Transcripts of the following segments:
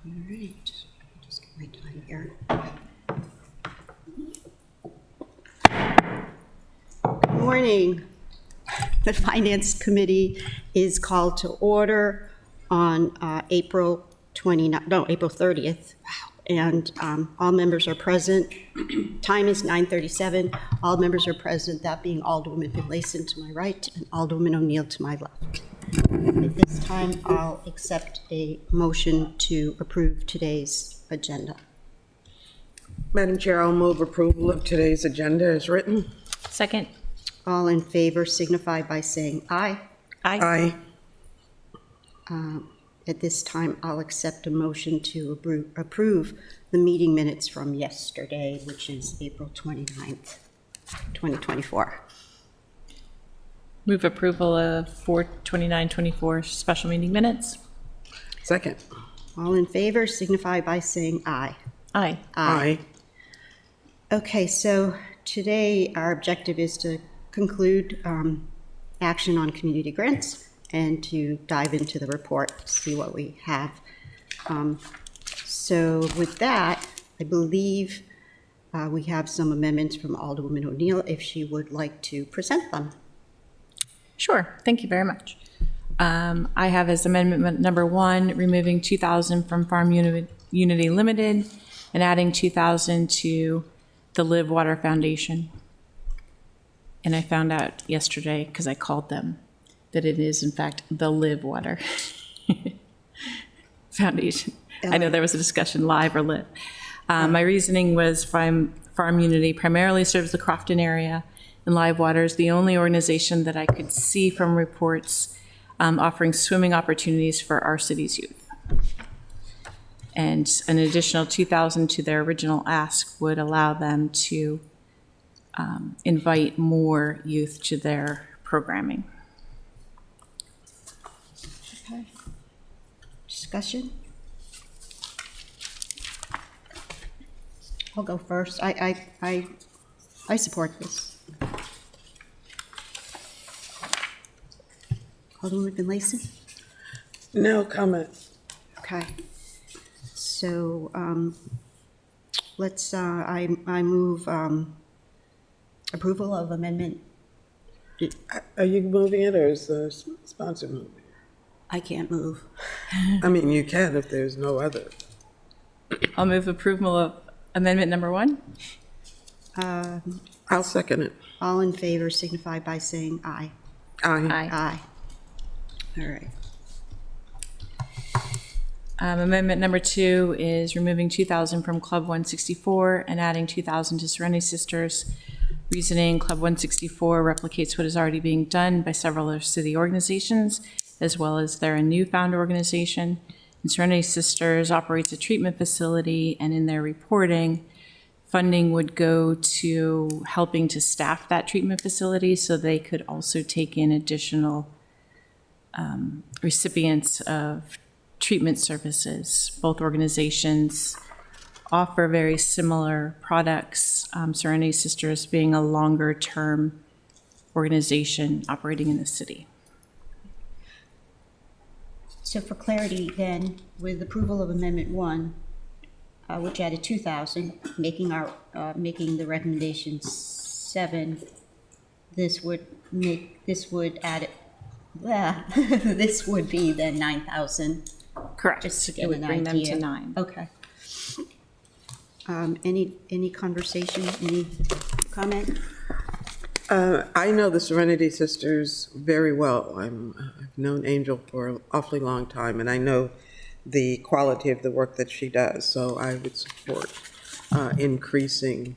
All right, just get my time here. Good morning. The Finance Committee is called to order on April 30th. Wow. And all members are present. Time is 9:37. All members are present, that being Alderwoman Finlayson to my right and Alderwoman O'Neill to my left. At this time, I'll accept a motion to approve today's agenda. Madam Chair, I'll move approval of today's agenda as written. Second. All in favor signify by saying aye. Aye. At this time, I'll accept a motion to approve the meeting minutes from yesterday, which is April 29th, 2024. Move approval of 4/29/24 special meeting minutes. Second. All in favor signify by saying aye. Aye. Aye. Okay, so today our objective is to conclude action on community grants and to dive into the report, see what we have. So with that, I believe we have some amendments from Alderwoman O'Neill, if she would like to present them. Sure. Thank you very much. I have as amendment number 1, removing 2,000 from Farm Unity Limited and adding 2,000 to the Live Water Foundation. And I found out yesterday, because I called them, that it is in fact the Live Water Foundation. I know there was a discussion, live or lit. My reasoning was Farm Unity primarily serves the Crofton area, and Live Water is the only organization that I could see from reports offering swimming opportunities for our city's youth. And an additional 2,000 to their original ask would allow them to invite more youth to their programming. Okay. Discussion? I'll go first. I support this. Alderwoman Finlayson? No comment. Okay. So let's, I move approval of amendment. Are you moving it or is the sponsor moving it? I can't move. I mean, you can if there's no other. I'll move approval of amendment number 1. I'll second it. All in favor signify by saying aye. Aye. Aye. All right. Amendment number 2 is removing 2,000 from Club 164 and adding 2,000 to Serenity Sisters. Reasoning, Club 164 replicates what is already being done by several other city organizations, as well as they're a newfound organization. And Serenity Sisters operates a treatment facility, and in their reporting, funding would go to helping to staff that treatment facility so they could also take in additional recipients of treatment services. Both organizations offer very similar products, Serenity Sisters being a longer-term organization operating in the city. So for clarity then, with approval of Amendment 1, which added 2,000, making the recommendation 7, this would add it, this would be then 9,000. Correct. Just to It get would an bring them idea. to 9. Okay. Any conversation, any comment? I know the Serenity Sisters very well. I've known Angel for an awfully long time, and I know the quality of the work that she does. So I would support increasing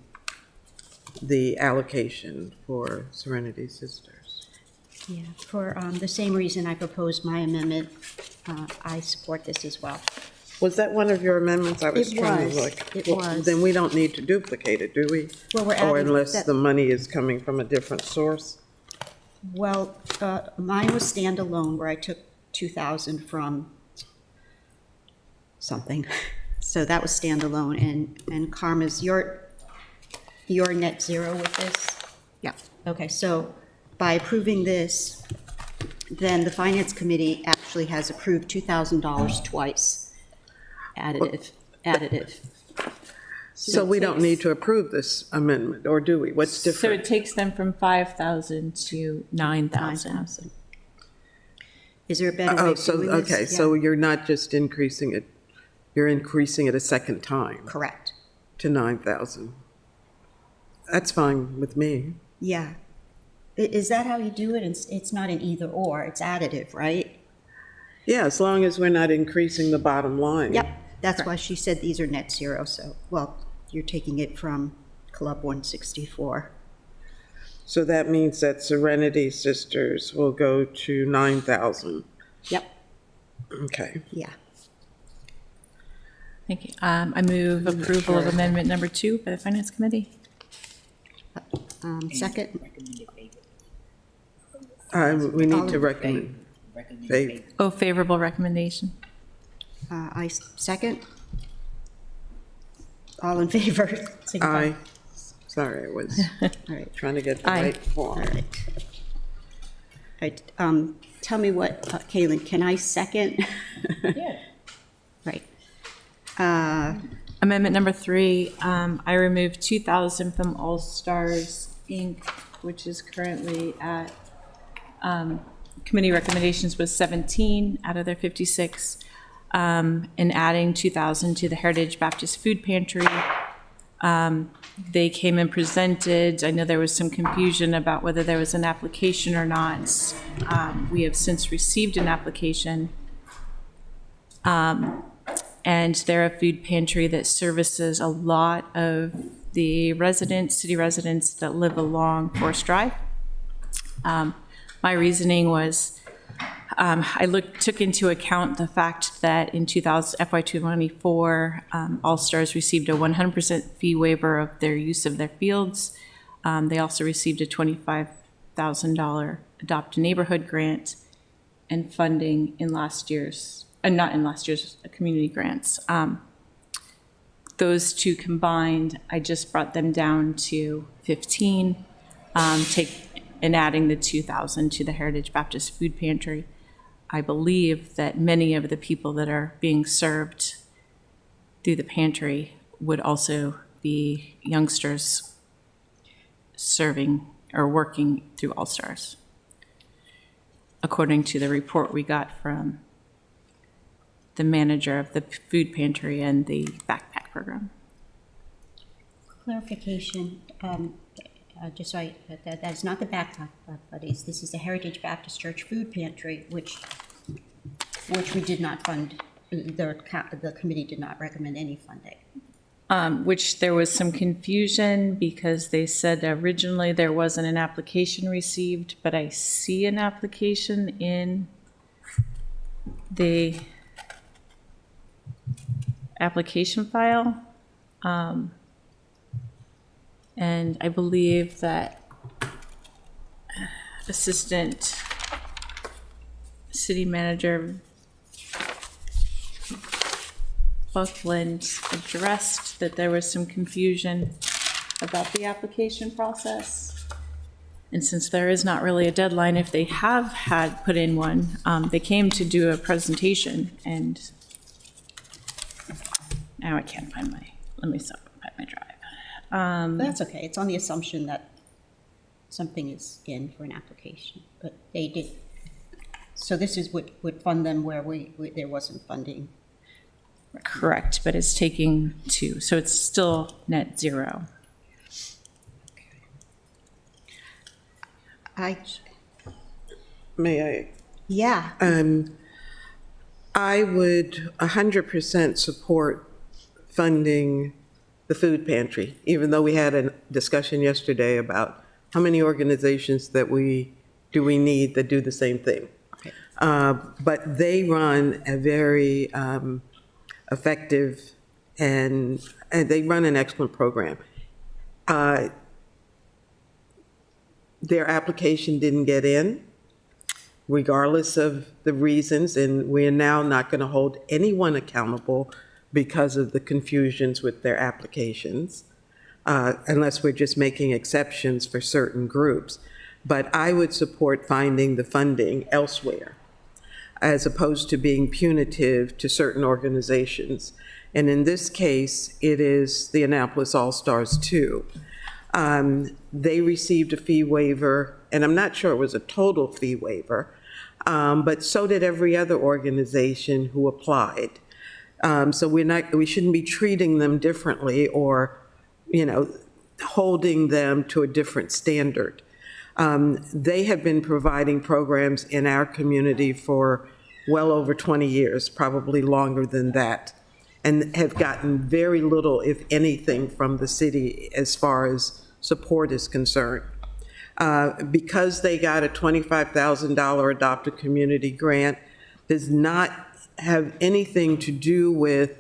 the allocation for Serenity Sisters. Yeah, for the same reason I proposed my amendment, I support this as well. Was that one of your amendments? I was It trying was. to look. It Well, was. Then we don't need to duplicate it, do we? Well, we're Or adding unless that- the money is coming from a different source? Well, mine was standalone, where I took 2,000 from something. So that was standalone, and Karma's, your net zero with this? Yeah. Okay, so by approving this, then the Finance Committee actually has approved $2,000 twice. additive. So we don't need to approve this amendment, or do we? What's So different? it takes them from 5,000 to 9,000. 9,000. Is there a better way Oh, of so, doing this? okay, Yeah. so you're not just increasing it, you're increasing it a second time Correct. to 9,000. That's fine with me. Yeah. Is that how you do it? It's not an either or, it's additive, right? Yeah, as long as we're not increasing the bottom line. Yep, that's why she said these are net zero, so, well, you're taking it from Club 164. So that means that Serenity Sisters will go to 9,000. Yep, Okay. yeah. Thank you. I move approval of amendment number 2 by the Finance Committee. Second, We need to All- recommend. Favor. Oh, favorable recommendation. second. All in favor? signify. Aye. Sorry, I was All right, trying to get the Aye. right all form. right. All right, tell me what, Kaylin, can I second? Yeah. Right. Amendment number 3, I removed 2,000 from All Stars Inc., which is currently at, committee recommendations was 17 out of their 56, and adding 2,000 to the Heritage Baptist Food Pantry. They came and presented. I know there was some confusion about whether there was an application or not. We have since received an application. And they're a food pantry that services a lot of the residents, city residents that live along Forest Drive. My reasoning was, I took into account the fact that in FY 2024, All Stars received a 100% fee waiver of their use of their fields. They also received a $25,000 Adopt a Neighborhood grant and funding in last year's, not in last year's community grants. Those two combined, I just brought them down to 15, and adding the 2,000 to the Heritage Baptist Food Pantry. I believe that many of the people that are being served through the pantry would also be youngsters serving or working through All Stars, according to the report we got from the manager of the food pantry and the backpack program. Clarification, just so that's not the backpack buddies. This is the Heritage Baptist Church Food Pantry, which we did not fund. The committee did not recommend any funding. Which there was some confusion because they said originally there wasn't an application received, but I see an application in the application file. And I believe that Assistant City Manager Buckland addressed that there was some confusion about the application process. And since there is not really a deadline, if they have had put in one, they came to do a presentation and now I can't find let me find my drive. That's okay. It's on the assumption that something is in for an application, but they did. So this is what would fund them where there wasn't funding. Correct, but it's taking 2, so it's still net 0. May I? Yeah, I would 100% support funding the food pantry, even though we had a discussion yesterday about how many organizations that we need that do the same thing. But they run a very effective and they run an excellent program. Their application didn't get in, regardless of the reasons, and we're now not going to hold anyone accountable because of the confusions with their applications, unless we're just making exceptions for certain groups. But I would support finding the funding elsewhere. as opposed to being punitive to certain organizations. And in this case, it is the Annapolis All-Stars 2. They received a fee waiver, and I'm not sure it was a total fee waiver, but so did every other organization who applied. So we shouldn't be treating them differently or, holding them to a different standard. They have been providing programs in our community for well over 20 years, probably longer than that, and have gotten very little, if anything, from the city as far as support is concerned. Because they got a $25,000 Adopt a Community grant does not have anything to do with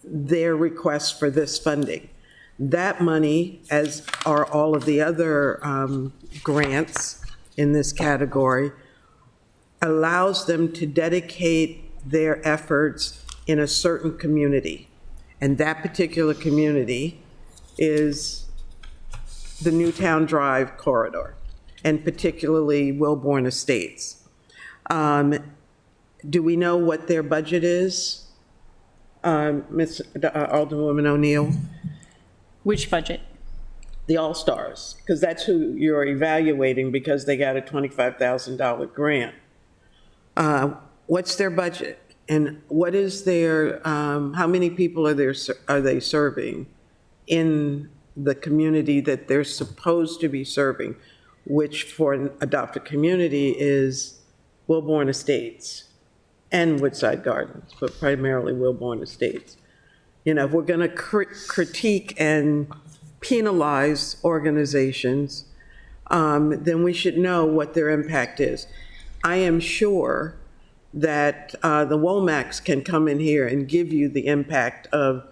their request for this funding. That money, as are all of the other grants in this category, allows them to dedicate their efforts in a certain community. And that particular community is the Newtown Drive corridor, and particularly Wilbourn Estates. Do we know what their budget is, Alderwoman O'Neill? Which budget? The All-Stars, because that's who you're evaluating because they got a $25,000 grant. What's their budget? And what is their, how many people are they serving in the community that they're supposed to be serving, which for an Adopt a Community is Wilbourn Estates and Woodside Gardens, but primarily Wilbourn Estates. If we're going to critique and penalize organizations, then we should know what their impact is. I am sure that the WOMACs can come in here and give you the impact of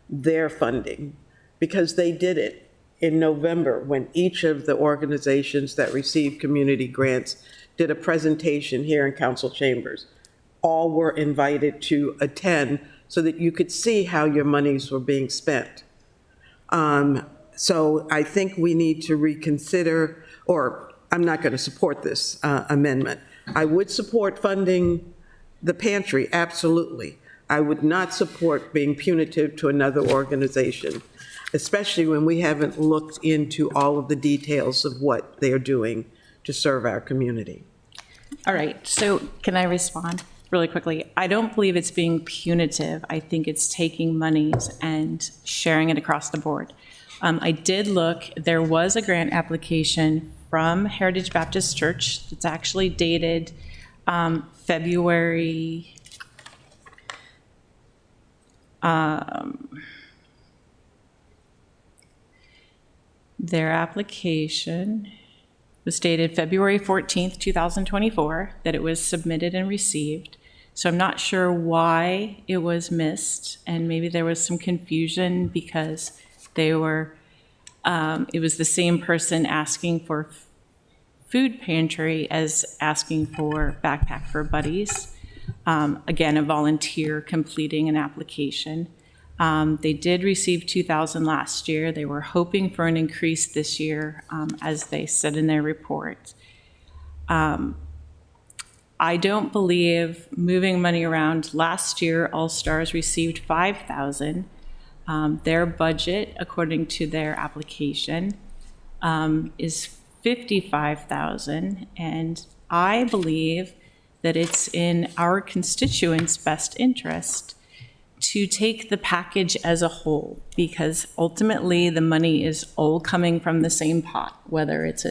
their funding, because they did it in November when each of the organizations that received community grants did a presentation here in council chambers. All were invited to attend so that you could see how your monies were being spent. So I think we need to reconsider, or I'm not going to support this amendment. I would support funding the pantry, absolutely. I would not support being punitive to another organization, especially when we haven't looked into all of the details of what they're doing to serve our community. All right, so can I respond really quickly? I don't believe it's being punitive. I think it's taking monies and sharing it across the board. I did look, there was a grant application from Heritage Baptist Church that's actually dated February, their application was dated February 14th, 2024, that it was submitted and received. So I'm not sure why it was missed, and maybe there was some confusion because they were, it was the same person asking for food pantry as asking for Backpack for Buddies. Again, a volunteer completing an application. They did receive $2,000 last year. They were hoping for an increase this year, as they said in their report. I don't believe moving money around. Last year, All Stars received $5,000. Their budget, according to their application, is $55,000, and I believe that it's in our constituents' best interest to take the package as a whole, because ultimately the money is all coming from the same pot, whether it's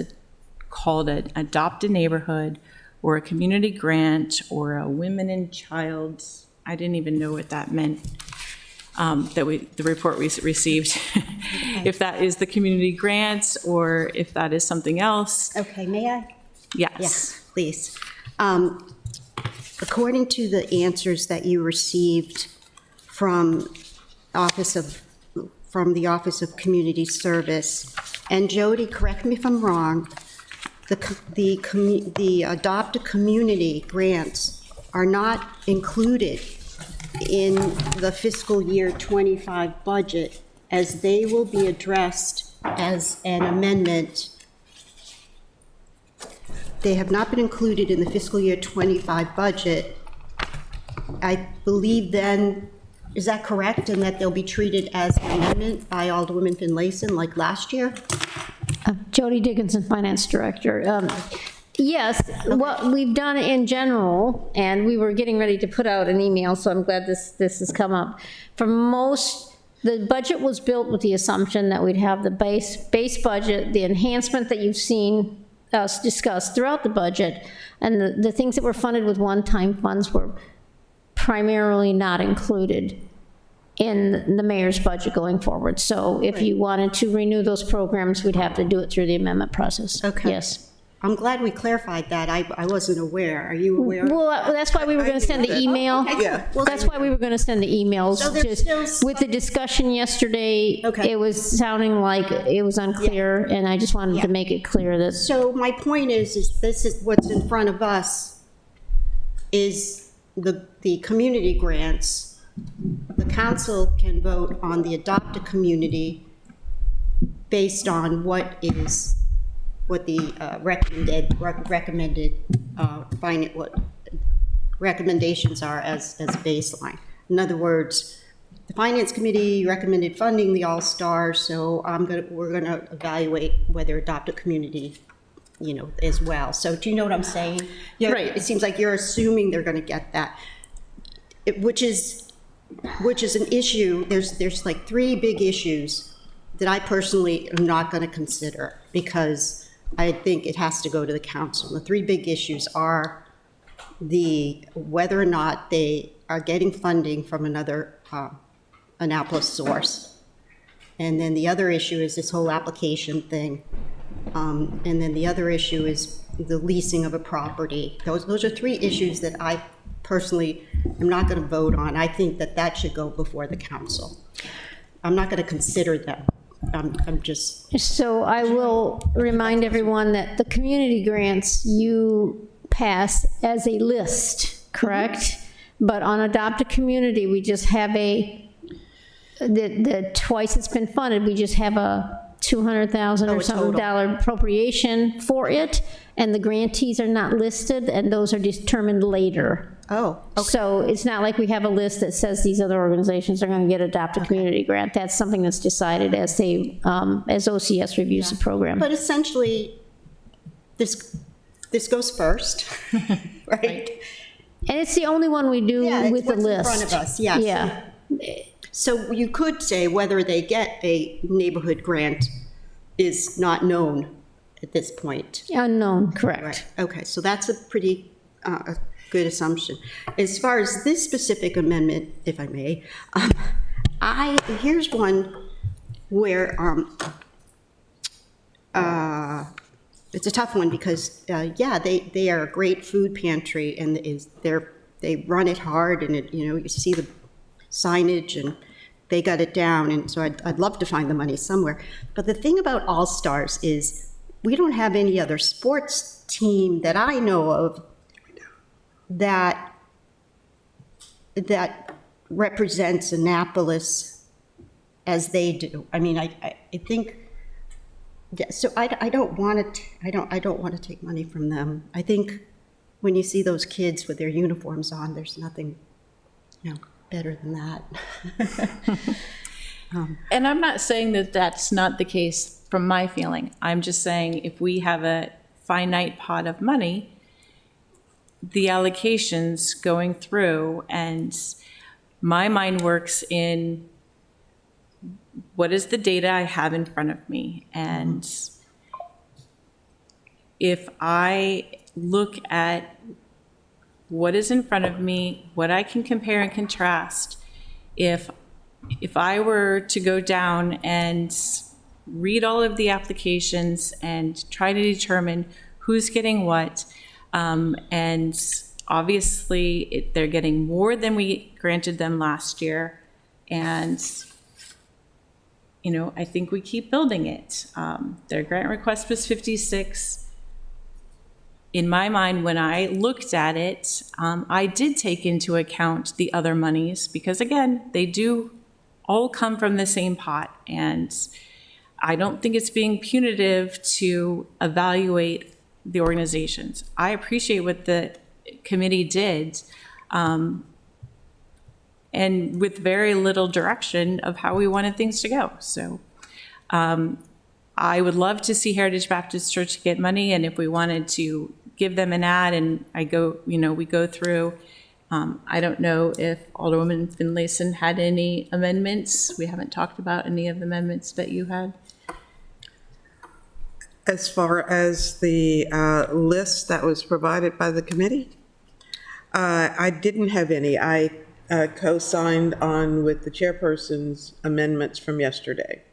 called an Adopt a Neighborhood or a community grant or a Women and Child. I didn't even know what that meant. The report we received, if that is the community grants or if that is something else. Okay, may I? Yes. Yes, please. According to the answers that you received from the Office of Community Service, and Jody, correct me if I'm wrong, the Adopt a Community grants are not included in the fiscal year 25 budget, as they will be addressed as an amendment they have not been included in the fiscal year '25 budget, I believe then, is that correct? And that they'll be treated as an amendment by Alderwoman Finlayson like last year? Jody Dickinson, Finance Director. Yes, what we've done in general, and we were getting ready to put out an email, so I'm glad this has come up. For most, the budget was built with the assumption that we'd have the base budget, the enhancement that you've seen us discuss throughout the budget, and the things that were funded with one-time funds were primarily not included in the mayor's budget going forward. So if you wanted to renew those programs, we'd have to do it through the amendment process. Okay. Yes. I'm glad we clarified that. I wasn't aware. Are you aware? Well, that's why we were going to send the email. Okay, cool. Yeah. Well, That's why we were going to send the emails. So there's Just still with the discussion yesterday, Okay. it was sounding like it was unclear, and I just wanted Yeah. to make it clear that, So my point is this is what's in front of us is the community grants. The council can vote on the Adopt a Community based on what the recommended what recommendations are as baseline. In other words, the Finance Committee recommended funding the All-Stars, so we're gonna evaluate whether Adopt a Community, as well. So do you know what I'm saying? Right. It seems like you're assuming they're gonna get that, which is an issue. There's like three big issues that I personally am not gonna consider because I think it has to go to the council. The three big issues are whether or not they are getting funding from another Annapolis source. And then the other issue is this whole application thing. And then the other issue is the leasing of a property. Those are three issues that I personally am not going to vote on. I think that should go before the council. I'm not going to consider them. I'm just, so I will remind everyone that the community grants you pass as a list, correct? But on Adopt a Community, we just have the twice it's been funded, we just have a $200,000 or a something total. dollar appropriation for it, and the grantees are not listed, and those are determined later. okay. So it's not like we have a list that says these other organizations are going to get Adopt a Community grant. That's something that's decided as as OCS reviews the program. But essentially, this goes first, right? And it's the only one we do Yeah, it's with the what's in list. front of us, yes. Yeah. So you could say whether they get a neighborhood grant is not known at this point. Unknown, correct. Right, okay, so that's a pretty good assumption. As far as this specific amendment, if I may, here's one where it's a tough one because, they are a great food pantry and they run it hard and you see the signage and they got it down, and so I'd love to find the money somewhere. But the thing about All-Stars is we don't have any other sports team that I know of that represents Annapolis as they do. I mean, I think, so I don't want to take money from them. I think when you see those kids with their uniforms on, there's nothing, better than that. And I'm not saying that that's not the case from my feeling. I'm just saying if we have a finite pot of money, the allocations going through, and my mind works in what is the data I have in front of me. And if I look at what is in front of me, what I can compare and contrast, if I were to go down and read all of the applications and try to determine who's getting what, and obviously they're getting more than we granted them last year, and I think we keep building it. Their grant request was 56. In my mind, when I looked at it, I did take into account the other monies because, again, they do all come from the same pot. And I don't think it's being punitive to evaluate the organizations. I appreciate what the committee did, and with very little direction of how we wanted things to go. So I would love to see Heritage Baptist Church get money, and if we wanted to give them an ad and we go through, I don't know if Alderwoman Finlayson had any amendments. We haven't talked about any of the amendments that you had. As far as the list that was provided by the committee, I didn't have any. I co-signed on with the chairperson's amendments from yesterday.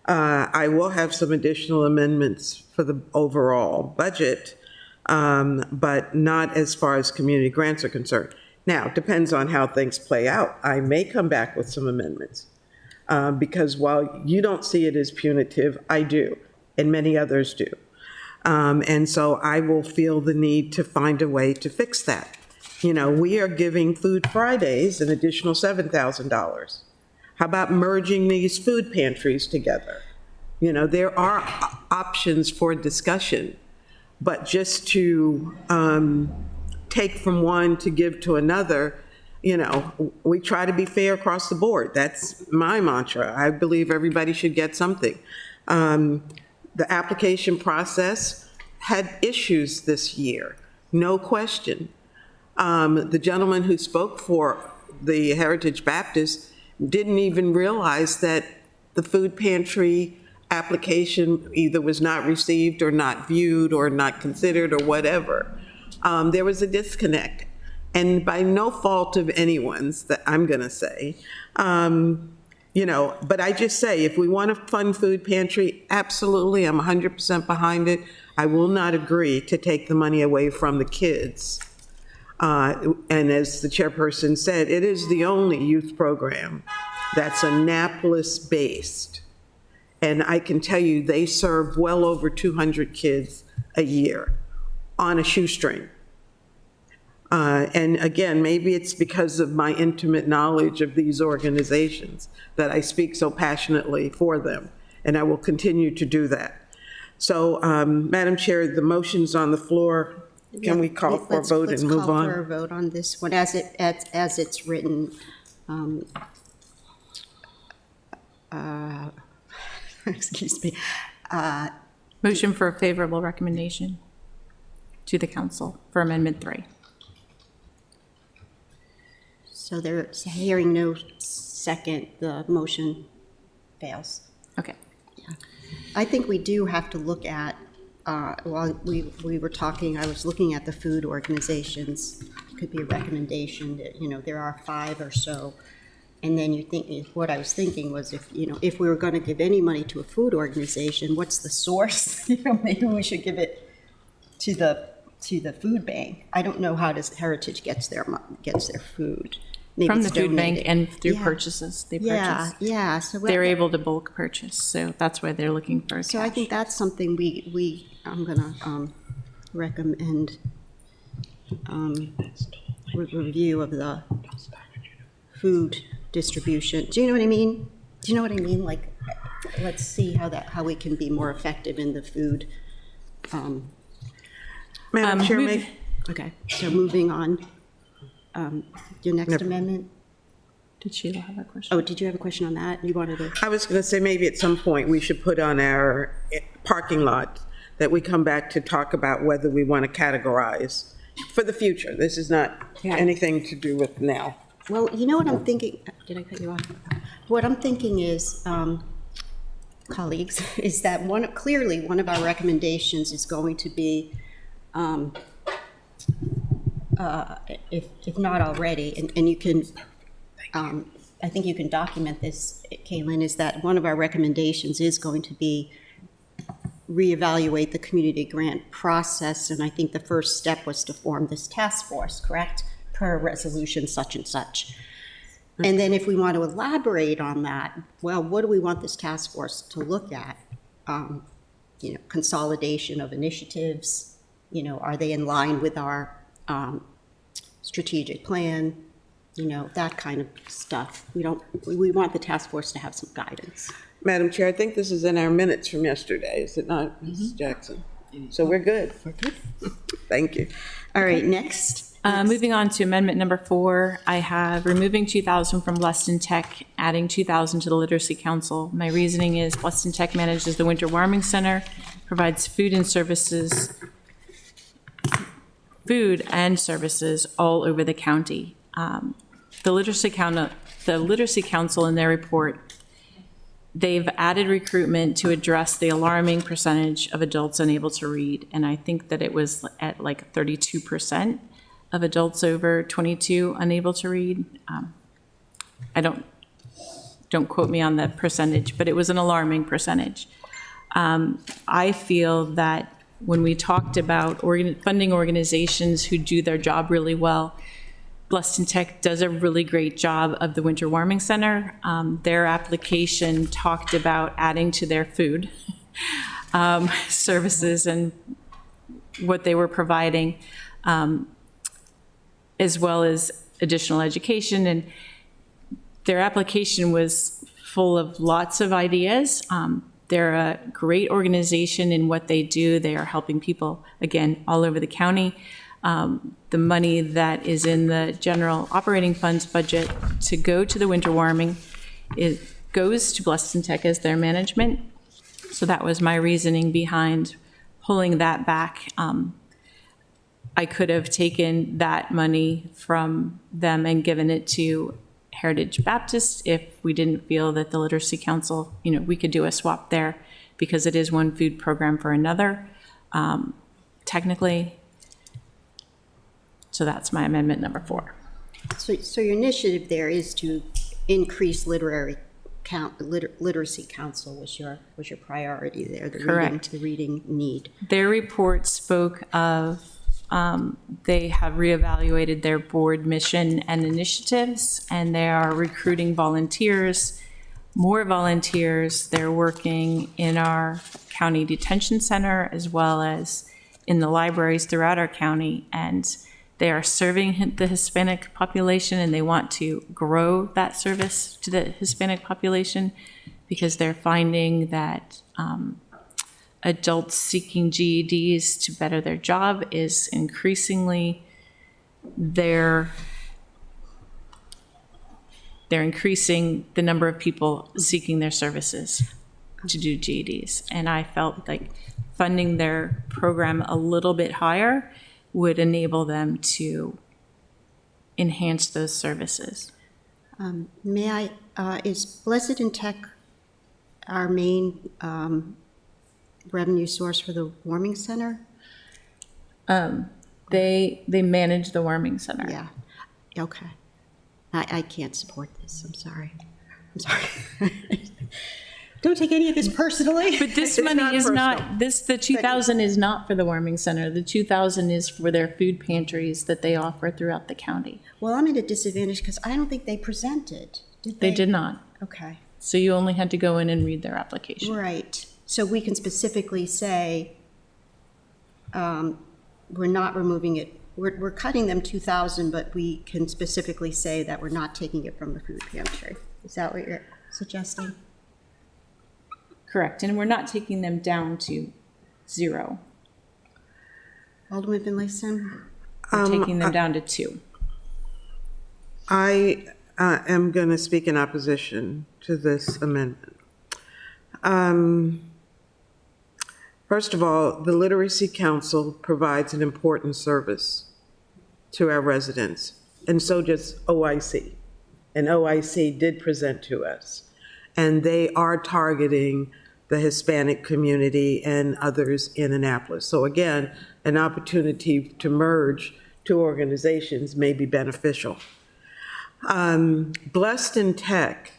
I will have some additional amendments for the overall budget, but not as far as community grants are concerned. Now, it depends on how things play out. I may come back with some amendments, because while you don't see it as punitive, I do, and many others do. And so I will feel the need to find a way to fix that. You know, we are giving Food Fridays an additional $7,000. How about merging these food pantries together? You know, there are options for discussion, but just to take from one to give to another, you know, we try to be fair across the board. That's my mantra. I believe everybody should get something. The application process had issues this year, no question. The gentleman who spoke for the Heritage Baptist didn't even realize that the food pantry application either was not received or not viewed or not considered or whatever. There was a disconnect, and by no fault of anyone's, that I'm going to say. You know, but I just say, if we want to fund food pantry, absolutely, I'm 100% behind it. I will not agree to take the money away from the kids. And as the chairperson said, it is the only youth program that's Annapolis-based. And I can tell you, they serve well over 200 kids a year on a shoestring. And again, maybe it's because of my intimate knowledge of these organizations that I speak so passionately for them, and I will continue to do that. So, Madam Chair, the motion's on the floor. Can we call for a vote and move on? Let's call for a vote on this one as it's written. Excuse me. Motion for a favorable recommendation to the council for Amendment 3. So there's hearing no second, the motion fails. Okay. I think we do have to look at, while we were talking, I was looking at the food organizations. It could be a recommendation that, you know, there are 5 or so. And then you think, what I was thinking was, if, you know, if we were going to give any money to a food organization, what's the source? You know, maybe we should give it to the food bank. I don't know how does Heritage gets their food. Maybe From the it's food bank donated. and through Yeah. purchases, they Yeah, purchase. yeah. So They're able to bulk purchase, so that's why they're looking for So I cash. think that's something I'm gonna recommend review of the food distribution. Do you know what I mean? Do you know what I mean? Like, let's see how we can be more effective in the food. Madam Chair, move- Okay, so moving on. Your next amendment? Did Sheila have a question? Oh, did you have a question on that? You wanted to? I was going to say, maybe at some point, we should put on our parking lot that we come back to talk about whether we want to categorize for the future. This is not anything to do with now. Well, you know what I'm thinking? Did I cut you off? What I'm thinking is, colleagues, is that clearly one of our recommendations is going to be, if not already, and you can, I think you can document this, Caitlin, is that one of our recommendations is going to be reevaluate the community grant process, and I think the first step was to form this task force, correct? Per resolution such and such. And then if we want to elaborate on that, well, what do we want this task force to look at? You know, consolidation of initiatives, you know, are they in line with our strategic plan? You know, that kind of stuff. We want the task force to have some guidance. Madam Chair, I think this is in our minutes from yesterday, is it not, Mrs. Jackson? So we're good. Thank you. All right, next. Moving on to amendment number 4, I have removing 2,000 from Bluffton Tech, adding 2,000 to the Literacy Council. My reasoning is Bluffton Tech manages the Winter Warming Center, provides food and services all over the county. The Literacy Council in their report, they've added recruitment to address the alarming percentage of adults unable to read, and I think that it was at like 32% of adults over 22 unable to read. I don't quote me on the percentage, but it was an alarming percentage. I feel that when we talked about funding organizations who do their job really well, Bluffton Tech does a really great job of the Winter Warming Center. Their application talked about adding to their food services and what they were providing, as well as additional education. And their application was full of lots of ideas. They're a great organization in what they do. They are helping people, again, all over the county. The money that is in the general operating funds budget to go to the winter warming, it goes to Bluffton Tech as their management. So that was my reasoning behind pulling that back. I could have taken that money from them and given it to Heritage Baptist if we didn't feel that the Literacy Council, we could do a swap there because it is one food program for another, technically. So that's my amendment number 4. So your initiative there is to increase literacy council was your priority there. Correct. The reading need. Their report spoke of they have reevaluated their board mission and initiatives, and they are recruiting volunteers, more volunteers. They're working in our county detention center as well as in the libraries throughout our county, and they are serving the Hispanic population, and they want to grow that service to the Hispanic population because they're finding that adults seeking GEDs to better their job is increasingly they're increasing the number of people seeking their services to do GEDs. And I felt like funding their program a little bit higher would enable them to enhance those services. May I, is Blessed in Tech our main revenue source for the warming center? They manage the warming center. Yeah, okay. I can't support this, I'm sorry. Don't take any of this personally. But this money is not, the 2,000 is not for the warming center. The 2,000 is for their food pantries that they offer throughout the county. Well, I'm at a disadvantage because I don't think they presented, did they? They did not. Okay, So you only had to go in and read their application. right. So we can specifically say, we're not removing it, we're cutting them 2,000, but we can specifically say that we're not taking it from the food pantry. Is that what you're suggesting? Correct. And we're not taking them down to 0. Alderman Finlayson? We're taking them down to 2. I am going to speak in opposition to this amendment. First of all, the Literacy Council provides an important service to our residents, and so does OIC. And OIC did present to us, and they are targeting the Hispanic community and others in Annapolis. So again, an opportunity to merge two organizations may be beneficial. Blessed in Tech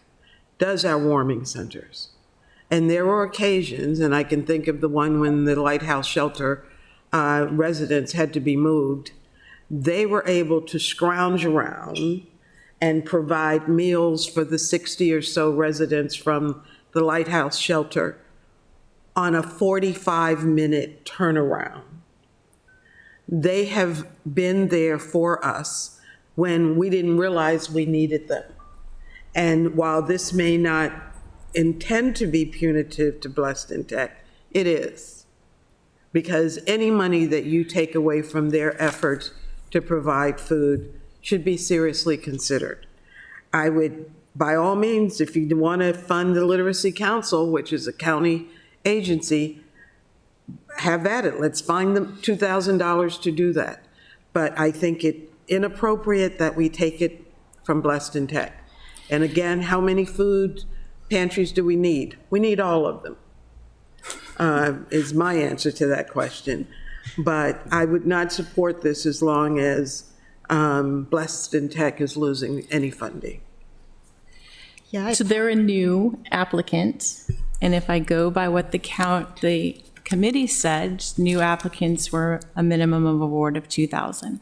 does our warming centers. And there were occasions, and I can think of the one when the Lighthouse Shelter residents had to be moved, they were able to scrounge around and provide meals for the 60 or so residents from the Lighthouse Shelter on a 45-minute turnaround. They have been there for us when we didn't realize we needed them. And while this may not intend to be punitive to Blessed in Tech, it is. because any money that you take away from their efforts to provide food should be seriously considered. I would, by all means, if you want to fund the Literacy Council, which is a county agency, have at it. Let's find them $2,000 to do that. But I think it inappropriate that we take it from Blessed and Tech. And again, how many food pantries do we need? We need all of them, is my answer to that question. But I would not support this as long as Blessed and Tech is losing any funding. Yeah, So they're a new applicant, and if I go by what the committee said, new applicants were a minimum of award of 2,000.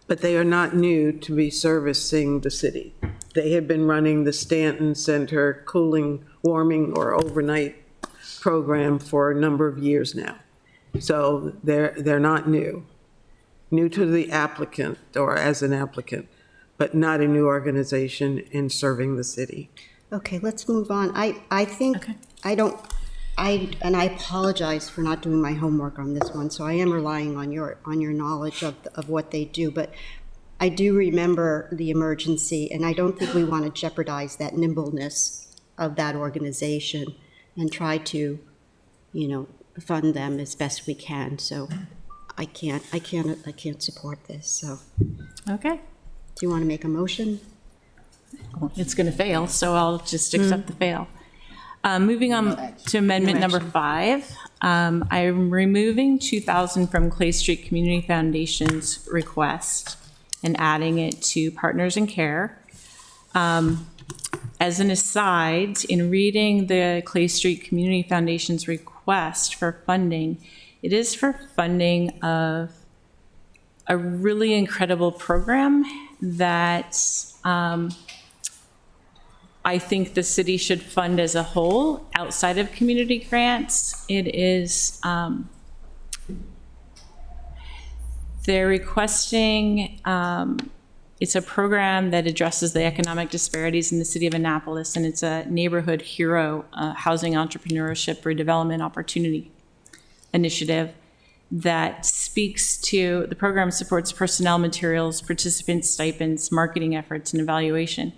But they are not new to be servicing the city. They have been running the Stanton Center cooling, warming, or overnight program for a number of years now. So they're not new. New to the applicant, or as an applicant, but not a new organization in serving the city. okay, let's move on. I think, Okay. and I apologize for not doing my homework on this one, so I am relying on your knowledge of what they do, but I do remember the emergency, and I don't think we want to jeopardize that nimbleness of that organization and try to, fund them as best we can, so I can't support this, so. Okay. Do you want to make a motion? It's going to fail, so I'll just accept the fail. Moving on to amendment number 5, I'm removing 2,000 from Clay Street Community Foundation's request and adding it to Partners in Care. As an aside, in reading the Clay Street Community Foundation's request for funding, it is for funding of a really incredible program that I think the city should fund as a whole outside of community grants. It is, they're requesting, it's a program that addresses the economic disparities in the city of Annapolis, and it's a neighborhood hero housing entrepreneurship redevelopment opportunity initiative that speaks to, the program supports personnel, materials, participant stipends, marketing efforts, and evaluation.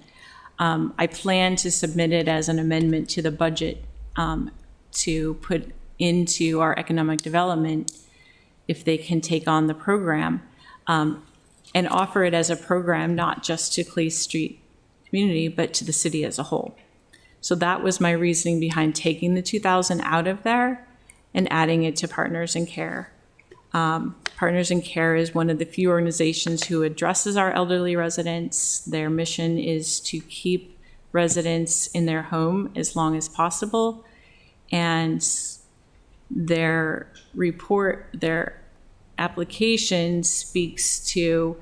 I plan to submit it as an amendment to the budget to put into our economic development if they can take on the program, and offer it as a program, not just to Clay Street community, but to the city as a whole. So that was my reasoning behind taking the 2,000 out of there and adding it to Partners in Care. Partners in Care is one of the few organizations who addresses our elderly residents. Their mission is to keep residents in their home as long as possible. And their report, their application speaks to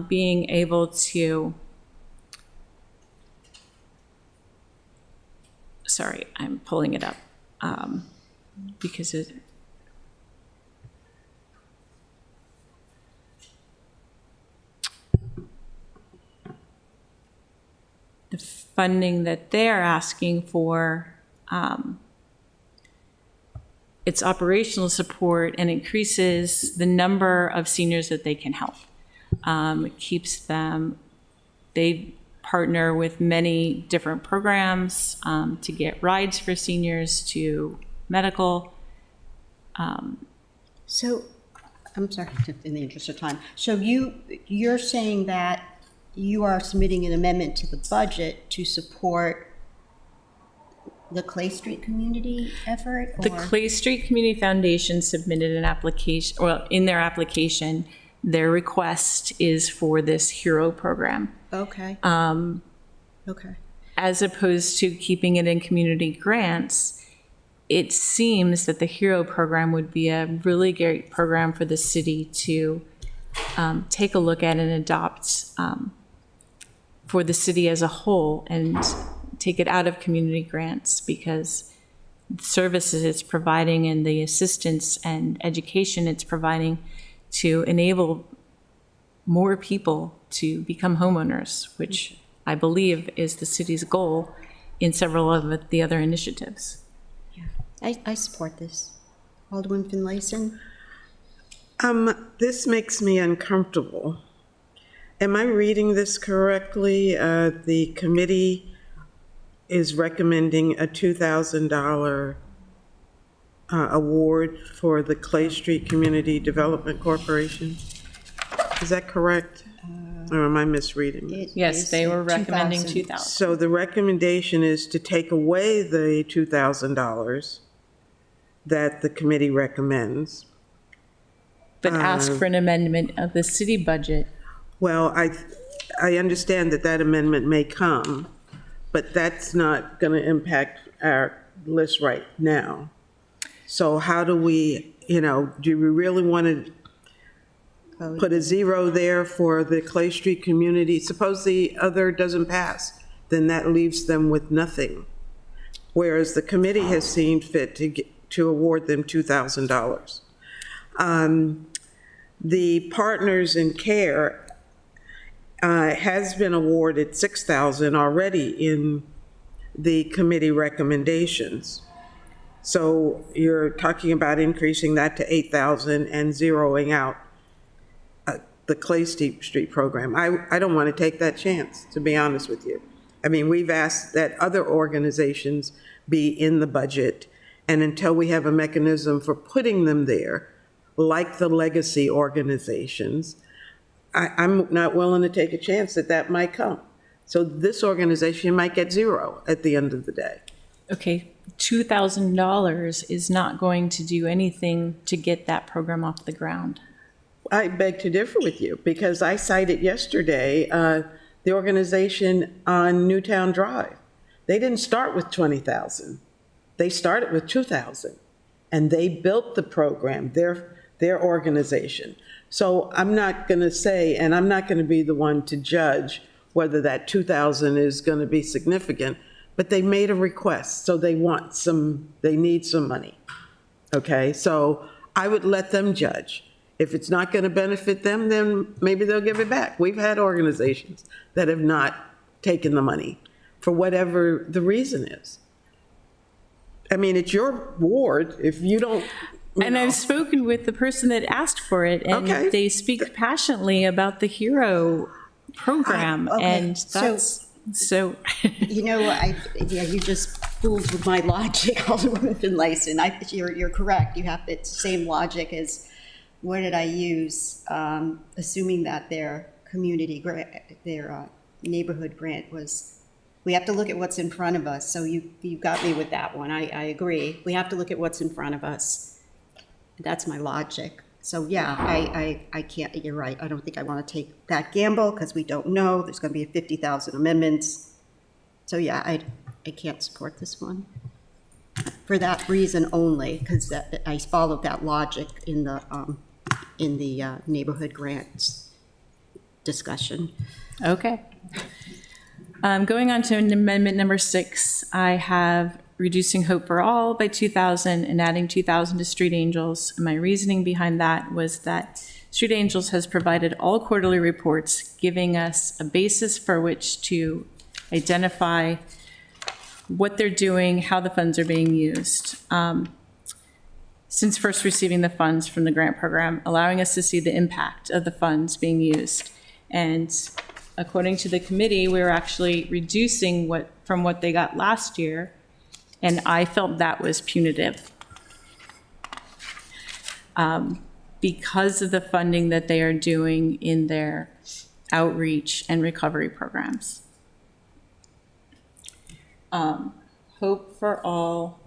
being able to, sorry, I'm pulling it up because the funding that they're asking for, it's operational support and increases the number of seniors that they can help. It keeps them, they partner with many different programs to get rides for seniors to medical. So, I'm sorry, in the interest of time. So you're saying that you are submitting an amendment to the budget to support the Clay Street community effort? The or- Clay Street Community Foundation submitted an application, well, in their application, their request is for this HERO program, Okay. Okay. as opposed to keeping it in community grants. It seems that the HERO program would be a really great program for the city to take a look at and adopt for the city as a whole, and take it out of community grants, because the services it's providing and the assistance and education it's providing to enable more people to become homeowners, which I believe is the city's goal in several of the other initiatives. I support this. Alderman Finlayson? This makes me uncomfortable. Am I reading this correctly? The committee is recommending a $2,000 award for the Clay Street Community Development Corporation. Is that correct? Or am I misreading this? It Yes, is they were recommending 2,000. 2,000. So the recommendation is to take away the $2,000 that the committee recommends. But ask for an amendment of the city budget. Well, I understand that that amendment may come, but that's not going to impact our list right now. So how do we, do we really want to put a zero there for the Clay Street community? Suppose the other doesn't pass, then that leaves them with nothing. Whereas the committee has seen fit to award them $2,000. The Partners in Care has been awarded $6,000 already in the committee recommendations. So you're talking about increasing that to $8,000 and zeroing out the Clay Street program. I don't want to take that chance, to be honest with you. I mean, we've asked that other organizations be in the budget, and until we have a mechanism for putting them there, like the legacy organizations, I'm not willing to take a chance that that might come. So this organization might get zero at the end of the day. Okay, $2,000 is not going to do anything to get that program off the ground. I beg to differ with you, because I cited yesterday the organization on Newtown Drive. They didn't start with 20,000. They started with 2,000, and they built the program, their organization. So I'm not going to say, and I'm not going to be the one to judge whether that 2,000 is going to be significant, but they made a request, so they need some money. Okay, so I would let them judge. If it's not going to benefit them, then maybe they'll give it back. We've had organizations that have not taken the money for whatever the reason is. I mean, it's your ward. If you don't, And I've spoken with the person that asked for it, and Okay. they speak passionately about the HERO program, Okay, and so- that's, so, You just fooled with my logic, Alderwoman Finlayson. You're correct. It's the same logic as, what did I use? Assuming that their community grant, their neighborhood grant was, we have to look at what's in front of us. So you got me with that one. I agree. We have to look at what's in front of us. That's my logic. So yeah, I can't, you're right. I don't think I want to take that gamble because we don't know. There's going to be 50,000 amendments. So yeah, I can't support this one for that reason only, because I followed that logic in the neighborhood grants discussion. okay. Going on to amendment number 6, I have reducing Hope for All by 2,000 and adding 2,000 to Street Angels. And my reasoning behind that was that Street Angels has provided all quarterly reports, giving us a basis for which to identify what they're doing, how the funds are being used. Since first receiving the funds from the grant program, allowing us to see the impact of the funds being used. And according to the committee, we were actually reducing from what they got last year, and I felt that was punitive. Because of the funding that they are doing in their outreach and recovery programs. Hope for All.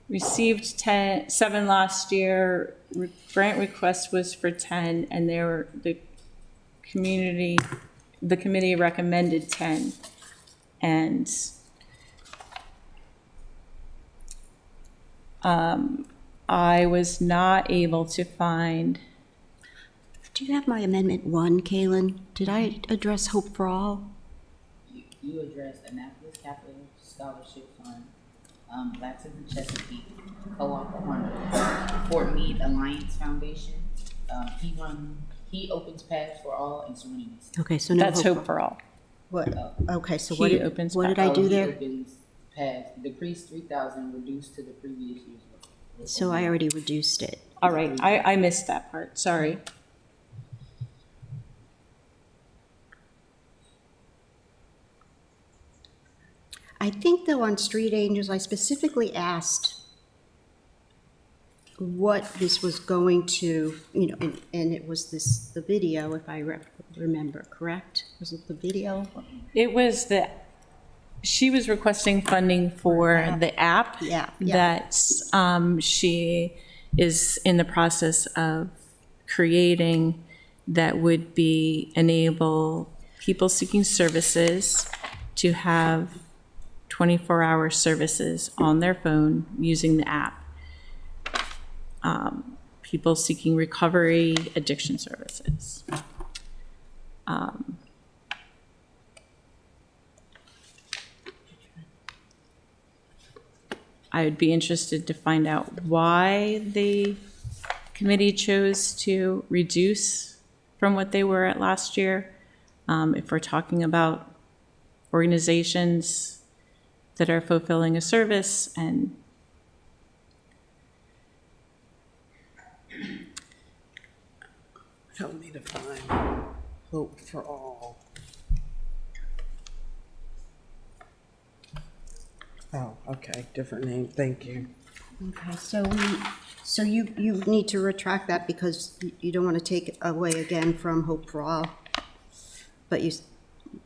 Received 7 last year. Grant request was for 10, and the committee recommended 10. And I was not able to find. Do you have my amendment 1, Kalen? Did I address Hope for All? You addressed Annapolis Capital Scholarship Fund, Blacksmith and Chesapeake, Co-op 100, Fort Meade Alliance Foundation. He opens paths for all and Serenity. Okay, so no That's Hope for All. What, okay, so what Key did, opens what back. did I do He there? opens past, decreased 3,000, reduced to the previous year's. So I already reduced it. All right, I missed that part, sorry. I think though on Street Angels, I specifically asked what this was going to, and it was the video, if I remember, correct? Was it the video? It was she was requesting funding for the app. Yeah, That she is in the process of creating that would enable people seeking services to have 24-hour services on their phone using the app. People seeking recovery, addiction services. I would be interested to find out why the committee chose to reduce from what they were at last year. If we're talking about organizations that are fulfilling a service and Help me to find Hope for All. Oh, okay, different name, thank you. Okay, so you need to retract that because you don't want to take away again from Hope for All. But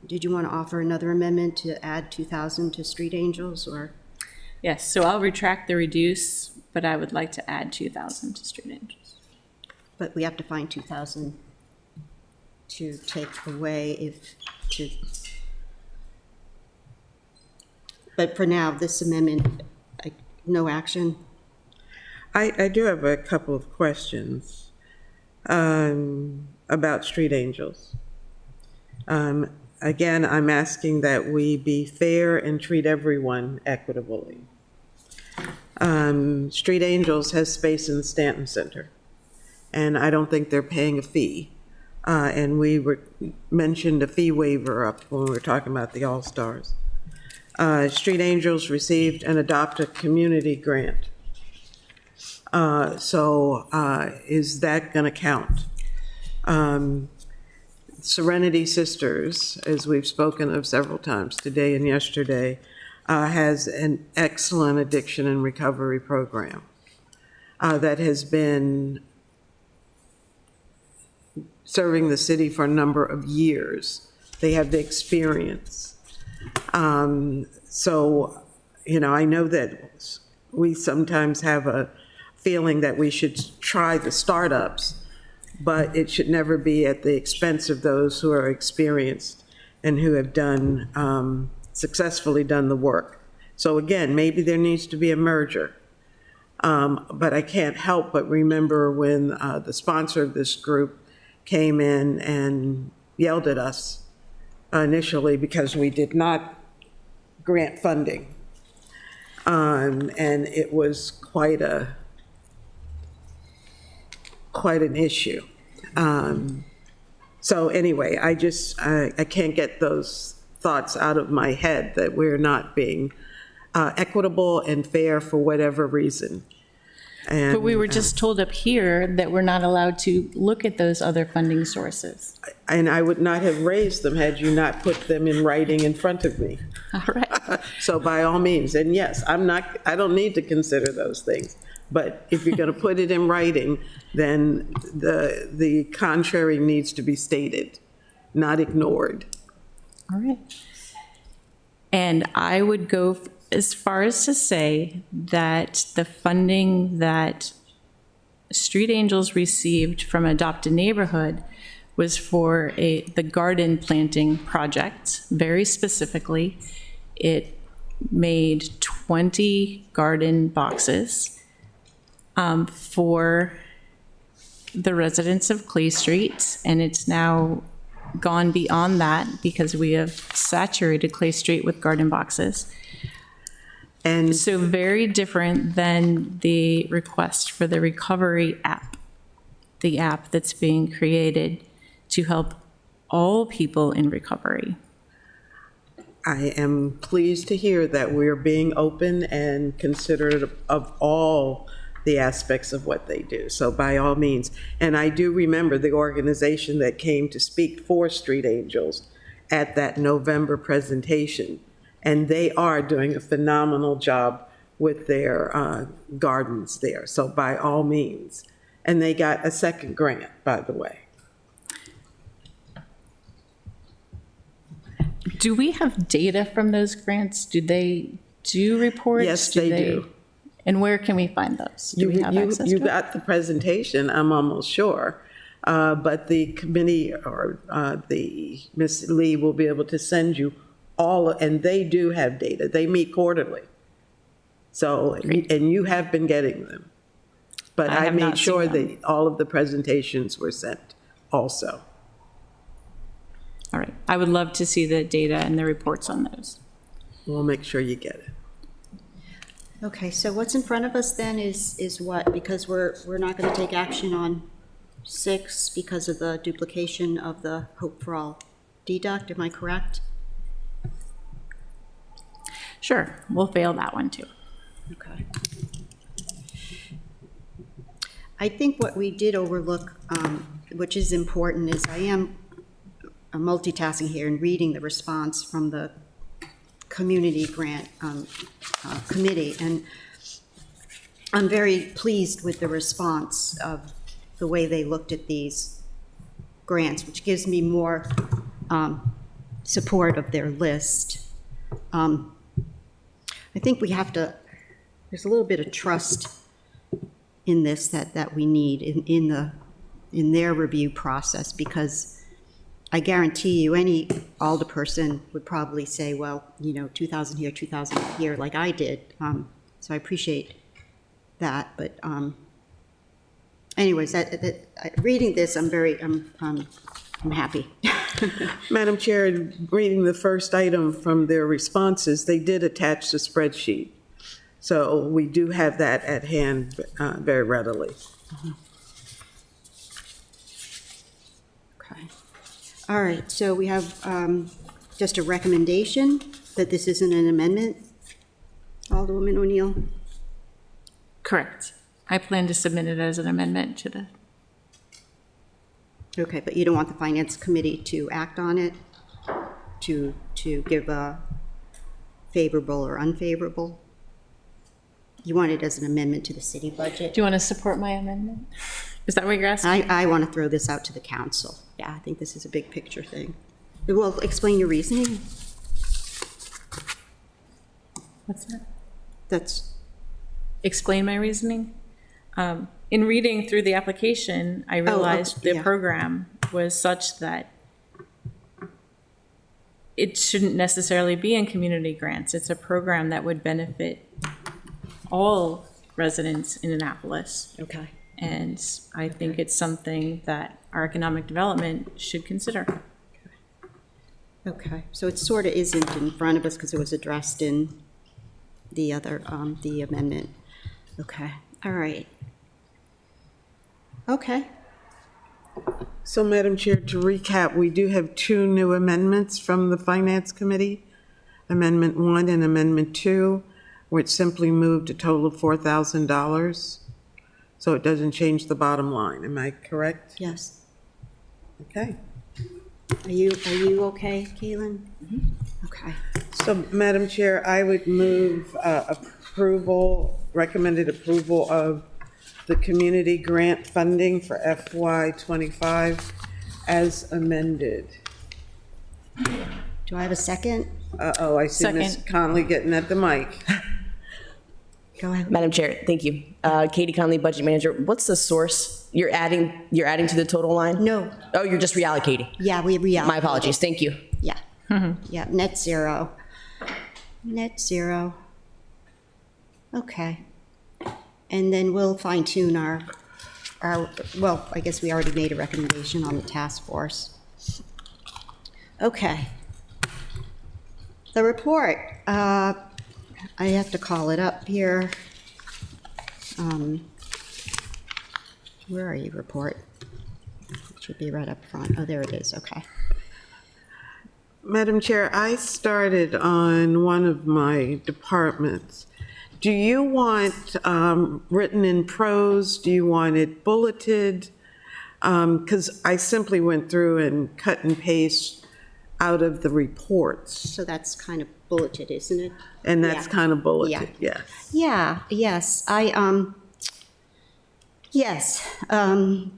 did you want to offer another amendment to add 2,000 to Street Angels, or? yes, so I'll retract the reduce, but I would like to add 2,000 to Street Angels. But we have to find 2,000 to take away but for now, this amendment, no action. I do have a couple of questions about Street Angels. Again, I'm asking that we be fair and treat everyone equitably. Street Angels has space in the Stanton Center, and I don't think they're paying a fee. And we mentioned a fee waiver up when we were talking about the All-Stars. Street Angels received an Adopt a Community grant. So is that going to count? Serenity Sisters, as we've spoken of several times today and yesterday, has an excellent addiction and recovery program that has been serving the city for a number of years. They have the experience. So, I know that we sometimes have a feeling that we should try the startups, but it should never be at the expense of those who are experienced and who have successfully done the work. So again, maybe there needs to be a merger. But I can't help but remember when the sponsor of this group came in and yelled at us initially because we did not grant funding. And it was quite an issue. So anyway, I can't get those thoughts out of my head that we're not being equitable and fair for whatever reason. But we were just told up here that we're not allowed to look at those other funding sources. And I would not have raised them had you not put them in writing in front of me. All right. So by all means, and yes, I don't need to consider those things. But if you're going to put it in writing, then the contrary needs to be stated, not ignored. All right. And I would go as far as to say that the funding that Street Angels received from Adopt a Neighborhood was for the garden planting project, very specifically. It made 20 garden boxes for the residents of Clay Street, and it's now gone beyond that because we have saturated Clay Street with garden boxes. And So very different than the request for the recovery app, the app that's being created to help all people in recovery. I am pleased to hear that we're being open and considerate of all the aspects of what they do. So by all means, and I do remember the organization that came to speak for Street Angels at that November presentation, and they are doing a phenomenal job with their gardens there. So by all means, and they got a second grant, by the way. Do we have data from those grants? Do they do reports? Yes, they do. And where can we find those? Do we have access You to it? got the presentation, I'm almost sure. But the committee or the Ms. Lee will be able to send you all, and they do have data. They meet quarterly. So, and you have been getting them. But I I have not made sure seen them. that all of the presentations were sent also. All right. I would love to see the data and the reports on those. We'll make sure you get it. Okay, so what's in front of us then is what? Because we're not going to take action on 6 because of the duplication of the Hope for All deduct, am I correct? Sure, we'll fail that one too. Okay. I think what we did overlook, which is important, is I am multitasking here and reading the response from the community grant committee, and I'm very pleased with the response of the way they looked at these grants, which gives me more support of their list. I think we have to, there's a little bit of trust in this that we need in their review process, because I guarantee you, any alderperson would probably say, well, 2,000 here, 2,000 here, like I did. So I appreciate that. But anyways, reading this, I'm happy. Madam Chair, reading the first item from their responses, they did attach the spreadsheet. So we do have that at hand very readily. Okay. All right, so we have just a recommendation that this isn't an amendment. Alderwoman O'Neill? Correct. I plan to submit it as an amendment to the, Okay, but you don't want the Finance Committee to act on it, to give a favorable or unfavorable? You want it as an amendment to the city budget? do you want to support my amendment? Is that what you're asking? I want to throw this out to the council. Yeah, I think this is a big picture thing. Well, explain your reasoning. What's that? That's, Explain my reasoning. In reading through the application, I realized the yeah. program was such that it shouldn't necessarily be in community grants. It's a program that would benefit all residents in Annapolis. okay. And I think it's something that our economic development should consider. Okay, so it sort of isn't in front of us because it was addressed in the other, the amendment. Okay, all right. Okay, So, Madam Chair, to recap, we do have 2 new amendments from the Finance Committee, Amendment 1 and Amendment 2, which simply moved a total of $4,000. So it doesn't change the bottom line. Am I correct? yes. Okay. Are you okay, Caitlin? Okay. So, Madam Chair, I would move recommended approval of the community grant funding for FY25 as amended. Do I have a second? Uh-oh, I see Ms. Second. Conley getting at the mic. Go ahead. Madam Chair, thank you. Katie Conley, Budget Manager. What's the source? You're adding to the total line? No, Oh, you're just reallocating. yeah, we reallocated. My apologies. Thank you. Yeah, yeah, net zero. Net zero. Okay. And then we'll fine tune our, well, I guess we already made a recommendation on the task force. Okay. The report, I have to call it up here. Where are you, report? It should be right up front. Oh, there it is, okay. Madam Chair, I started on one of my departments. Do you want written in prose? Do you want it bulleted? Because I simply went through and cut and paste out of the reports, So that's kind of bulleted, isn't it? and that's Yeah. kind of bulleted, yes. Yeah, yes, yes,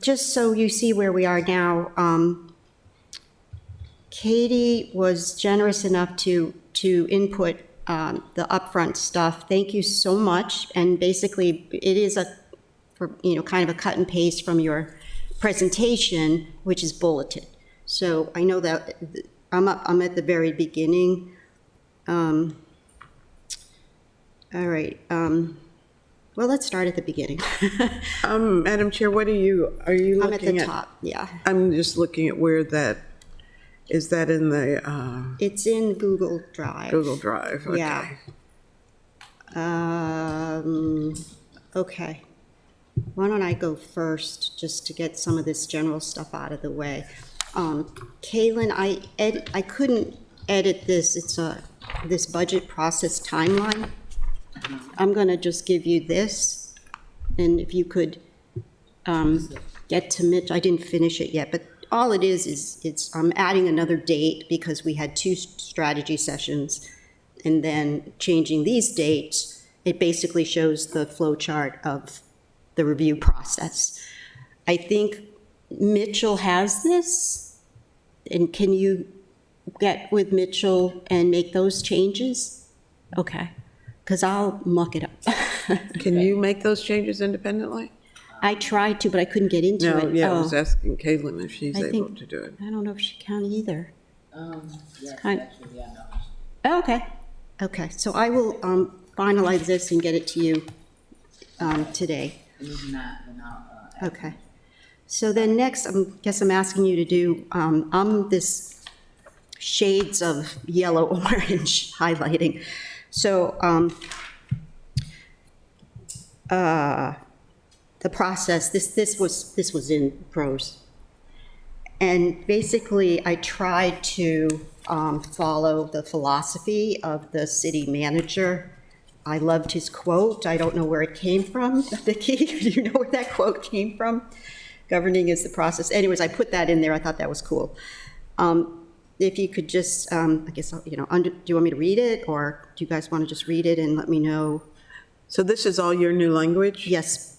just so you see where we are now, Katie was generous enough to input the upfront stuff. Thank you so much. And basically, it is kind of a cut and paste from your presentation, which is bulleted. So I know that I'm at the very beginning. All right. Well, let's start at the beginning. Madam Chair, are you I'm at the looking at? top, yeah. I'm just looking at where is that in the It's in Google Drive. Google Drive? Okay. Yeah. Okay. Why don't I go first, just to get some of this general stuff out of the way. Kaylin, I couldn't edit this. It's this budget process timeline. I'm gonna just give you this, and if you could get to Mitch, I didn't finish it yet, but all it is I'm adding another date because we had 2 strategy sessions, and then changing these dates. It basically shows the flow chart of the review process. I think Mitchell has this, and can you get with Mitchell and make those changes? Okay, because I'll muck it up. Can you make those changes independently? I tried to, but I couldn't get into No, it. yeah, I Oh, was asking Caitlin if she's I able think- to do it. I don't know if she can either. Yes, kind- actually, I know. Oh, okay. Okay, so I will finalize this and get it to you today. And if not, then I'll, Okay. So then next, guess I'm asking you to do, I'm this shades of yellow, orange highlighting. So the process, this was in prose. And basically, I tried to follow the philosophy of the city manager. I loved his quote. I don't know where it came from. Vicki, do you know where that quote came from? Governing is the process. Anyways, I put that in there. I thought that was cool. If you could just, I guess, do you want me to read it, or do you guys want to just read it and let me know? So this is all your new language? Yes.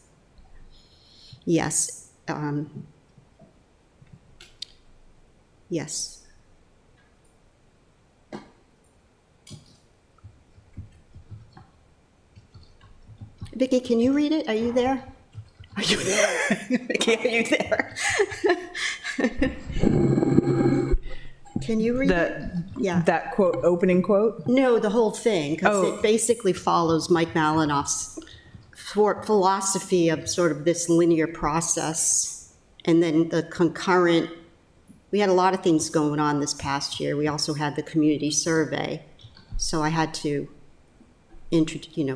Yes. Yes. Vicki, can you read it? Are you there? Are you there? Vicki, are you there? Can you read it? Yeah. That quote, opening quote? No, the whole thing, because Oh. it basically follows Mike Malinoff's philosophy of sort of this linear process, and then the concurrent. We had a lot of things going on this past year. We also had the community survey, so I had to,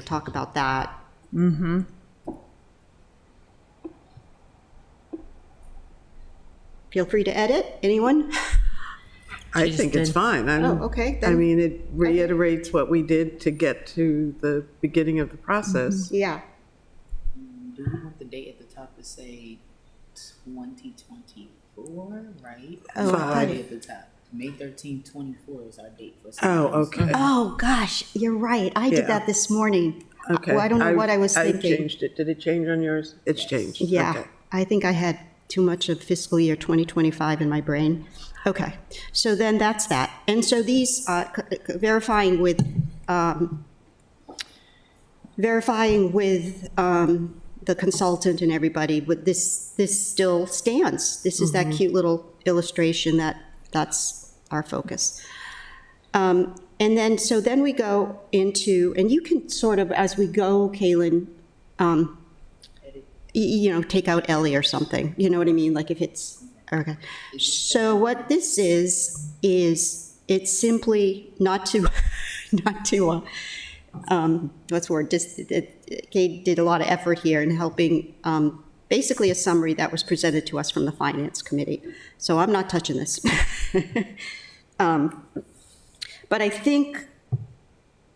talk about that. Mm-hmm. Feel free to edit. Anyone? I think it's fine. Oh, okay, I then- mean, it reiterates what we did to get to the beginning of the process. Yeah. do you want the date at the top to say 2024, right? Oh, Five. Date at the top. May 13, 24 is our date for. Oh, okay. Oh, gosh, you're right. I did Yeah. that this morning. Okay. Well, I don't know what I was I thinking. changed it. Did it change on yours? It's changed. Yeah, Okay. I think I had too much of fiscal year 2025 in my brain. Okay, so then that's that. And so these, verifying with the consultant and everybody, but this still stands. This is that cute little illustration that's our focus. And then we go into, and you can sort of, as we go, Kaylin, take out Ellie or something, you know what I mean? Like if it's, okay. So what this is it's simply not to, what's the word, Kate did a lot of effort here in helping, basically a summary that was presented to us from the Finance Committee. So I'm not touching this. But I think,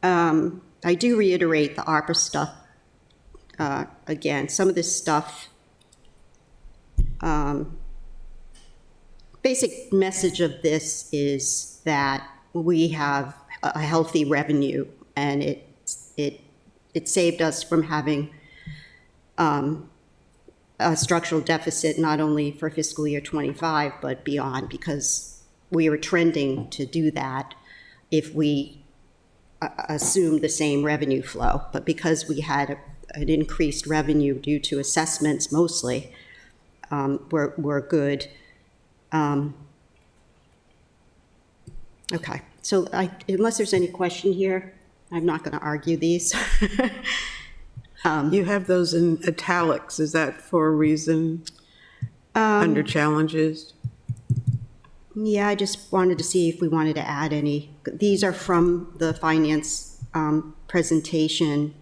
I do reiterate the ARPA stuff. Again, some of this stuff, basic message of this is that we have a healthy revenue, and it saved us from having a structural deficit, not only for fiscal year '25, but beyond, because we were trending to do that if we assumed the same revenue flow. But because we had an increased revenue due to assessments mostly, we're good. Okay, so unless there's any question here, I'm not going to argue these. You have those in italics. Is that for a reason? Under challenges? Yeah, I just wanted to see if we wanted to add any. These are from the finance presentation.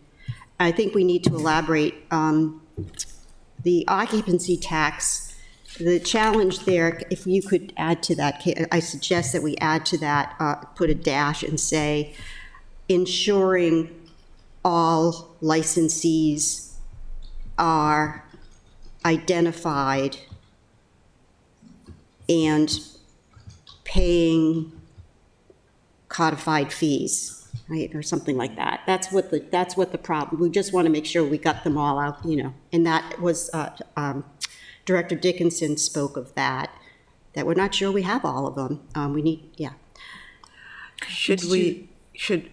I think we need to elaborate. The occupancy tax, the challenge there, if you could add to that, I suggest that we add to that, put a dash and say, ensuring all licensees are identified and paying codified fees, right, or something like that. That's what the problem. We just want to make sure we got them all out, And that was Director Dickinson spoke of that we're not sure we have all of them. We need, yeah.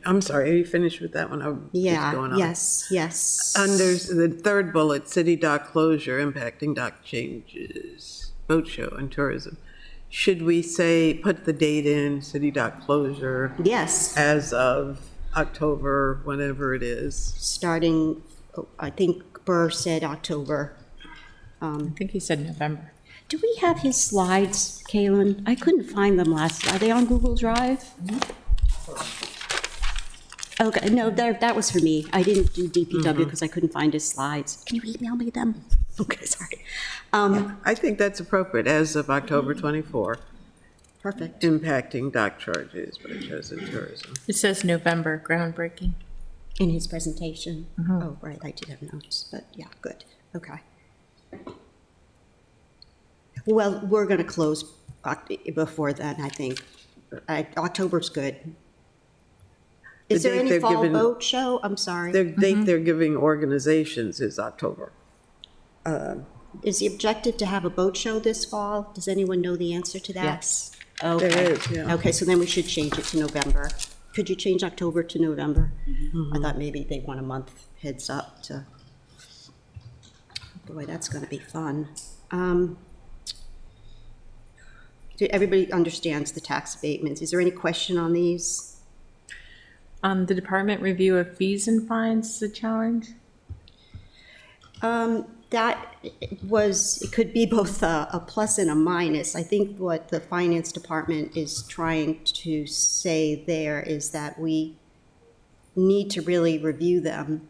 I'm sorry, are you finished with that one? I'm just Yeah, going on. yes. Under the third bullet, city dock closure impacting dock changes, boat show and tourism. Should we say, put the date in, city dock closure Yes, as of October, whenever it is? starting, I think Burr said October. I think he said November. Do we have his slides, Kalen? I couldn't find them last, are they on Google Drive? Okay, no, that was for me. I didn't do DPW because I couldn't find his slides. Can you email me them? Okay, sorry. I think that's appropriate, as of October 24, Perfect. impacting dock charges, but it shows in tourism. It says November, groundbreaking. In his presentation? Oh, right, I did have notes, but yeah, good, okay. Well, we're going to close before then, I think. October's good. Is The there date any they've fall given- boat show? I'm sorry. The date they're giving organizations is October. Is the objective to have a boat show this fall? Does anyone know the answer to that? Yes. Okay. There is, yeah. Okay, so then we should change it to November. Could you change October to November? I thought maybe they want a month heads up to, boy, that's going to be fun. Everybody understands the tax abatements. Is there any question on these? The department review of fees and fines is a challenge. That it could be both a plus and a minus. I think what the finance department is trying to say there is that we need to really review them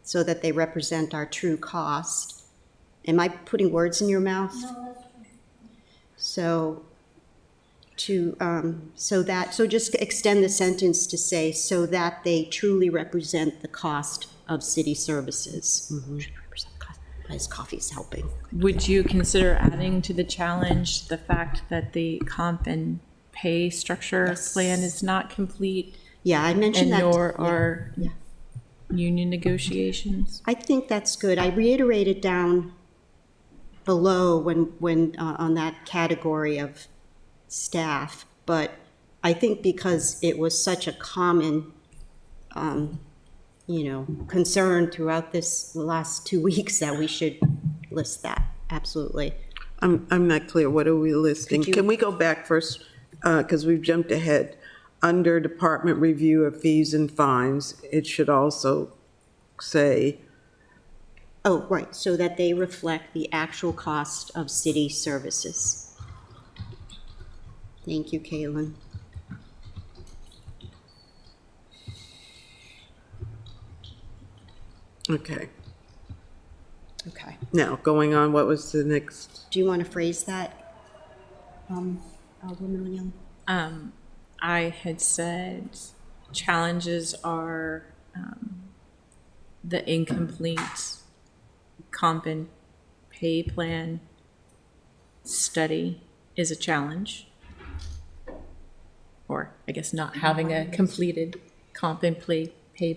so that they represent our true cost. Am I putting words in your mouth? No, that's true. So just extend the sentence to say, so that they truly represent the cost of city services. His coffee's helping. Would you consider adding to the challenge the fact that the comp and pay structure Yes. plan is not complete? Yeah, I mentioned And that. nor yeah, are yeah. union negotiations? I think that's good. I reiterated down below when on that category of staff, but I think because it was such a common, concern throughout the last 2 weeks that we should list that, absolutely. I'm not clear, what are we listing? Could you- Can we go back first, because we've jumped ahead? Under department review of fees and fines, it should also say, Oh, right, so that they reflect the actual cost of city services. Thank you, Caitlin. okay. Okay. Now, going on, what was the next? Do you want to phrase that, Alderman O'Neill? I had said challenges are the incomplete comp and pay plan study is a challenge. Or I guess not having a completed comp and pay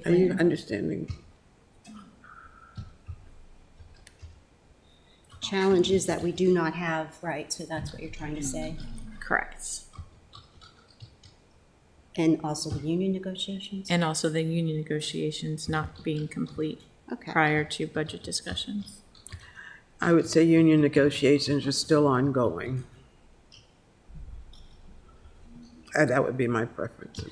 Are you plan. understanding? Challenges that we do not have, right, so that's what you're trying to say? Correct. And also the union negotiations? And also the union negotiations not being complete Okay. prior to budget discussions. I would say union negotiations are still ongoing. That would be my preference.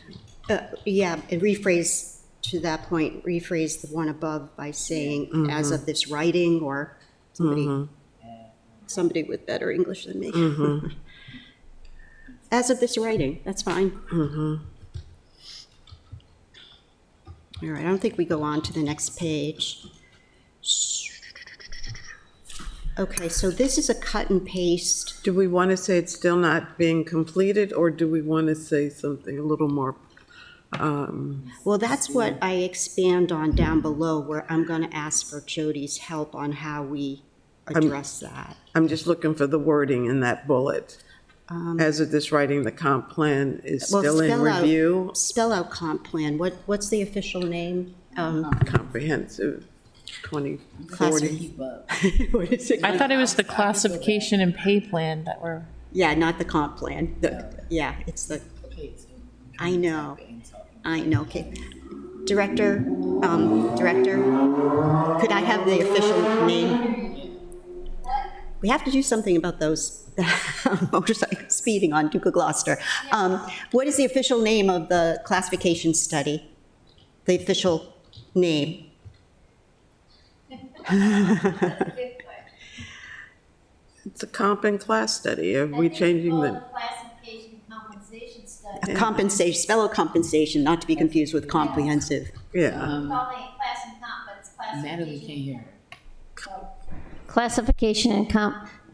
Yeah, and rephrase, to that point, rephrase the one above by saying, as of this writing, or somebody with better English than me. As of this writing, that's fine. All right, I don't think we go on to the next page. Okay, so this is a cut and paste. Do we want to say it's still not being completed, or do we want to say something a little more? Well, that's what I expand on down below, where I'm going to ask for Jody's help on how we address that. I'm just looking for the wording in that bullet. As of this writing, the comp plan is Well, still in spell out- review. Spell out comp plan. What's the official name? Comprehensive 2040. Keep up. What is it? I thought it was the classification and pay plan that were, Yeah, not the comp plan. Yeah, it's the, Okay, so. I know. And talking. I know, okay. Director, could I have the official name? We have to do something about those motorcycle speeding on Duke of Gloucester. What is the official name of the classification study? The official name? It's a comp and class study. Are we changing the? Classification compensation study. Compensation, spell out compensation, not to be confused with comprehensive. Yeah, Calling it class and comp, but it's Natalie can't classification. hear. Classification and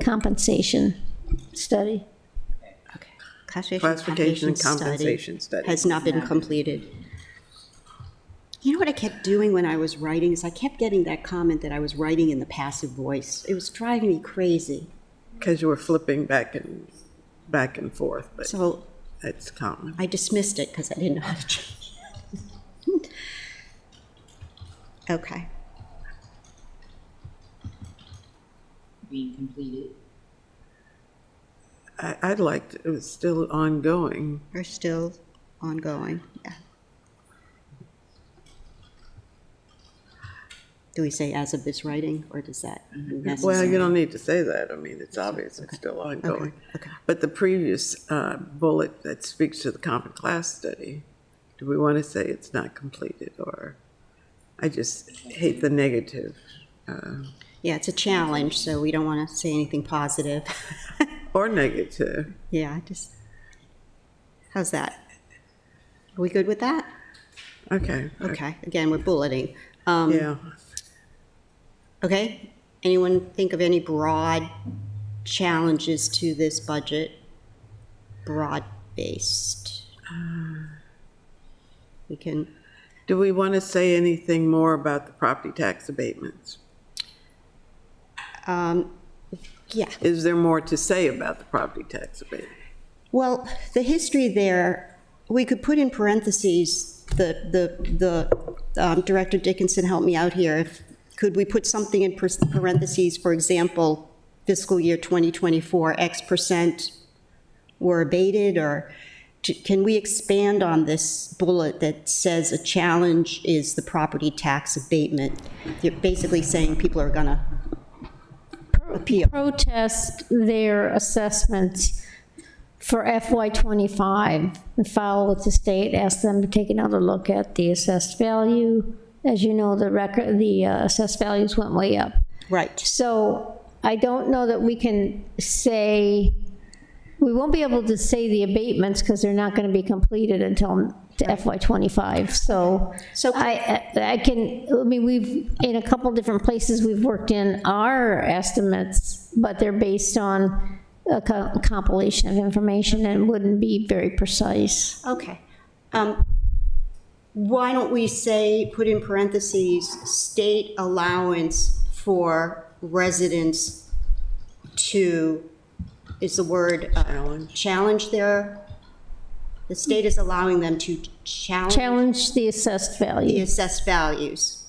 compensation study. classification and compensation study. Has not been completed. You know what I kept doing when I was writing is I kept getting that comment that I was writing in the passive voice. It was driving me crazy. Because you were flipping back and forth, but So it's common. I dismissed it because I didn't know how to change it. Okay. Being completed. I'd like to, it was still ongoing. We're still ongoing, yeah. Do we say as of this writing, or does that necessary? Well, you don't need to say that. I mean, it's obvious, it's still ongoing. okay. But the previous bullet that speaks to the comp and class study, do we want to say it's not completed, or, I just hate the negative. Yeah, it's a challenge, so we don't want to say anything positive. Or negative. Yeah, how's that? Are we good with that? Okay. Okay, again, we're bulleting. Yeah. Okay, anyone think of any broad challenges to this budget? Broad-based. We can, Do we want to say anything more about the property tax abatements? yeah. Is there more to say about the property tax abatement? Well, the history there, we could put in parentheses, Director Dickinson helped me out here. Could we put something in parentheses, for example, fiscal year 2024, X percent were abated, or can we expand on this bullet that says a challenge is the property tax abatement? You're basically saying people are gonna appeal. Protest their assessments for FY '25 and file with the state, ask them to take another look at the assessed value. As you know, the assessed values went way up. Right. So I don't know that we can say, we won't be able to say the abatements because they're not going to be completed until FY '25. So So- I mean, in a couple different places, we've worked in our estimates, but they're based on compilation of information and wouldn't be very precise. Okay. Why don't we say, put in parentheses, state allowance for residents to, is the word challenge there? The state is allowing them to Challenge the assessed the value. assessed values.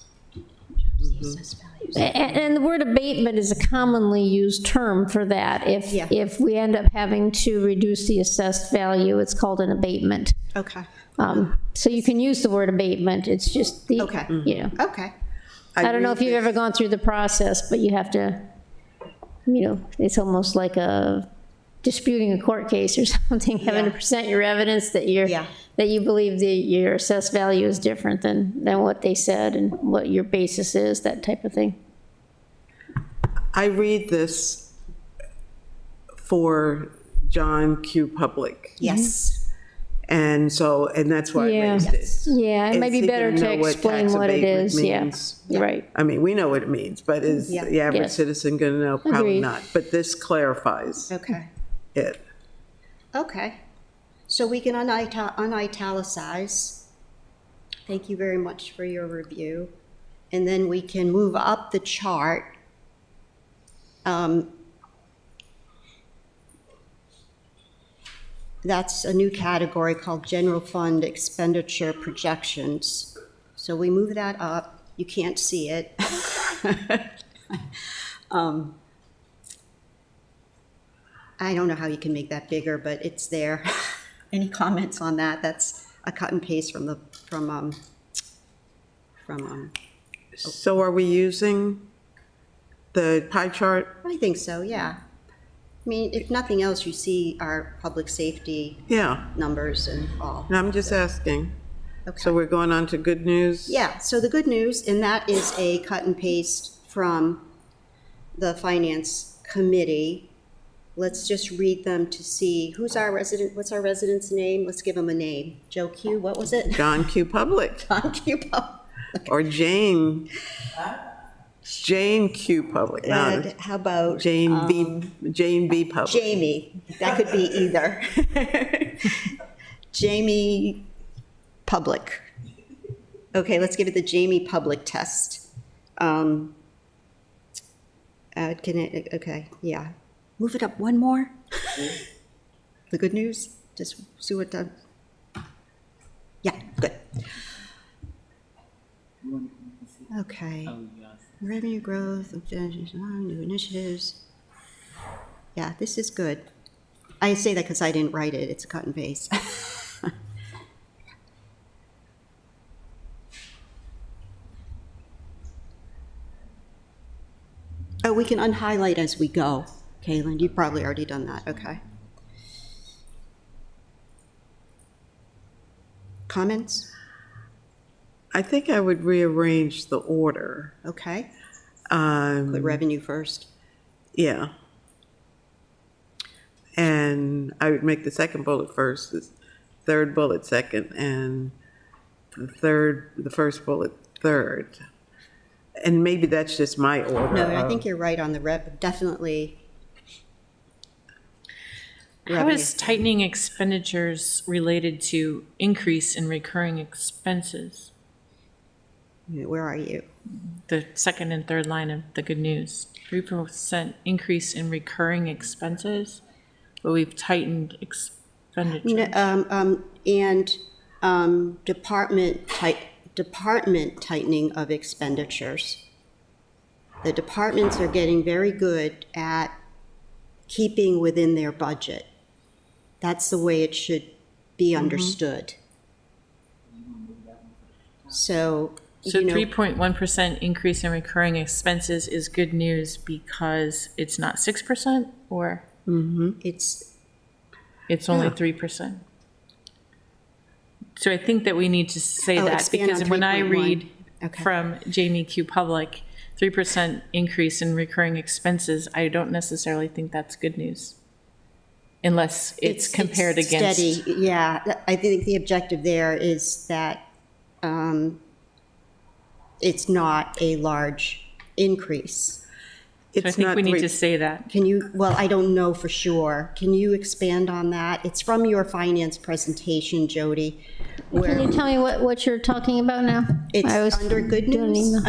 And the word abatement is a commonly used term for that. Yeah. If we end up having to reduce the assessed value, it's called an abatement. Okay, So you can use the word abatement, it's just the, Okay. you know. okay. I don't know if read you've this- ever gone through the process, but you have to, it's almost like disputing a court case or something, having to Yeah. present your evidence that Yeah. that you believe your assessed value is different than what they said and what your basis is, that type of thing. I read this for John Q. Public. Yes. And so, and that's why I Yeah. raised it. Yeah, it might be Is he better gonna to know what explain tax what it abatement is, yeah, means? right. I mean, we know what it means, but is Yeah. the average Yes. citizen going to know? Probably Agreed. not. But this clarifies Okay, it. okay. So we can unitalicize. Thank you very much for your review. And then we can move up the chart. That's a new category called General Fund Expenditure Projections. So we move that up. You can't see it. I don't know how you can make that bigger, but it's there. Any comments on that? That's a cut and paste from So are we using the pie chart? I think so, yeah. I mean, if nothing else, you see our public safety Yeah. numbers and all. And I'm just asking. Okay. So we're going on to good news? Yeah, so the good news, and that is a cut and paste from the Finance Committee. Let's just read them to see, who's our resident, what's our resident's name? Let's give him a name. Joe Q, what was it? John Q. Public John Q. or Jane Q. Public. And No, how about Jane B. Public. Jamie? That could be either. Jamie Public. Okay, let's give it the Jamie Public test. Okay, yeah. Move it up one more. The good news, just see what the, yeah, good. Okay. Revenue growth, and new initiatives. Yeah, this is good. I say that because I didn't write it, it's a cut and paste. Oh, we can unhighlight as we go. Kaylin, you've probably already done that, okay. Comments? I think I would rearrange the order. Okay, Um, put revenue first. Yeah. And I would make the second bullet first, the third bullet second, and the first bullet third. And maybe that's just my order. No, I think you're right on the definitely. How revenue. is tightening expenditures related to increase in recurring expenses? Where are you? The second and third line of the good news. 3% increase in recurring expenses, but we've tightened expenditures. And department tightening of expenditures. The departments are getting very good at keeping within their budget. That's the way it should be understood. So, So you know, 3.1% increase in recurring expenses is good news because it's not 6% or it's, it's only 3%? So I think that we need to say Oh, that expand because on when I 3.1. read Okay. from Jamie Q. Public, 3% increase in recurring expenses, I don't necessarily think that's good news. Unless it's compared against. Steady, yeah. I think the objective there is that it's not a large increase. So I It's think not we need three- to say that. Can you, well, I don't know for sure. Can you expand on that? It's from your finance presentation, Jody, Can where you tell me what you're talking about now? I was it's under good doing an news, email.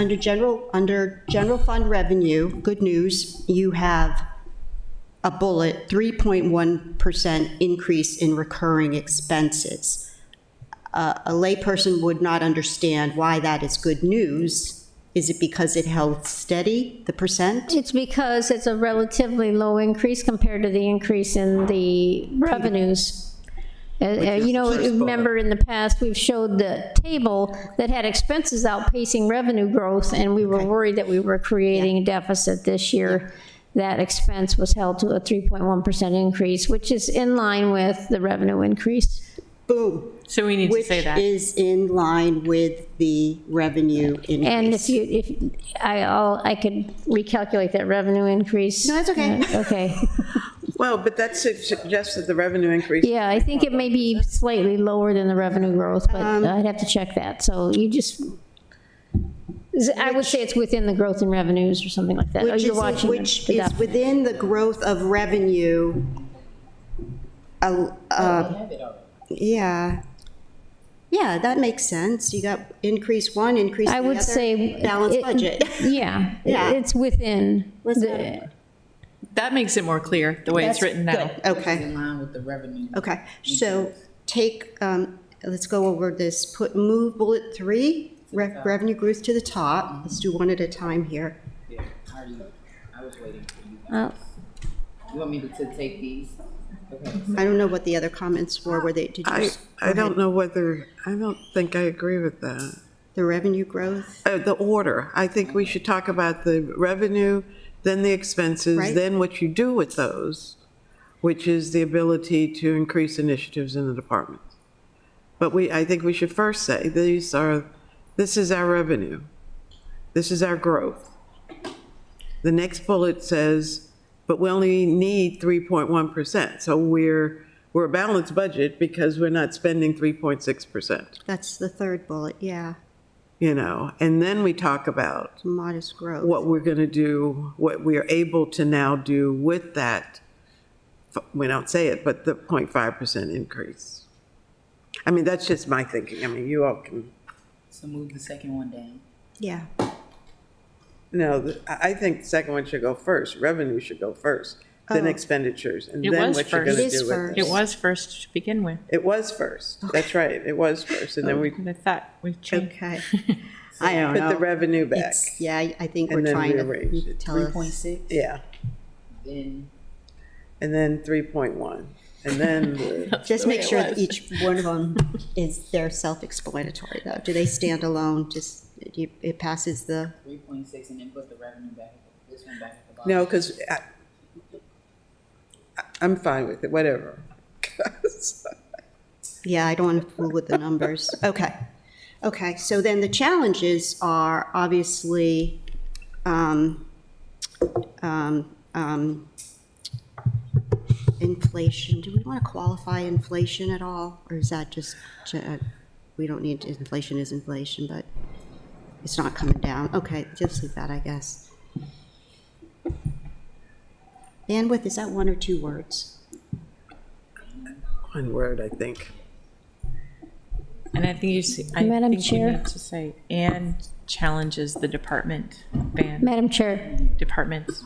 under general fund revenue, good news, you have a bullet, 3.1% increase in recurring expenses. A layperson would not understand why that is good news. Is it because it held steady, the percent? It's because it's a relatively low increase compared to the increase in the revenues. You know, the first bullet. remember in the past, we've showed the table that had expenses outpacing revenue growth, and we were worried that we were creating a deficit this year. That expense was held to a 3.1% increase, which is in line with the revenue increase. Boom. So we need to Which say that. is in line with the revenue increase. And if I could recalculate that revenue increase. No, that's okay. Okay. Well, but that suggests that the revenue increase. Yeah, I think it may be slightly lower than the revenue growth, but I'd have to check that. So you just, I would say it's within the growth in revenues or something like that. Oh, Which you're is, watching which the is document. within the growth of revenue. They have it already. Yeah. Yeah, that makes sense. You got increase one, increase the I other. would say. Balanced it- budget. Yeah, Yeah. it's within. What's the- that? That makes it more clear, the way it's written now. Okay. In line with the revenue. Okay, so take, let's go over this, move bullet 3, revenue growth to the top. Let's do one at a time here. Yeah, I was waiting for you. Oh, You want me to take these? Okay. I don't know what the other comments were they, did you? I don't know whether, I don't think I agree with that. The revenue growth? The order, I think we should talk about the revenue, then the expenses, Right. then what you do with those, which is the ability to increase initiatives in the department. But I think we should first say, this is our revenue. This is our growth. The next bullet says, but we only need 3.1%. So we're a balanced budget because we're not spending 3.6%, That's the third bullet, yeah, you know? And then we talk about modest growth. what we're going to do, what we are able to now do with that, we don't say it, but the 0.5% increase. I mean, that's just my thinking. I mean, you all can, So move the second one down. Yeah, no, I think the second one should go first. Revenue should go first, then Oh. expenditures, and It then was what you're first. going It to is do with first. it. It was first to begin with. It was first. That's right. It was first. And then we And I thought we changed. okay. I don't know. put the revenue back. It's- Yeah, I think And we're then trying rearrange to it. tell us. 3.6, Yeah. then And then 3.1. And then, Just make sure that each one of them is, they're self-explanatory though. Do they stand alone? Just, it passes the, 3.6, and then put the revenue back, this one back at the bottom. no, because I'm fine with it, whatever. yeah, I don't want to fool with the numbers. Okay. Okay, so then the challenges are obviously, inflation. Do we want to qualify inflation at all? Or is that just, we don't need, inflation is inflation, but it's not coming down. Okay, just leave that, I guess. Bandwidth, is that one or two words? One word, I think. And I think Madam think you Chair. need to say, and challenges the department, Madam Chair, departments.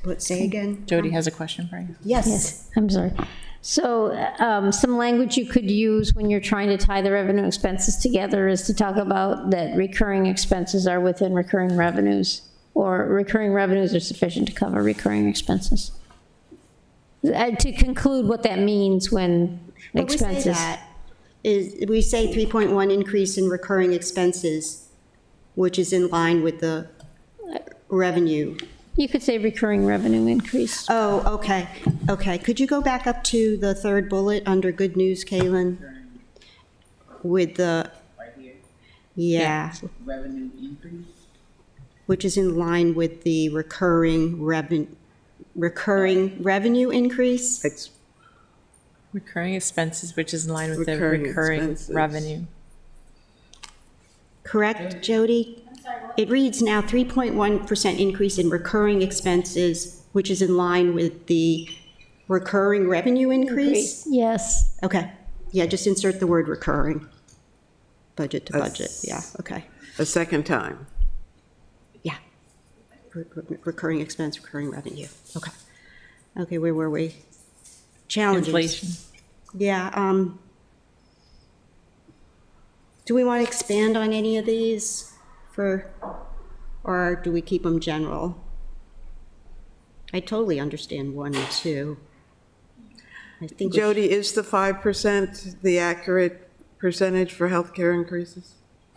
What, say again? Jody has a question for you. Yes. I'm sorry. So some language you could use when you're trying to tie the revenue expenses together is to talk about that recurring expenses are within recurring revenues, or recurring revenues are sufficient to cover recurring expenses. To conclude what that means when But we say expenses. that, we say 3.1 increase in recurring expenses, which is in line with the revenue. You could say recurring revenue increase. Oh, okay, okay. Could you go back up to the third bullet under good news, Kalen? With the, Right here, yeah, revenue increase, which is in line with the recurring revenue increase? It's Recurring expenses, which is in line with the Recurring recurring expenses. revenue. Correct, Jody? it reads now 3.1% increase in recurring expenses, which is in line with the recurring revenue increase? Yes. Okay, yeah, just insert the word recurring. Budget to budget, yeah, okay, A second time. yeah. Recurring expense, recurring revenue, okay. Okay, where were we? Challenges. Inflation. Yeah, do we want to expand on any of these or do we keep them general? I totally understand 1 and 2. I think. Jody, is the 5% the accurate percentage for healthcare increases?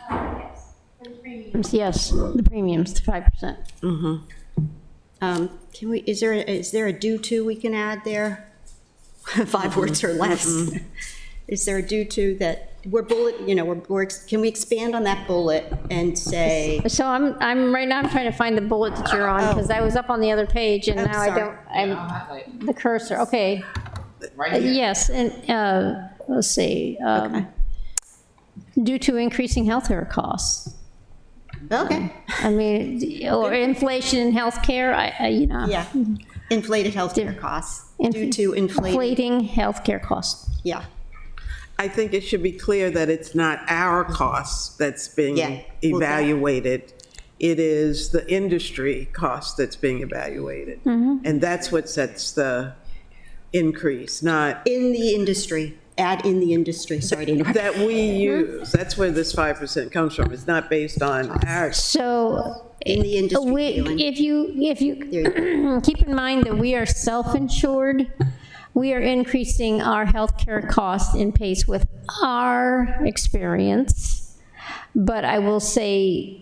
Yes, for the premium. Yes, the premiums, 5%. Can we, is there a due to we can add there? 5 words or less. Is there a due to that, we're bullet, can we expand on that bullet and say, So right now I'm trying to find the bullet that you're on, because I was up on the the page, and now I sorry. don't, I'll highlight the cursor, okay. right here. Yes, and, let's see, due to increasing healthcare costs. okay, I mean, or inflation in healthcare, yeah, inflated healthcare costs due to inflating healthcare costs. yeah, I think it should be clear that it's not our costs that's being Yeah, well, that- evaluated. It is the industry cost that's being evaluated. And that's what sets the increase, not in the industry, add in the industry, sorry to interrupt. that we use. That's where this 5% comes from. It's not based on our, So, In the industry feeling. if you keep in mind that we are self-insured, we are increasing our healthcare costs in pace with our experience. But I will say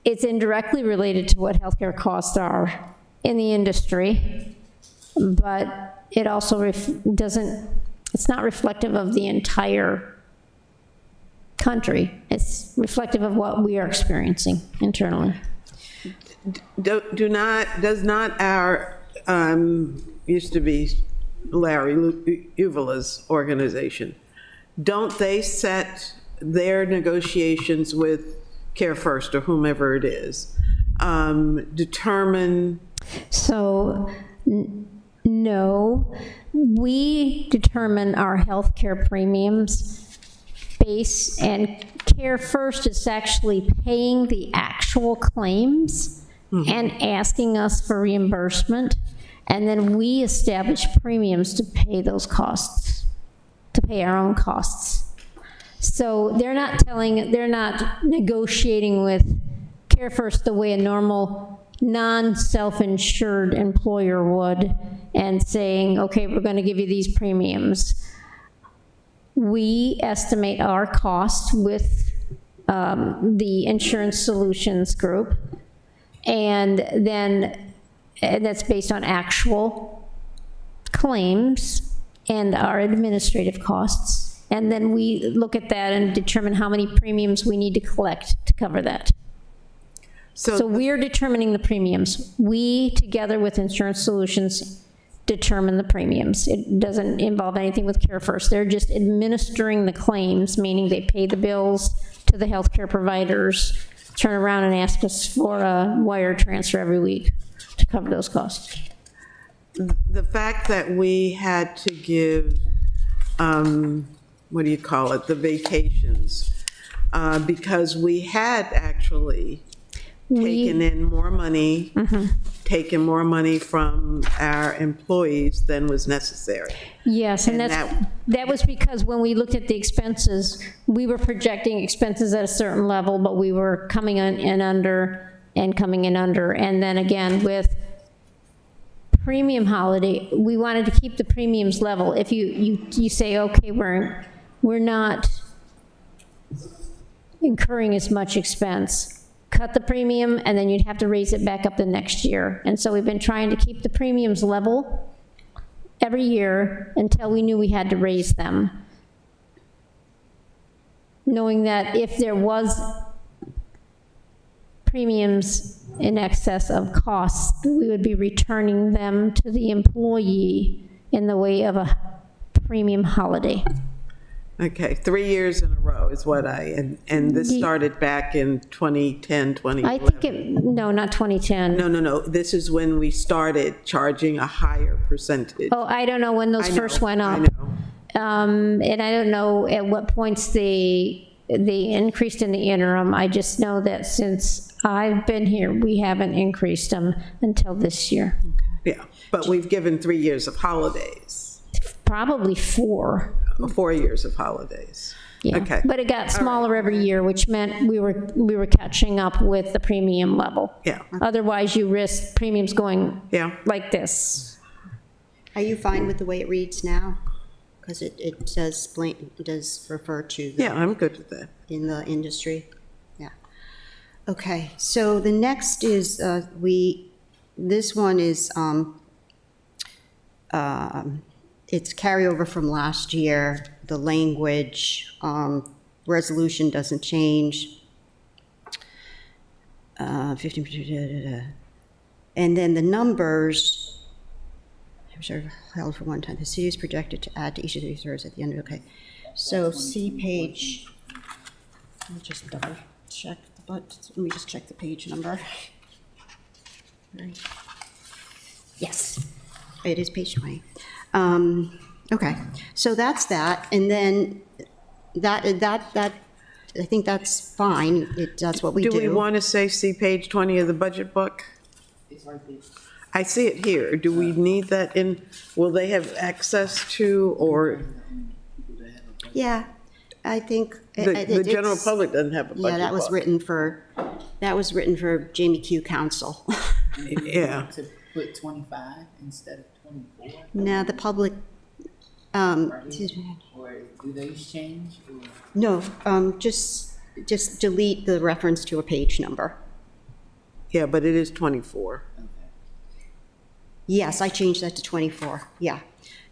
it's indirectly related to what healthcare costs are in the industry. But it also it's not reflective of the entire country. It's reflective of what we are experiencing internally. does not our, used to be Larry Uvala's organization, don't they set their negotiations with Care First or whomever it is, determine? So, no, we determine our healthcare premiums and Care First is actually paying the actual claims and asking us for reimbursement. And then we establish premiums to pay those costs, to pay our own costs. So they're not negotiating with Care First the way a normal non-self-insured employer would and saying, okay, we're going to give you these premiums. We estimate our cost with the Insurance Solutions Group, and then that's based on actual claims and our administrative costs. And then we look at that and determine how many premiums we need to collect to cover that. So we're determining the premiums. We, together with Insurance Solutions, determine the premiums. It doesn't involve anything with Care First. They're just administering the claims, meaning they pay the bills to the healthcare providers, turn around and ask us for a wire transfer every week to cover those costs. The fact that we had to give, what do you call it, the vacations, because we had actually taken in more money, taken more money from our employees than was necessary. Yes, and And that was because when we looked at the expenses, we were projecting expenses at a certain level, but we were coming in under. And then again, with premium holiday, we wanted to keep the premiums level. If you say, okay, we're not incurring as much expense, cut the premium, and then you'd have to raise it back up the next year. And so we've been trying to keep the premiums level every year until we knew we had to raise them, knowing that if there was premiums in excess of costs, we would be returning them to the employee in the way of a premium holiday. Okay, 3 years in a row is what and this started back in 2010, 2011. I think no, not 2010. No, this is when we started charging a higher percentage. Oh, I don't know when those I know, first went I up. know. And I don't know at what points they increased in the interim. I just know that since I've been here, we haven't increased them until this year. Yeah, but we've given 3 years of holidays, Probably 4. 4 years of holidays. Yeah. Okay. But it got smaller every year, which meant we were catching up with the premium level. Yeah. Otherwise, you risk premiums going Yeah. like this. Are you fine with the way it reads now? Because it does refer to the Yeah, I'm good with that. in the industry. Yeah. Okay, so the next is, this one is, it's carryover from last year. The language, resolution doesn't change. 15%, and then the numbers, reserve held for one time. The city is projected to add to each of these reserves at the end of, okay. So see page, let me just double check let me just check the page number. Right. Yes, it is page 20. Okay, so that's that, and then that, I think that's fine, that's what we do. Do we want to say, see page 20 of the budget book? It's right there. I see it here. Do we need that in, will they have access to, or Yeah, I think. the general public doesn't have a budget book? Yeah, that was written for Jamie Q. Council. Yeah. To put 25 instead of 24, Now, the public, excuse me. or do those change? Or? No, just delete the reference to a page number. Yeah, but it is 24. Yes, I changed that to 24, yeah.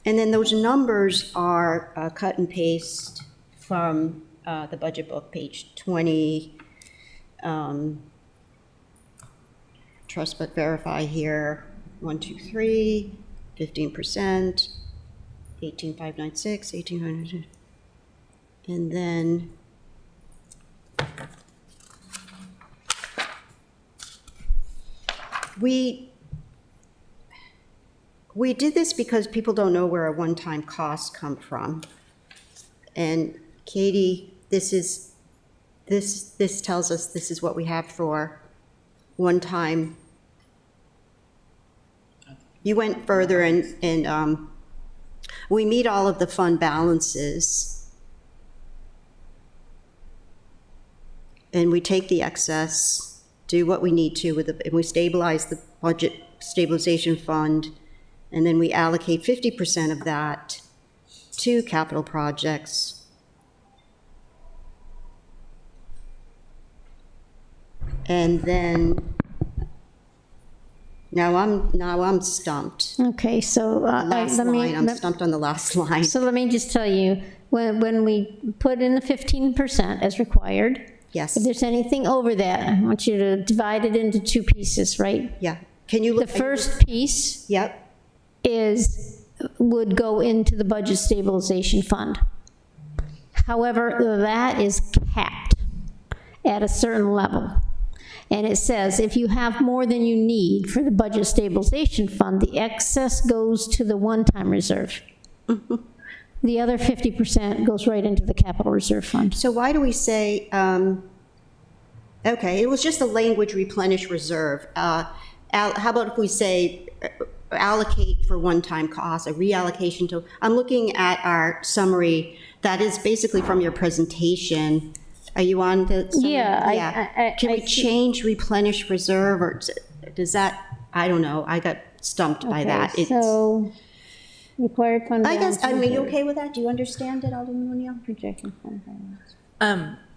And then those numbers are cut and paste from the budget book, page 20. Trust but verify here, 1, 2, 3, 15%, 18,596, 18,596. And then we did this because people don't know where our one-time costs come from. And Katie, this tells us this is what we have for one-time. You went further and we meet all of the fund balances. And we take the excess, do what we need to with and we stabilize the budget stabilization fund. And then we allocate 50% of that to capital projects. And then, now I'm stumped. Okay, so Last let me. line, I'm stumped on the last line. So let me just tell you, when we put in the 15% as required, Yes, if there's anything over that, I want you to divide it into 2 pieces, right? yeah. Can you The look? first piece Yep, would go into the budget stabilization fund. However, that is capped at a certain level. And it says if you have more than you need for the budget stabilization fund, the excess goes to the one-time reserve. The other 50% goes right into the capital reserve fund. so why do we say, okay, it was just a language replenish reserve. How about if we say allocate for one-time costs, a reallocation to, I'm looking at our summary, that is basically from your presentation. Are you on the? summary? Yeah, Can we I see- change replenish reserve, or does that, I don't know, I got stumped by that. Okay, It's- so required fund I guess, balance. are you okay with that? Do you understand it, Alderman O'Neill? Projected fund balance.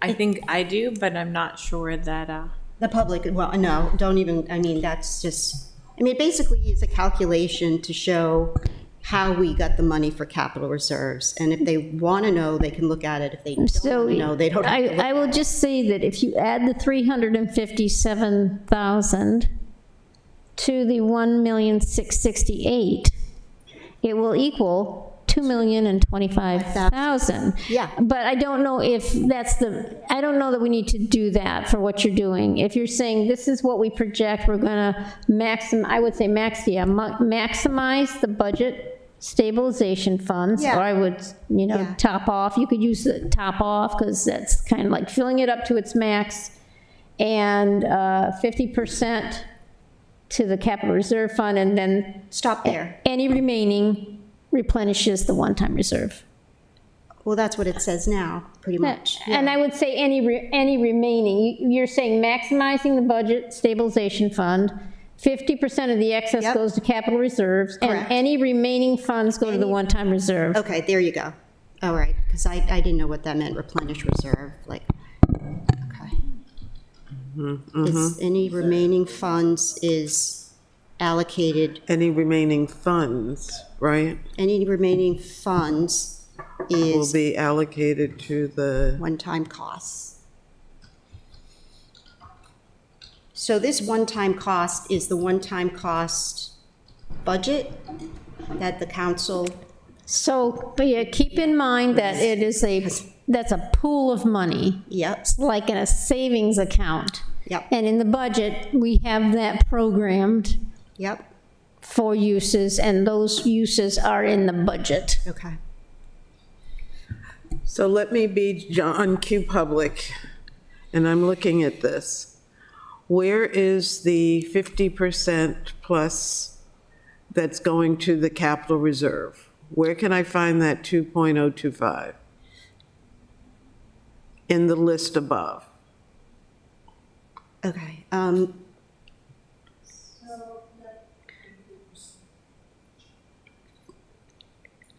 I think I do, but I'm not sure that, The public, well, no, don't even, I mean, that's just, I mean, it basically is a calculation to show how we got the money for capital reserves. And if they want to know, they can look at it. If they don't So want to know, they don't have to look. I will just say that if you add the 357,000 to the 1,668,000, it will equal $2,025,000. Yeah. But I don't know if I don't know that we need to do that for what you're doing. If you're saying this is what we project, we're gonna maximize the budget stabilization funds. Yeah. Or I would, Yeah. top off, you could use the top off, because that's kind of like filling it up to its max. And 50% to the capital reserve fund, and then Stop there. any remaining replenishes the one-time reserve. Well, that's what it says now, pretty much. And I would say any remaining, you're saying maximizing the budget stabilization fund, 50% of the excess Yep. goes to capital reserves, and Correct. any remaining funds go to the one-time reserve. Okay, there you go. All right, because I didn't know what that meant, replenish reserve, like, okay. Is any remaining funds is allocated, Any remaining funds, right, any remaining funds will is be allocated to the, one-time costs. So this one-time cost is the one-time cost budget that the council, So, but yeah, keep in mind that that's a pool of money, yep, like in a savings account. yep, And in the budget, we have that programmed yep, for uses, and those uses are in the budget. okay. so let me be John Q. Public, and I'm looking at this. Where is the 50% plus that's going to the capital reserve? Where can I find that 2.025? In the list above. Okay,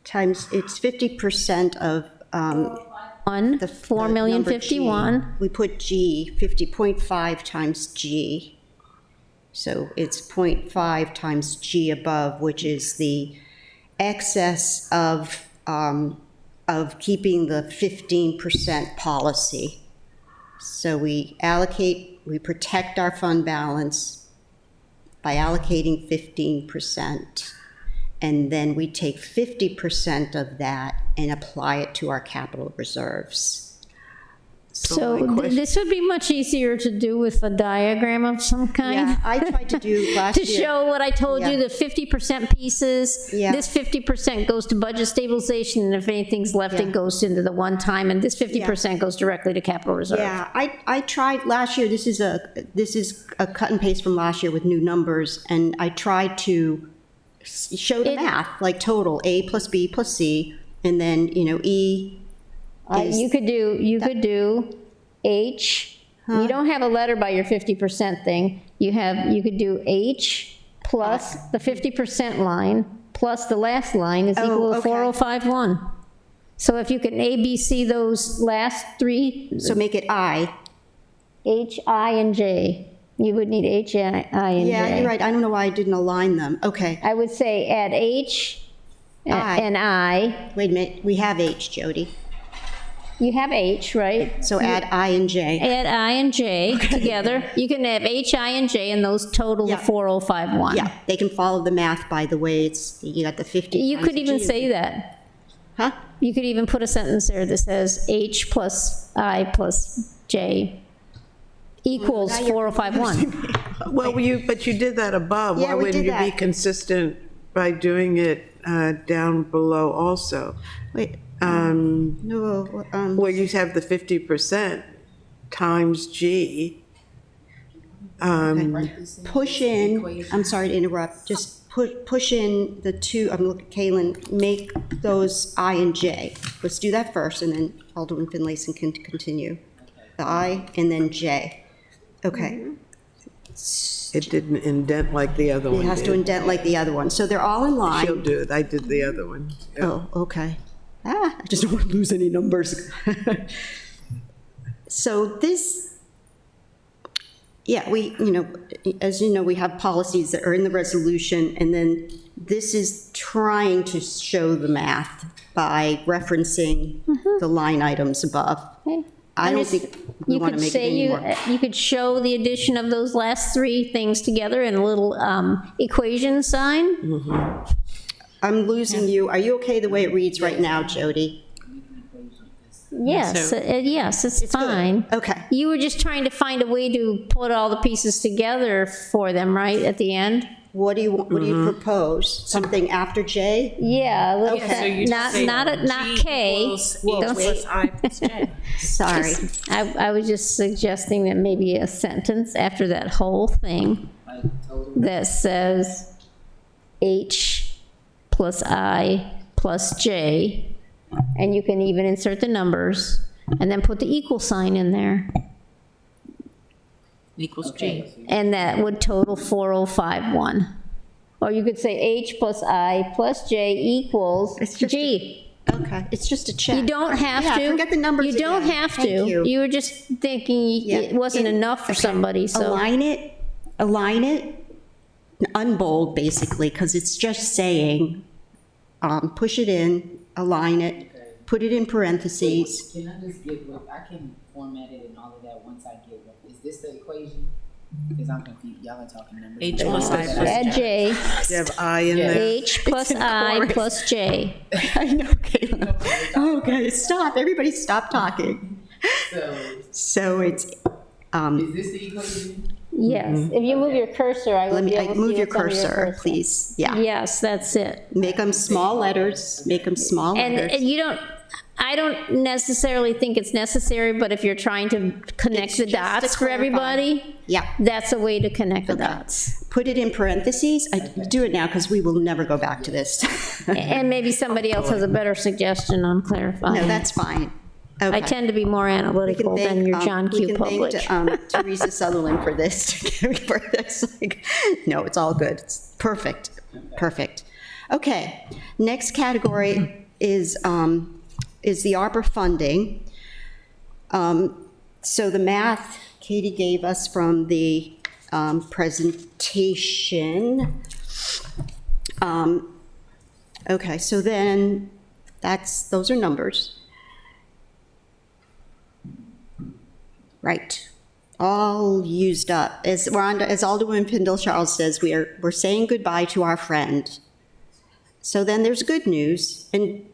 times, it's 50% of, One, the. 4,051,000. We put G, 50.5 times G. So it's 0.5 times G above, which is the excess of keeping the 15% policy. So we protect our fund balance by allocating 15%. And then we take 50% of that and apply it to our capital reserves. So my question- this would be much easier to do with a diagram of some kind. Yeah, I tried to do last To year. show what I told you, Yeah. the 50% pieces. Yeah. This 50% goes to budget stabilization, and if anything's left, Yeah. it goes into the one-time, and this 50% goes directly to capital reserve. Yeah, I tried last year, this is a cut and paste from last year with new numbers, and I tried to show the math, like total, A plus B plus C, and then, E. is- You could do H, you don't have a letter by your 50% thing. You could do H plus the 50% line, plus the last line is equal to okay. 4051. So if you can ABC those last three, So make it I. H, I, and J, you would need H, I, and J. Yeah, you're right, I don't know why I didn't align them. Okay, I would say add H I. and I. wait a minute, we have H, Jody. You have H, right? So add I and J. Add I and J together. You can have H, I, and J, and those total the Yeah. 4051. Yeah, they can follow the math by the way it's, you got the 50. You times could the even G. say that. Huh? You could even put a sentence there that says H plus I plus J equals now you're 4051. Well, but you did that above. Yeah, Why we wouldn't did you be that. consistent by doing it down below also? Wait, no, Where you have the 50% times G. push in, I'm sorry to interrupt, just push in the two, I'm looking, Kalen, make those I and J. Let's do that first, and then Alderman Finlayson can continue. The I and then J. Okay. It didn't indent like the other one It has to did. indent like the other one. So they're all in line. She'll do it. I did the other one. Yeah. Oh, okay. I just don't want to lose any numbers. So this, yeah, as you know, we have policies that are in the resolution, and then this is trying to show the math by referencing the line items above. Okay. I don't just- think we want to make it anymore. You could show the addition of those last three things together in a little equation sign. I'm losing you. Are you okay the way it reads right now, Jody? Yes, So- yes, it's good. fine. Okay. You were just trying to find a way to put all the pieces together for them, right, at the end? What do you propose? Something after J? Yeah, a little Yeah, so you bit, just say not G K. equals Whoa, H wait. plus I plus J. Sorry. I was just suggesting that maybe a sentence after that whole thing Like total. that says H plus I plus J, and you can even insert the numbers, and then put the equal sign in there, Equals G. and that would total 4051. Or you could say H plus I plus J equals It's just G. Okay, it's just a check. You don't have Yeah, to. forget the numbers You don't again. have Thank to. you. You were just thinking Yeah. it wasn't enough for Okay. somebody, so. Align it, unbold basically, because it's just saying, push it in, align it, put it in parentheses. Can I just get what, I can format it and all of that once I get what, is this the equation? Because I'm confused, y'all are talking numbers. H plus I plus Add J, You have I in there. H plus I chorus. plus J. I know, Caitlin. Okay, stop, everybody stop talking. So, So it's, is this the equation? Yes, if you move your cursor, I let would me, be able to see move your what's on cursor, please, yeah. Yes, that's it. Make them small letters, make them small And letters. you don't, I don't necessarily think it's necessary, but if you're trying to connect It's the just to dots for clarify. everybody, Yeah, that's a way to connect the dots. put it in parentheses. I do it now because we will never go back to this. And maybe somebody else has a better suggestion on clarifying. No, that's fine. I Okay. tend to be more analytical than your John Q. We Public. can thank Teresa Sutherland for this. For this. No, it's all good. It's perfect, perfect. Okay, next category is the ARPA funding. So the math Katie gave us from the presentation. Okay, so then those are numbers. Right. All used up. As Alderman Pindell Charles says, we're saying goodbye to our friend. So then there's good news. And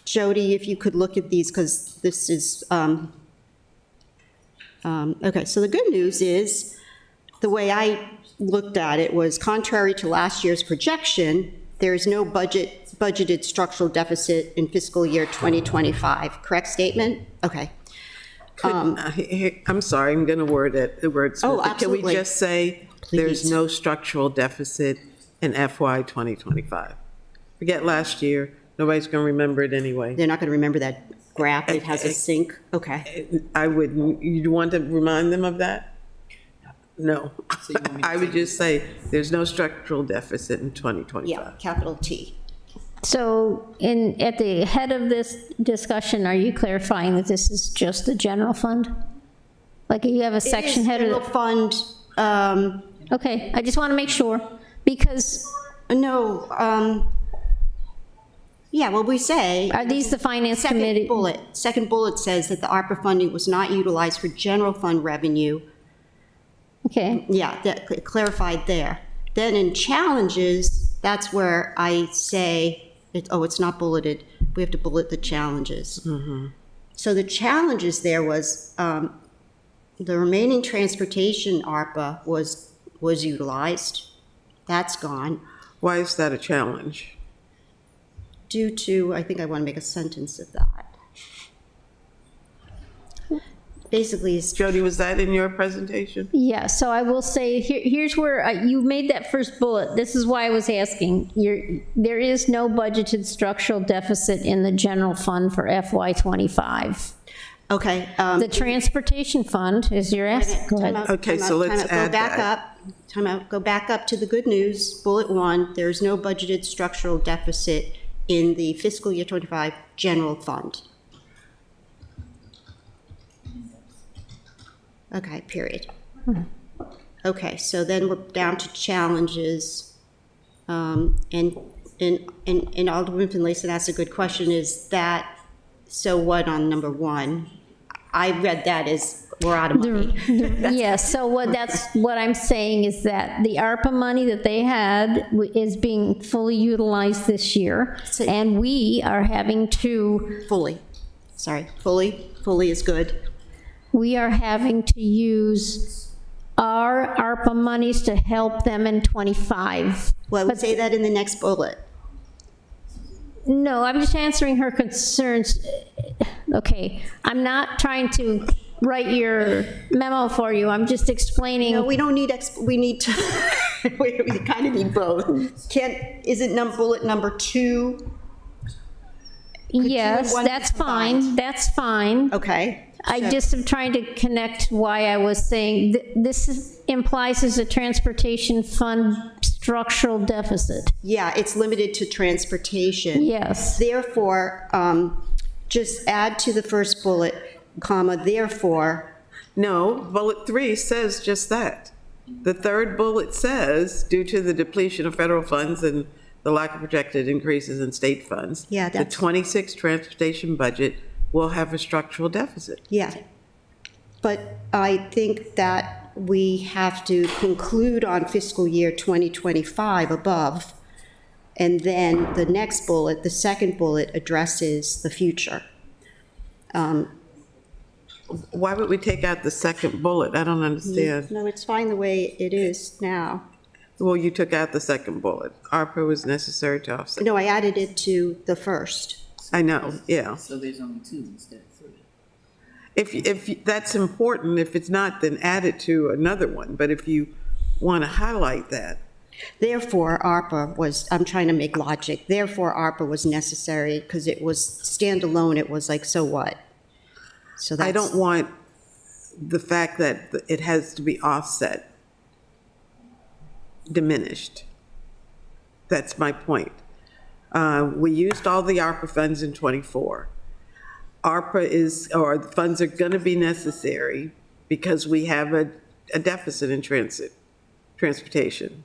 Jody, if you could look at these, because this is, okay, so the good news is, the way I looked at it was contrary to last year's projection, there is no budgeted structural deficit in fiscal year 2025. Correct statement? Okay. I'm sorry, I'm going to word it, the words. Oh, Can absolutely. we just say, there's Please. no structural deficit in FY 2025? Forget last year, nobody's going to remember it anyway. They're not going to remember that graph. It has a sink. Okay. I would, you'd want to remind them of that? No. So you want me to I would take just say, there's no structural deficit in 2025. Yeah, capital T. So at the head of this discussion, are you clarifying that this is just the general fund? Like you have a section head General of, fund, okay, I just want to make sure, because no, yeah, well, we say. are these the finance committee? Second bullet says that the ARPA funding was not utilized for general fund revenue. Okay, Yeah, that clarified there. Then in challenges, that's where I say, it's not bulleted. We have to bullet the challenges. So the challenges there was, the remaining transportation ARPA was utilized. That's gone Why is that a challenge? due to, I think I want to make a sentence of that. Basically, it's Jody, was that in your presentation? yeah, so I will say, here's where, you made that first bullet, this is why I was asking. There is no budgeted structural deficit in the general fund for FY '25. okay. The transportation fund is your ask, go ahead. Okay, so let's add Go back that. up, time out, go back up to the good news, bullet one, there is no budgeted structural deficit in the fiscal year 25 general fund. Okay, period. Okay, so then we're down to challenges. And Alderman Finlayson asked a good question, is that, so what on number one? I read that as we're out of money. Yes, so what I'm saying is that the ARPA money that they had is being fully utilized this year, So- and we are having to, Fully, sorry, fully is good. we are having to use our ARPA monies to help them in '25. Well, I would say that in the next bullet. No, I'm just answering her concerns. Okay, I'm not trying to write your memo for you, I'm just explaining. No, we don't need, we need to, we kind of need both. Isn't bullet number 2? Yes, one that's be combined? fine, that's fine. Okay. I So- just am trying to connect why I was saying, implies as a transportation fund structural deficit. Yeah, it's limited to transportation. Yes, Therefore, just add to the first bullet, comma, therefore, No, bullet 3 says just that. The third bullet says, due to the depletion of federal funds and the lack of projected increases in state funds, Yeah, the that's- 26 transportation budget will have a structural deficit. yeah. But I think that we have to conclude on fiscal year 2025 above, and then the next bullet, the second bullet, addresses the future. Why would we take out the second bullet? I don't understand. No, it's fine the way it is now. Well, you took out the second bullet. ARPA was necessary to offset. No, I added it to the first. I know, yeah. So there's only 2 instead of 3. If that's important, if it's not, then add it to another one. But if you want to highlight that, Therefore, ARPA was, I'm trying to make logic, therefore ARPA was necessary because it was standalone, it was like, so what? So that's. I don't want the fact that it has to be offset diminished. That's my point. We used all the ARPA funds in '24. ARPA is, or the funds are going to be necessary because we have a deficit in transportation.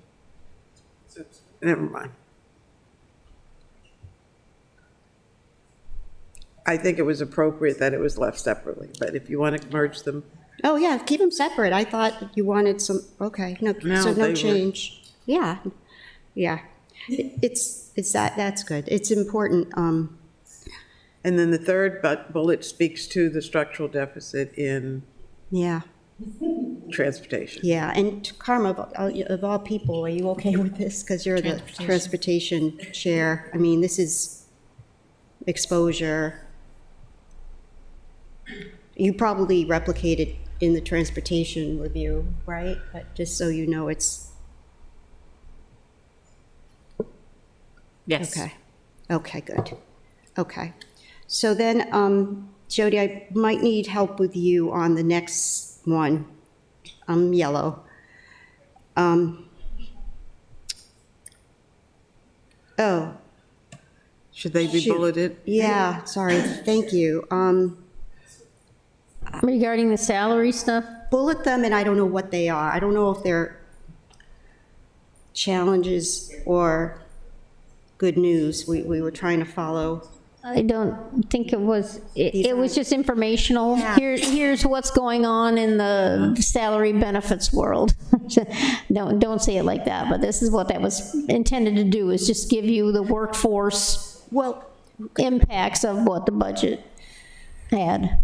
Never mind. I think it was appropriate that it was left separately, but if you want to merge them, Oh, yeah, keep them separate. I thought you wanted some, okay, no, No, so they no were- change. Yeah, yeah. It's that's good. It's important. and then the third bullet speaks to the structural deficit in Yeah, transportation. yeah. And Karma, of all people, are you okay with this? Because you're the transportation chair. I mean, this is exposure. You probably replicated in the transportation review, right? But just so you know, it's, Yes. okay. Okay, good. Okay. So then, Jody, I might need help with you on the next one. I'm yellow. Oh, Should they be Shoot. bulleted? yeah, sorry, thank you. regarding the salary stuff, Bullet them, and I don't know what they are. I don't know if they're challenges or good news. We were trying to follow. I don't think it was, it was just informational. Yeah. Here's what's going on in the salary benefits world. Don't say it like that, but this is what that was intended to do, is just give you the workforce Well, impacts of what the budget had.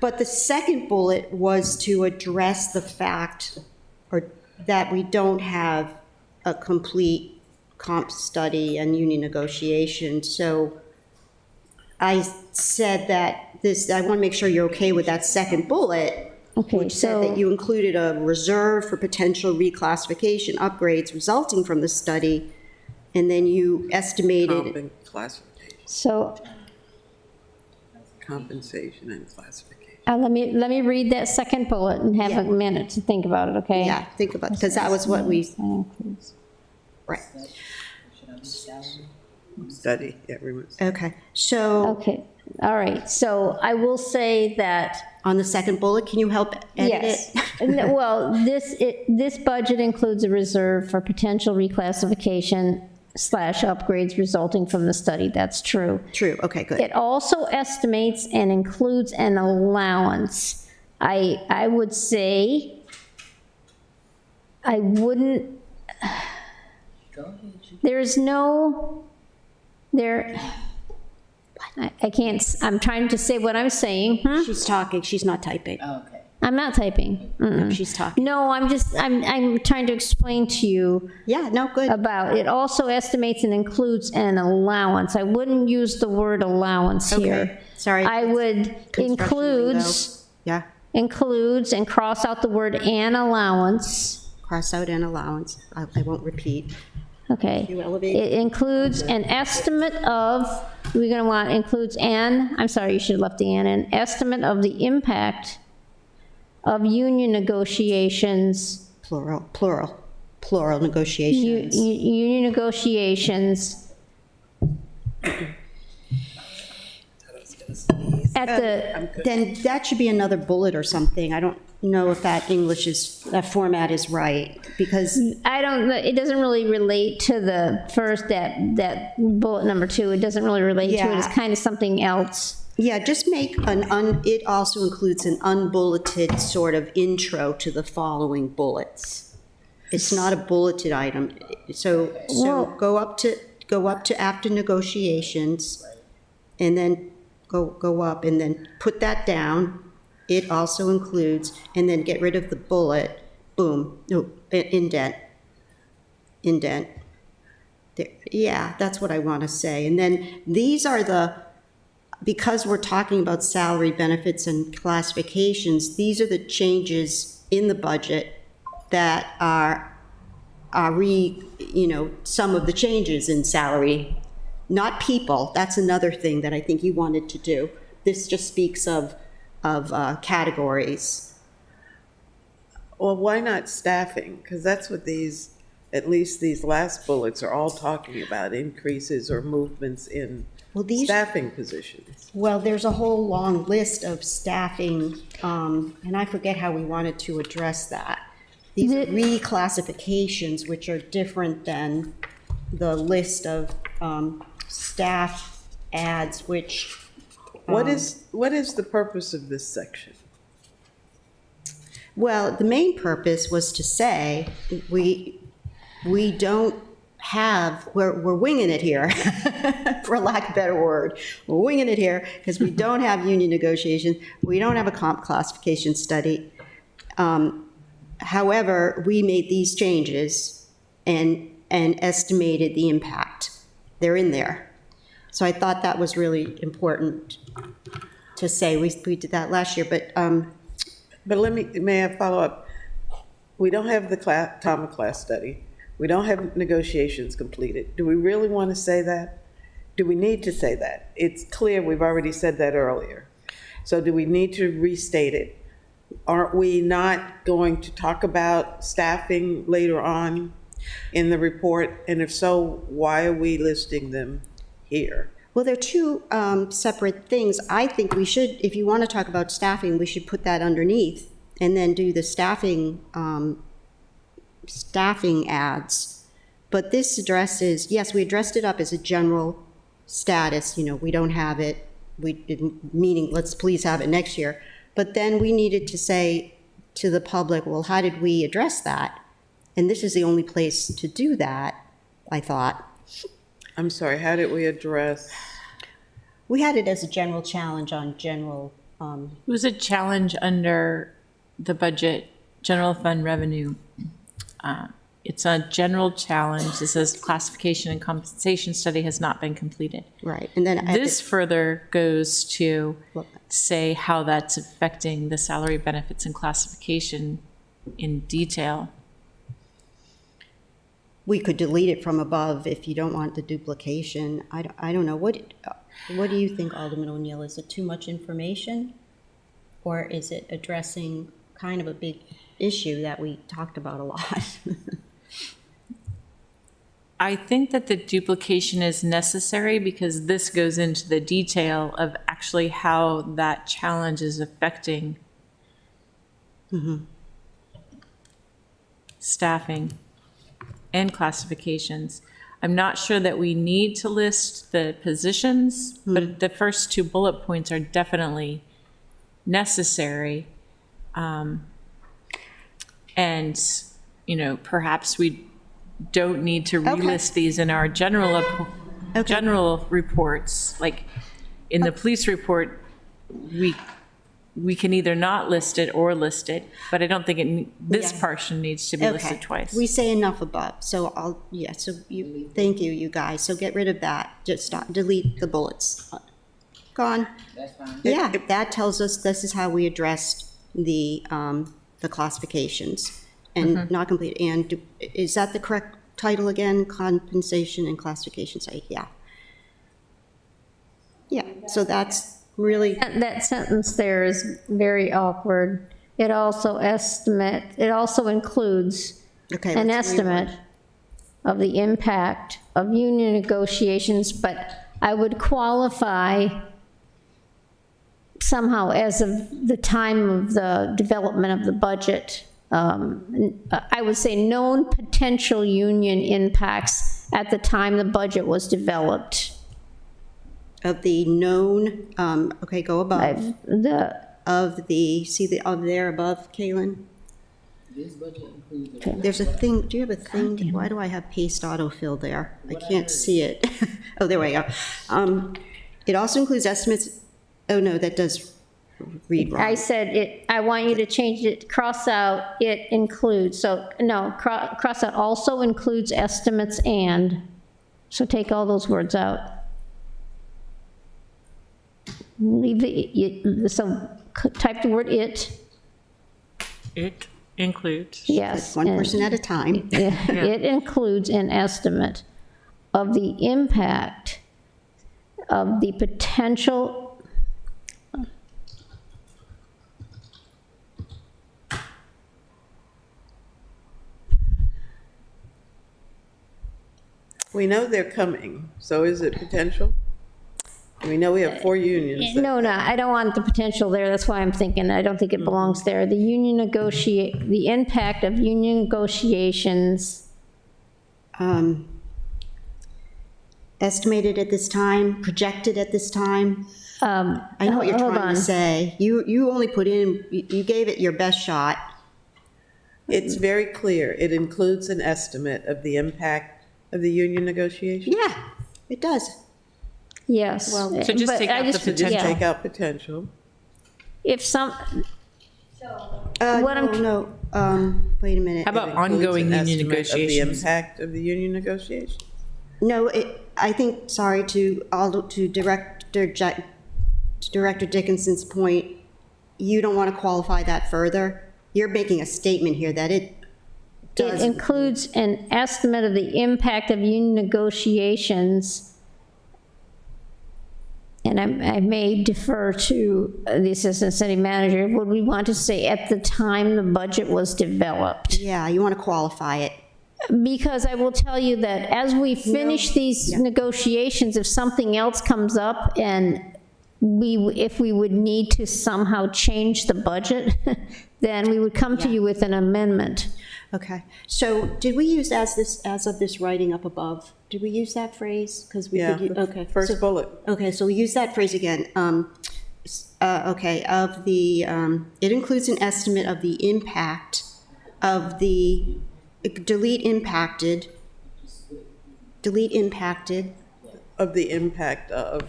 but the second bullet was to address the fact or that we don't have a complete comp study and union negotiation. So I said that this, I want to make sure you're okay with that second bullet, Okay, which said that so, you included a reserve for potential reclassification upgrades resulting from the study, and then you estimated, so, Compensation and classification. let me read that second bullet and have a minute to think about it, okay? yeah, think about, because that was what we, right. Should I do salary? Study, yeah, removes. Okay, so Okay, all right, so I will say that, on the second bullet, can you help edit yes. it? Well, this budget includes a reserve for potential reclassification upgrades resulting from the study. That's true. True, okay, good. It also estimates and includes an allowance. I would say, I wouldn't, Go ahead. there's no, there, I can't, I'm trying to say what I'm saying. She's talking, she's not typing. Okay. I'm not typing. She's talking. No, I'm trying to explain to you Yeah, no, good. about, it also estimates and includes an allowance. I wouldn't use the word allowance here. Okay, sorry. I would Construction lingo. Yeah, includes and cross out the word "an allowance." cross out an allowance. I won't repeat. Okay. You elevate. It includes an estimate of, we're gonna want, includes I'm sorry, you should have left the an estimate of the impact of union negotiations, Plural negotiations. union negotiations at the, Then that should be another bullet or something. I don't know if that that format is right, because, I don't, it doesn't really relate to the first, that bullet number 2. It doesn't really relate to it. It's Yeah. kind of something else. yeah, just make it also includes an unbulleted sort of intro to the following bullets. It's not a bulleted item. So Well- go up to after negotiations, and then go up, and then put that down. It also includes, and then get rid of the bullet, boom, no, indent. There, yeah, that's what I want to say. And then these are because we're talking about salary benefits and classifications, these are the changes in the budget that are some of the changes in salary, not people. That's another thing that I think you wanted to do. This just speaks of categories. Well, why not staffing? Because that's what at least these last bullets are all talking about, increases or movements in Well, these, staffing positions. well, there's a whole long list of staffing, and I forget how we wanted to address that. These are reclassifications, which are different than the list of staff ads, which, What is the purpose of this section? well, the main purpose was to say, we don't have, we're winging it here, for lack of a better word. We're winging it here because we don't have union negotiations. We don't have a comp classification study. However, we made these changes and estimated the impact. They're in there. So I thought that was really important to say. We did that last year, but May I follow up? We don't have the Tama class study. We don't have negotiations completed. Do we really want to say that? Do we need to say that? It's clear we've already said that earlier. So do we need to restate it? Aren't we not going to talk about staffing later on in the report? And if so, why are we listing them here? well, they're two separate things. I think we should, if you want to talk about staffing, we should put that underneath and then do the staffing ads. But this addresses, yes, we addressed it up as a general status, we don't have it, meaning let's please have it next year. But then we needed to say to the public, well, how did we address that? And this is the only place to do that, I thought. I'm sorry, how did we address? We had it as a general challenge on general, It was a challenge under the budget, general fund revenue. It's a general challenge. It says classification and compensation study has not been completed. right, and then. This further goes to say how that's affecting the salary benefits and classification in detail. We could delete it from above if you don't want the duplication. I don't know. What do you think, Alderman O'Neill? Is it too much information? Or is it addressing kind of a big issue that we talked about a lot? I think that the duplication is necessary because this goes into the detail of actually how that challenge is affecting staffing and classifications. I'm not sure that we need to list the positions, but the first two bullet points are definitely necessary. And, you know, perhaps we don't need to relist these in our general reports. Like, in the police report, we can either not list it or list it, but I don't think this Yeah. portion needs to be listed Okay. twice. We say enough above, so thank you, you guys. So get rid of that. Just stop, delete the bullets. Gone. That's fine. Yeah, that tells us this is how we addressed the classifications and not complete. And is that the correct title again? Compensation and classification site, yeah. Yeah, so that's really, That sentence there is very awkward. It also includes okay. an let's reword. estimate of the impact of union negotiations, but I would qualify somehow as of the time of the development of the budget. I would say known potential union impacts at the time the budget was developed. Of the known, okay, go above, I've- see the, of there above, Kaylin? This budget includes a There's a thing, do you have a thing, why do I have paste autofill there? I can't see it. Oh, there we go. It also includes estimates, oh no, that does read I wrong. said it, I want you to change it, cross out, it includes, so, no, cross out also includes estimates and, so take all those words out. Leave so type the word it, It includes. yes. One and person at a time. It includes an estimate of the impact of the potential. We know they're coming, so is it potential? We know we have 4 unions. that- No, I don't want the potential there, that's why I'm thinking, I don't think it belongs there. The the impact of union negotiations, Estimated at this time, projected at this time. I know what you're hold trying on. to say. You only put in, you gave it your best shot. It's very clear. It includes an estimate of the impact of the union negotiation. Yeah, it does. yes. So just But take I out the just- Just potential. yeah. take out potential. If some, What What I'm- No, wait a minute. How about It includes ongoing an union estimate of the negotiations? impact of the union negotiation. No, I think, sorry, to Director Dickinson's point, you don't want to qualify that further. You're making a statement here that it it does. includes an estimate of the impact of union negotiations. And I may defer to the Assistant City Manager. Would we want to say at the time the budget was developed? Yeah, you want to qualify it. Because I will tell you that as we finish these Yeah. negotiations, if something else comes up and if we would need to somehow change the budget, then we would come to you with an amendment. Okay, so did we use as of this writing up above? Did we use that phrase? Because we Yeah, could, the okay. first so- bullet. Okay, so we use that phrase again. Okay, of the, it includes an estimate of the impact of the, delete impacted, Of the impact of,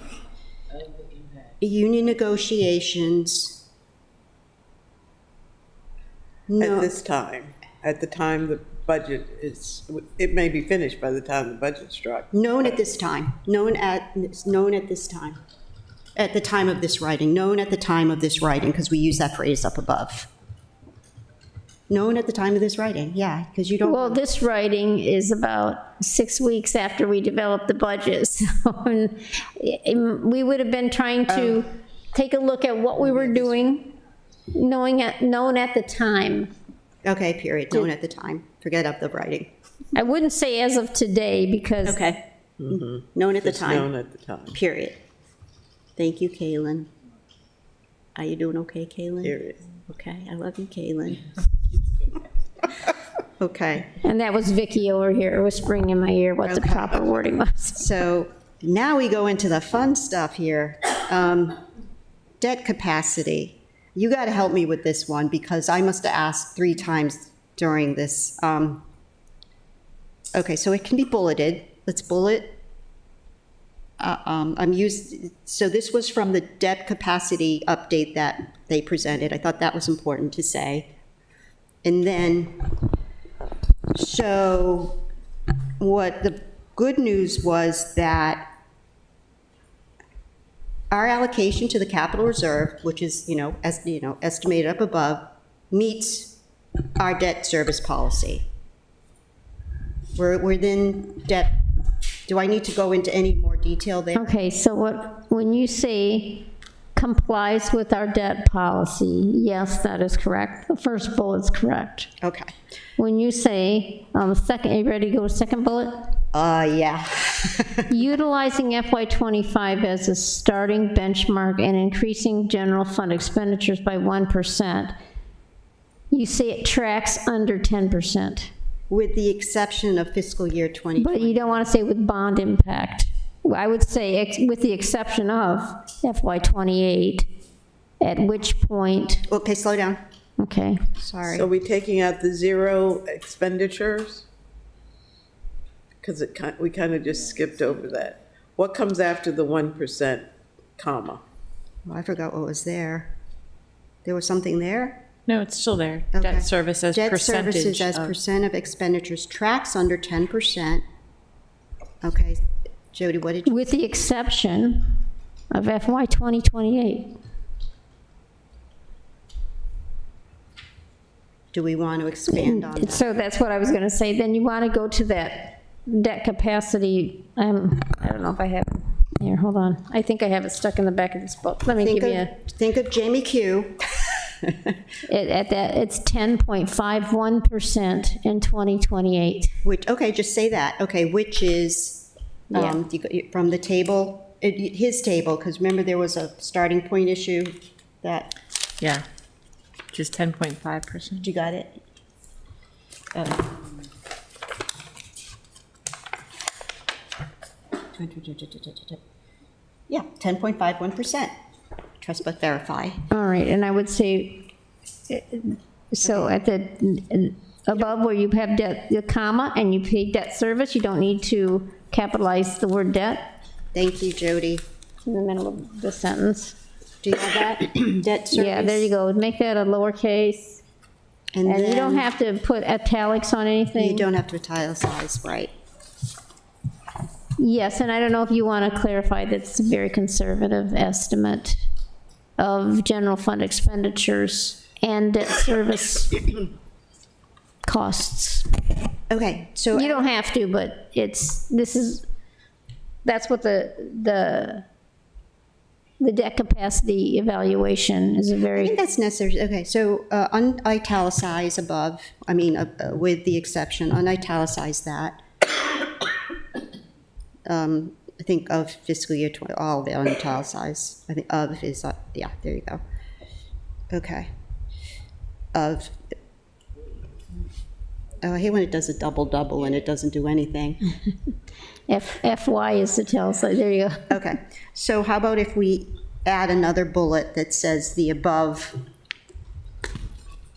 union negotiations. at No, this time, at the time the budget is, it may be finished by the time the budget's struck. known at this time, known at this time, at the time of this writing, known at the time of this writing, because we use that phrase up above. Known at the time of this writing, yeah, because you don't. Well, this writing is about 6 weeks after we developed the budget, so we would have been trying to take a look at what we were doing, known at the time. Okay, period, known at the time, forget up the writing. I wouldn't say as of today, because Okay. Known at the It's known time, at the time, period. Thank you, Kaylin. Are you doing okay, Kaylin? period. Okay, I love you, Kaylin. Okay, And that was Vicky over here whispering in my ear what the Okay. proper wording was. so now we go into the fun stuff here. Debt capacity. You got to help me with this one because I must have asked 3 times during this. Okay, so it can be bulleted. Let's bullet. So this was from the debt capacity update that they presented. I thought that was important to say. And then, so what the good news was that our allocation to the capital reserve, which is, estimated up above, meets our debt service policy. We're within debt. Do I need to go into any more detail there? Okay, so when you say complies with our debt policy, yes, that is correct. The first bullet's correct. Okay. When you say, second, are you ready to go to second bullet? Yeah. Utilizing FY '25 as a starting benchmark and increasing general fund expenditures by 1%, you say it tracks under 10%. With the exception of fiscal year 2020. But you don't want to say with bond impact. I would say with the exception of FY '28, at which point, Okay, slow down. okay. Sorry. So we taking out the 0 expenditures? Because we kind of just skipped over that. What comes after the 1%, comma? Oh, I forgot what was there. There was something there? No, it's still there. Okay. Debt service as Debt percentage services as of- percent of expenditures tracks under 10%. Okay, Jody, what did you, With the exception of FY 2028. do we want to expand on that? So that's what I was going to say. Then you want to go to that debt capacity. I don't know if I have it here. Hold on. I think I have it stuck in the back of this book. Let me Think give you a. think of Jamie Q. It's 10.51% in 2028. Which, okay, just say that. Okay, which is, from the table, his table, because remember there was a starting point issue that, Yeah, just 10.5%. you got it? Yeah, 10.51%. Trust but verify. All right, and I would say, so at the, above where you have debt, the comma, and you pay debt service, you don't need to capitalize the word debt Thank you, Jody. in the middle of the sentence. Do you have that? Debt service? Yeah, there you go. Make that a lowercase. And you don't then have to put italics on anything. You don't have to italicize, right? Yes, and I don't know if you want to clarify that it's a very conservative estimate of general fund expenditures and debt service costs. Okay, so. You don't have to, but that's what the debt capacity evaluation is a I very, think that's necessary. Okay, so unitalicize above, with the exception, unitalicize that. I think of fiscal year 20, all of it unitalicize. I think of is, yeah, there you go. Okay. Of, oh, I hate when it does a double and it doesn't do anything. FY is the italicized, there you go. Okay, so how about if we add another bullet that says the above,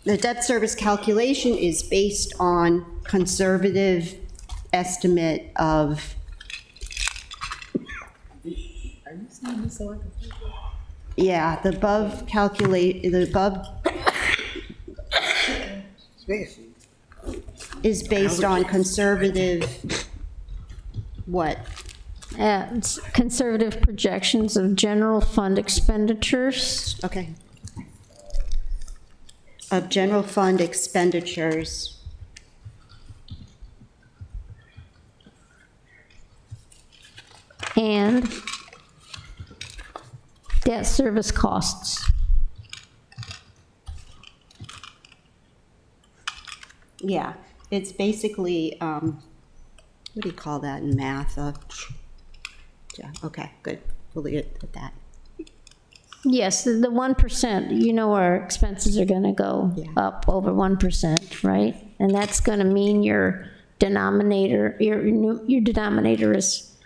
the debt service calculation is based on conservative estimate of. Yeah, the above is based on conservative, what? It's conservative projections of general fund expenditures. Okay. Of general fund expenditures. And debt service costs. Yeah, it's basically, what do you call that in math? Yeah, okay, good. We'll leave it at that. Yes, the 1%, you know our expenses are going to go Yeah. up over 1%, right? And that's going to mean your denominator is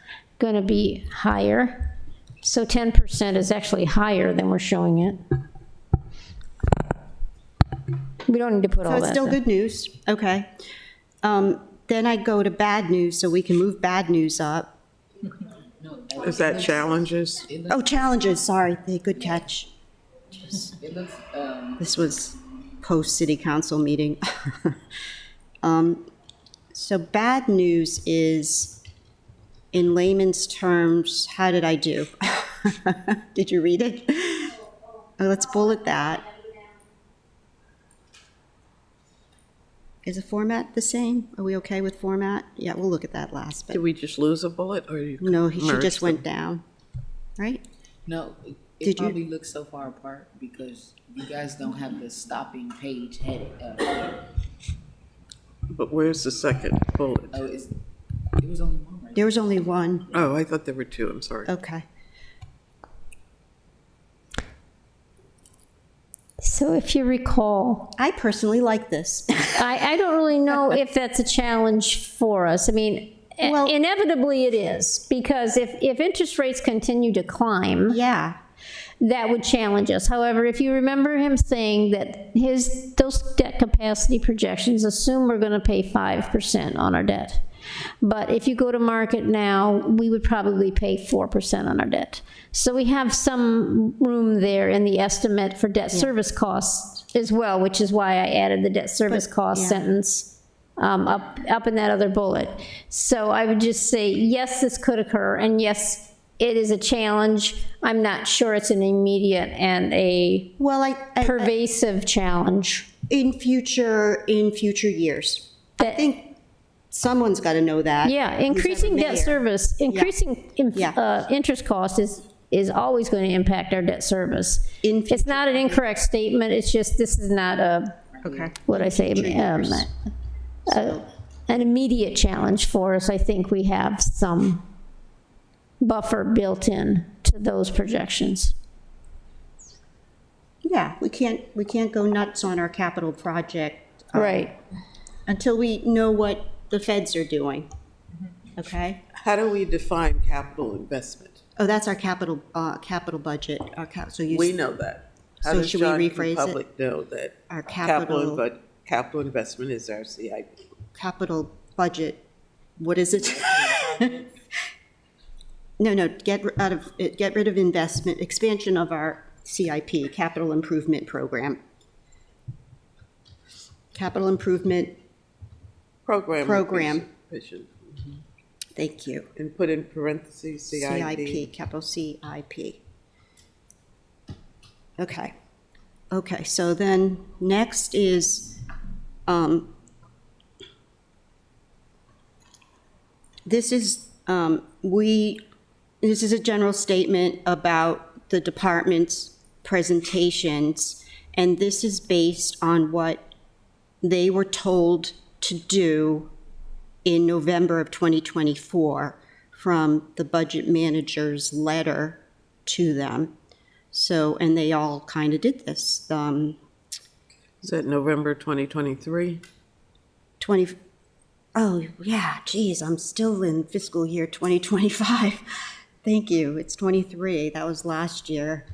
going to be higher. So 10% is actually higher than we're showing it. We don't need to put all So that. it's still there. good news, okay. Then I go to bad news, so we can move bad news up. Is that challenges? Oh, challenges, sorry, good catch. It looks, This was post-city council meeting. So bad news is, in layman's terms, how did I do? Did you read it? Oh, let's bullet that. Is the format the same? Are we okay with format? Yeah, we'll look at that last, Did but we just lose a bullet, or you? no, she merged just went them? down, right? no, Did it you- probably looks so far apart because you guys don't have the stopping page headed. But where's the second bullet? Oh, it was only one, right? There was only one, Oh, I thought there were two, I'm sorry. okay. So if you recall, I personally like this. I don't really know if that's a challenge for us. I mean, Well- inevitably it is, because if interest rates continue to climb, Yeah, that would challenge us. However, if you remember him saying that those debt capacity projections assume we're going to pay 5% on our debt. But if you go to market now, we would probably pay 4% on our debt. So we have some room there in the estimate for debt service costs as well, which is why I added the debt service cost yeah. sentence up in that other bullet. So I would just say, yes, this could occur, and yes, it is a challenge. I'm not sure it's an immediate and a well, I pervasive challenge. in future years. I That- think someone's got to know that. Yeah, who's increasing ever debt mayor. service, increasing Yeah. interest cost is always going to impact our debt service. In It's not an incorrect statement, it's just, this is not a, Okay. what I say, Future years. an immediate challenge for us. I think we have some buffer built in to those projections. Yeah, we can't go nuts on our capital project. Right. Until we know what the feds are doing. Okay? How do we define capital investment? Oh, that's our capital budget, so you. We know that. How So does should we John and rephrase it? the public know that Our capital- capital investment is our CIP? Capital budget, what is it? No, get rid of investment, expansion of our CIP, capital improvement program. Capital improvement, Program. would be Program. sufficient. thank you. And put in parentheses CIP, capital CIP. Okay, so then next is, this is a general statement about the department's presentations, and this is based on what they were told to do in November of 2024 from the budget manager's letter to them. So, and they all kind of did this. Is that November 2023? Oh, yeah, geez, I'm still in fiscal year 2025. Thank you, it's 23, that was last year.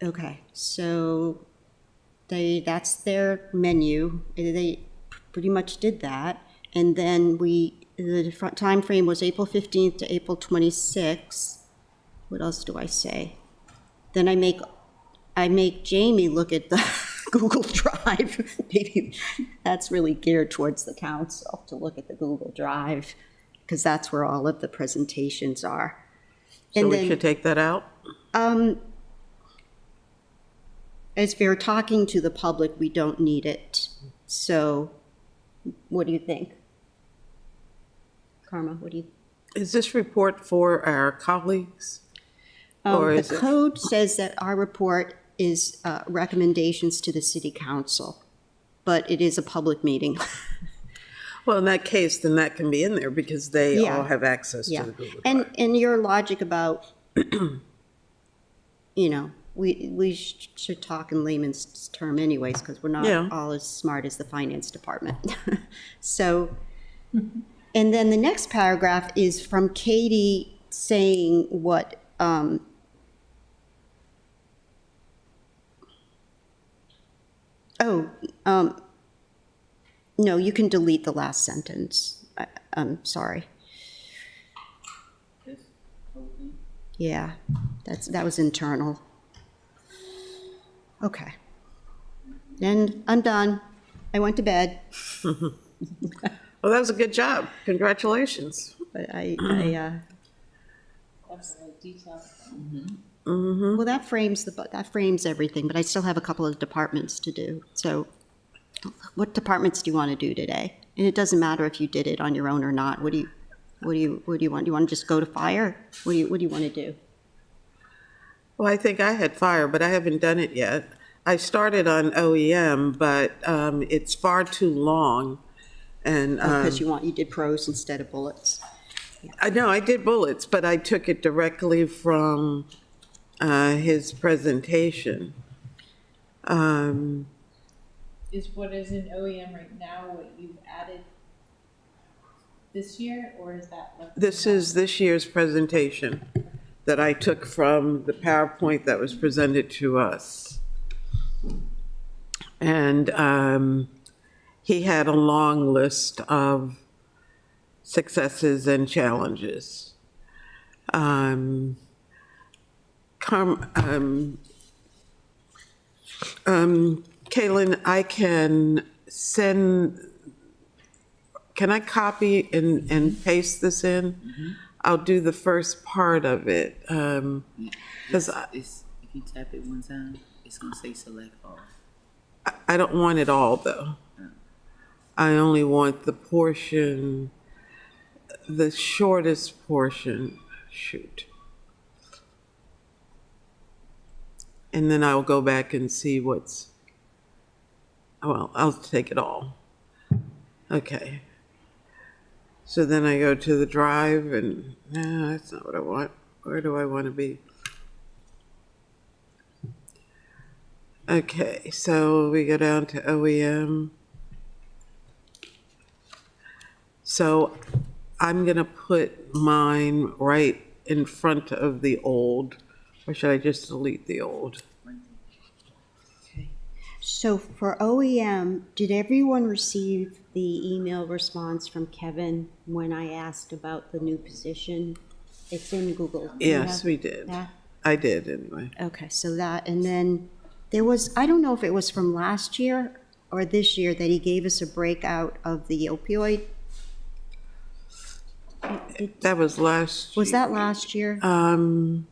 Okay, so that's their menu. They pretty much did that. And then the time frame was April 15th to April 26th. What else do I say? Then I make Jamie look at the Google Drive. Maybe that's really geared towards the council, to look at the Google Drive, because that's where all of the presentations are. So And we then- should take that out? As we're talking to the public, we don't need it. So what do you think? Karma, what do you? Is this report for our colleagues? Or The is it? code says that our report is recommendations to the city council, but it is a public meeting. Well, in that case, then that can be in there because they Yeah. all have access to Yeah, the Google and Drive. your logic about, we should talk in layman's term anyways, because we're Yeah. not all as smart as the finance department. So, and then the next paragraph is from Katie saying what, no, you can delete the last sentence. I'm sorry. This whole thing. Yeah, that was internal. Okay. Then I'm done. I went to bed, Well, that was a good job. Congratulations. but That's a detail. well, that frames everything, but I still have a couple of departments to do. So what departments do you want to do today? And it doesn't matter if you did it on your own or not. What do you want? Do you want to just go to fire? What do you want to do? Well, I think I had fire, but I haven't done it yet. I started on OEM, but it's far too long. And Because you did prose instead of bullets. I know I did bullets, but I took it directly from his presentation. Is what is in OEM right now what you've added this year, or is that? This is this year's presentation that I took from the PowerPoint that was presented to us. And he had a long list of successes and challenges. Kaylin, can I copy and paste this in? I'll do the first part of it. Because It's, if you tap it one time, it's gonna say select all. I don't want it all, though. I only want the portion, the shortest portion. Shoot. And then I'll go back and see what's, well, I'll take it all. Okay. So then I go to the drive and, no, that's not what I want. Where do I want to be? Okay, so we go down to OEM. So I'm gonna put mine right in front of the old, or should I just delete the old? So for OEM, did everyone receive the email response from Kevin when I asked about the new position? It's in Google. Do you Yes, have we did. that? I did, anyway. Okay, so that, and then there was, I don't know if it was from last year or this year that he gave us a breakout of the opioid. That was last. Was that last year?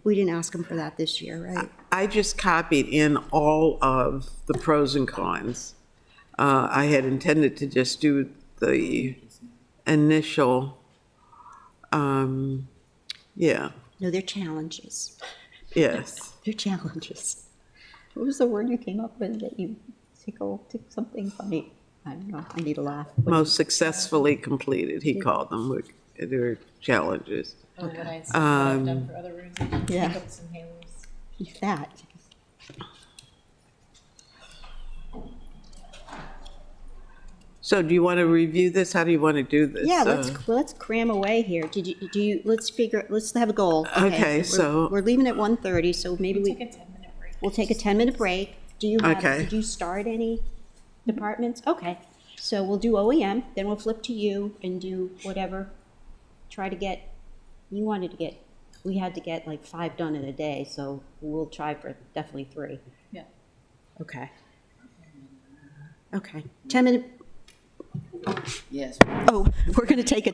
We didn't ask him for that this year, right? I just copied in all of the pros and cons. I had intended to just do the initial, yeah, No, they're challenges. yes. They're challenges. What was the word you came up with that you took something funny? I don't know, I need a laugh. Most successfully completed, he called them. They were challenges. Or what I've done for other organizations, Yeah. hiccups and halos. That. So do you want to review this? How do you want to do this? Yeah, let's cram away here. Let's have a goal. Okay, we're- so- We're leaving at 1:30, so maybe Take a 10-minute break. we'll take a 10-minute break. Okay. Did you start any departments? Okay, so we'll do OEM, then we'll flip to you and do whatever. Try to get, we had to get like 5 done in a day, so we'll try for definitely 3. Yeah. Okay. Okay, 10-minute, Yes. oh, we're gonna take a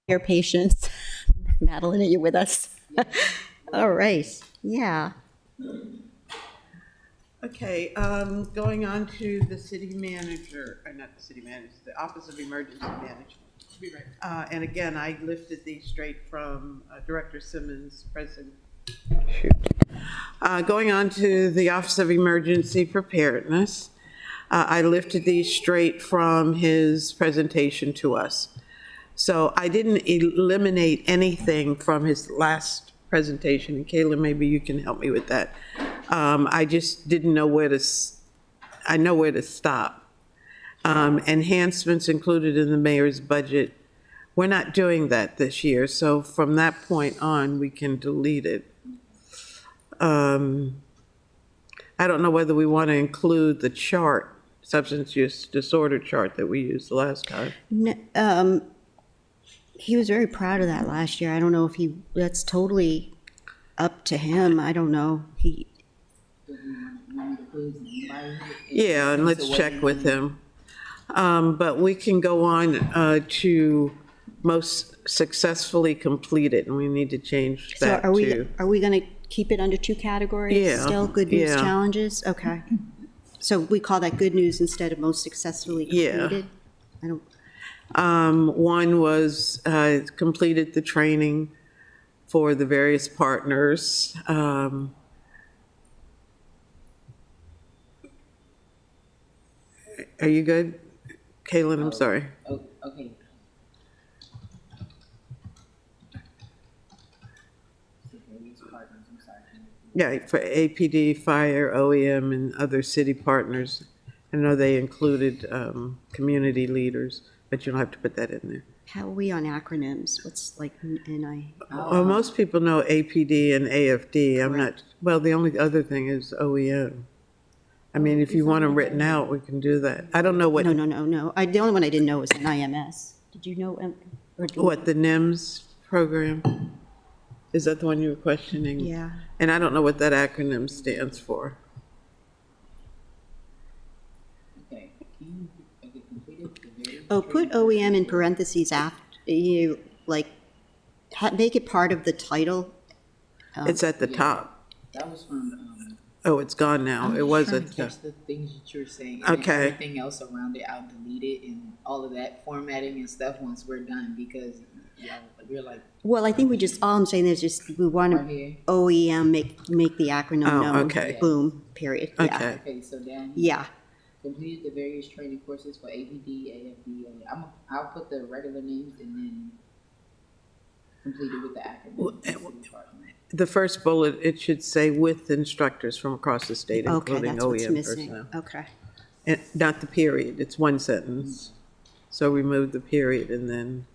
Your patience. Madeline, are you with us? All right, yeah. Okay, going on to the city manager, or not the city manager, the Office of Emergency Management. And again, I lifted these straight from Director Simmons' presentation. Going on to the Office of Emergency Preparedness, I lifted these straight from his presentation to us. So I didn't eliminate anything from his last presentation, and Kayla, maybe you can help me with that. I just didn't know where to, I know where to stop. Enhancements included in the mayor's budget, we're not doing that this year, so from that point on, we can delete it. I don't know whether we want to include the chart, substance use disorder chart that we used the last time. He was very proud of that last year. I don't know if that's totally up to him. I don't know. Do we want me to put anybody? Yeah, and let's check with him. But we can go on to most successfully completed, and we need to change So that are we to. going to keep it under 2 categories? Yeah, Still, good news, yeah. challenges? Okay. So we call that good news instead of most successfully Yeah. completed? I don't, One was completed the training for the various partners. Are you good? Kaylin, I'm sorry. Oh, okay. Various partners, I'm sorry. Yeah, for APD, fire, OEM, and other city partners. I know they included community leaders, but you don't have to put that in there. how are we on acronyms? What's like NI? Well, most people know APD and AFD. I'm not, well, the only other thing is OEM. I mean, if you want them written out, we can do that. I don't know what, No. The only one I didn't know was NIMS. Did you know? Or do- what the NIMS program? Is that the one you were questioning? Yeah. And I don't know what that acronym stands for. Okay, can you, okay, completed the various. Oh, put OEM in parentheses after, you, like, make it part of the title. It's at the top. That was from, Oh, it's gone now. It was trying at to the, catch the things that you're saying. And Okay. everything else around it, I'll delete it and all of that formatting and stuff once we're done because, yeah, we're like Well, I think all I'm saying is just, we want right to here. OEM, make the acronym Oh, known. okay. Boom, period. Yeah. Okay. Okay, so down here. Yeah. Completed the various training courses for APD, AFD. I'll put the regular names and then completed with the acronym. the first bullet, it should say with instructors from across the state, Okay, including that's what's OEM missing. personnel. Okay. And not the period, it's one sentence. So remove the period and then.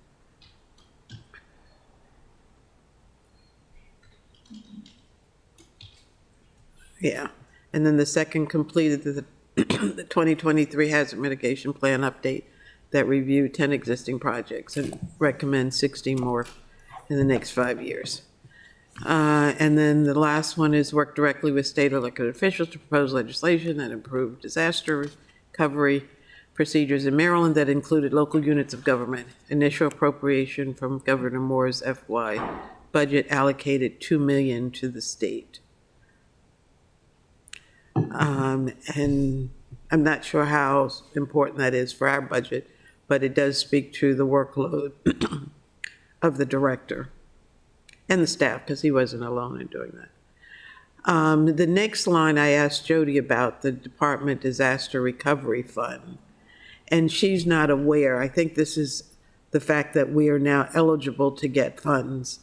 Yeah, and then the second completed the 2023 hazard mitigation plan update that reviewed 10 existing projects and recommends 16 more in the next 5 years. And then the last one is work directly with state elected officials to propose legislation that improved disaster recovery procedures in Maryland that included local units of government. Initial appropriation from Governor Moore's FY budget allocated $2 million to the state. And I'm not sure how important that is for our budget, but it does speak to the workload of the director and the staff, because he wasn't alone in doing that. The next line I asked Jody about, the Department Disaster Recovery Fund, and she's not aware. I think this is the fact that we are now eligible to get funds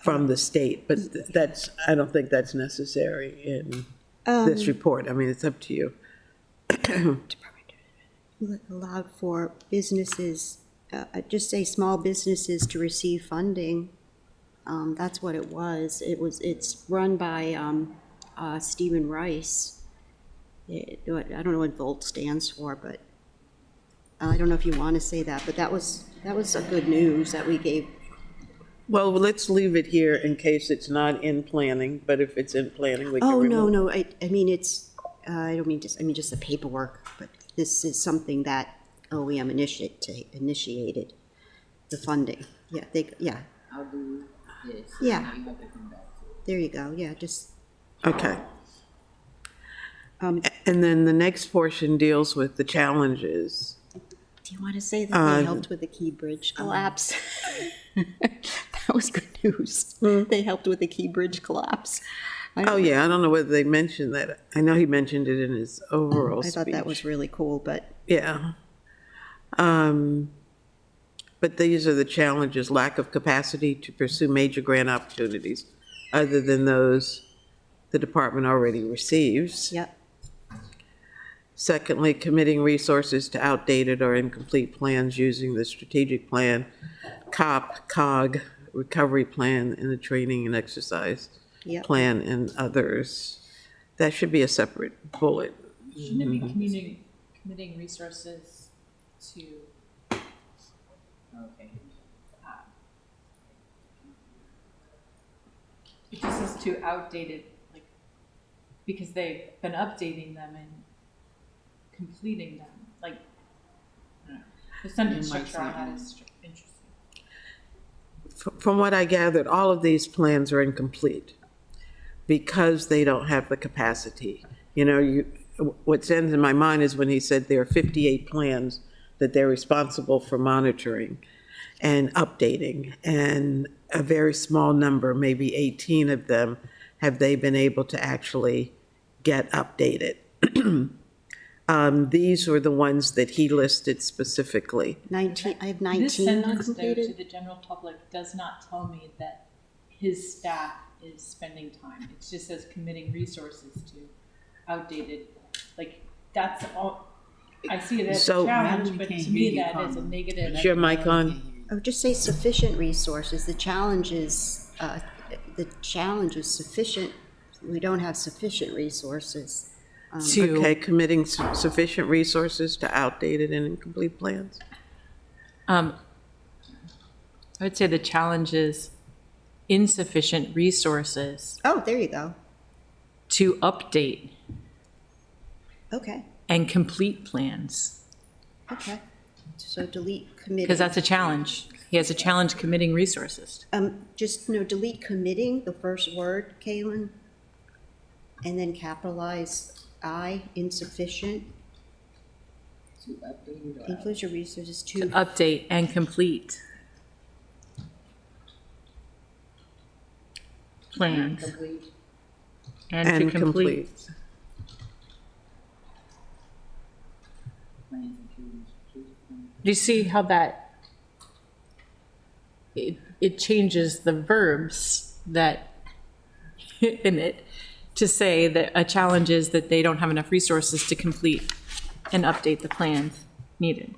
from the state, but I don't think that's necessary in this report. I mean, it's up to you. Allowed for businesses, just say small businesses to receive funding. That's what it was. It's run by Stephen Rice. I don't know what VOLT stands for, but I don't know if you want to say that, but that was a good news that we gave. Well, let's leave it here in case it's not in planning, but if it's in planning, we can Oh, remove. no, I mean, I don't mean just the paperwork, but this is something that OEM initiated, the funding. yeah, I'll do this. Yeah. Now you have to come back to it. there you go, yeah, just, Okay. And then the next portion deals with the challenges. do you want to say that they helped with the Key Bridge collapse? That was good news. They helped with the Key Bridge collapse. Oh, yeah, I don't know whether they mentioned that. I know he mentioned it in his overall I speech. thought that was really cool, but Yeah. But these are the challenges: lack of capacity to pursue major grant opportunities other than those the department already receives. yep, Secondly, committing resources to outdated or incomplete plans using the strategic plan, COG, recovery plan, and the training and exercise yep. plan and others. That should be a separate bullet. Shouldn't it be committing resources to, Okay. it just says to outdated, like, because they've been updating them and completing them, like, I don't know. The sentence You might structure on say, that is interesting. From what I gathered, all of these plans are incomplete because they don't have the capacity. You know, what stands in my mind is when he said there are 58 plans that they're responsible for monitoring and updating, and a very small number, maybe 18 of them, have they been able to actually get updated. These were the ones that he listed specifically. 19, I have This 19 sentence, though, to uncompleted. the general public does not tell me that his staff is spending time. It just says committing resources to outdated, like, that's all, I see it as a So- challenge, Madam, but we to can't me, hear you, that is a Carmen. negative. Is your mic on? I would just say sufficient resources. The challenge is sufficient, we don't have sufficient resources. To, Okay, committing sufficient resources to outdated and incomplete plans? I would say the challenge is insufficient resources Oh, there you go. to update Okay, and complete plans, okay. So delete committing. because that's a challenge. He has a challenge committing resources. Just, no, delete committing, the first word, Kalen, and then capitalize I, insufficient. To update it or Include your resources To to, update and complete plans complete. and to complete. Plans and choose plans. Do you see how that, it changes the verbs that, in it, to say that a challenge is that they don't have enough resources to complete and update the plans needed.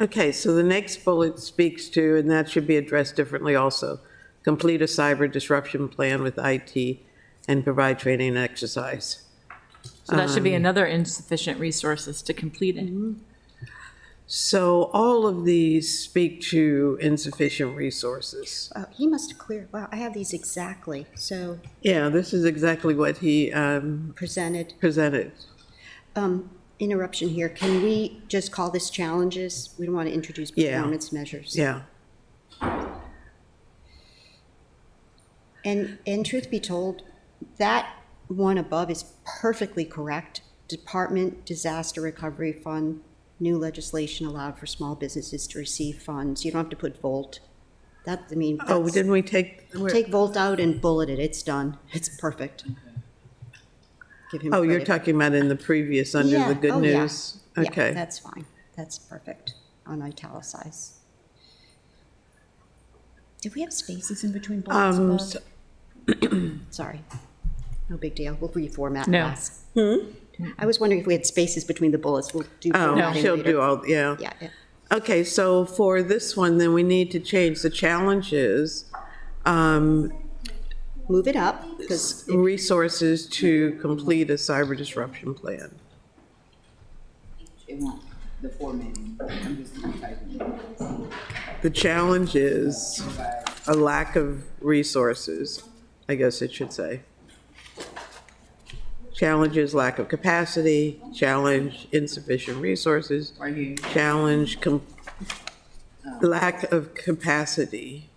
Okay, so the next bullet speaks to, and that should be addressed differently also, complete a cyber disruption plan with IT and provide training and exercise. So that should be another insufficient resources to complete it. So all of these speak to insufficient resources. he must clear, wow, I have these exactly, so Yeah, this is exactly what he presented. presented. Interruption here, can we just call this challenges? We don't want to introduce Yeah. performance measures. Yeah. And truth be told, that one above is perfectly correct. Department Disaster Recovery Fund, new legislation allowed for small businesses to receive funds. You don't have to put Volt. That, I mean, Oh, that's- didn't we take? take Volt out and bullet it, it's done. It's perfect. Give him Oh, you're credit. talking about in the previous, under Yeah, the good oh, yeah. news? Yeah, Okay. that's fine. That's perfect on italicize. Did we have spaces in between bullets above? Sorry. No big deal. We'll reformat No. last. I was wondering if we had spaces between the bullets. We'll do Oh, formatting she'll later. do all, yeah. Yeah, yeah. Okay, so for this one, then we need to change the challenges, Move it up, because resources to complete a cyber disruption plan. It won't, the formatting, I'm just typing it. The challenge is a lack of resources, I guess it should say. Challenges lack of capacity, challenge insufficient resources, Right here. challenge lack of capacity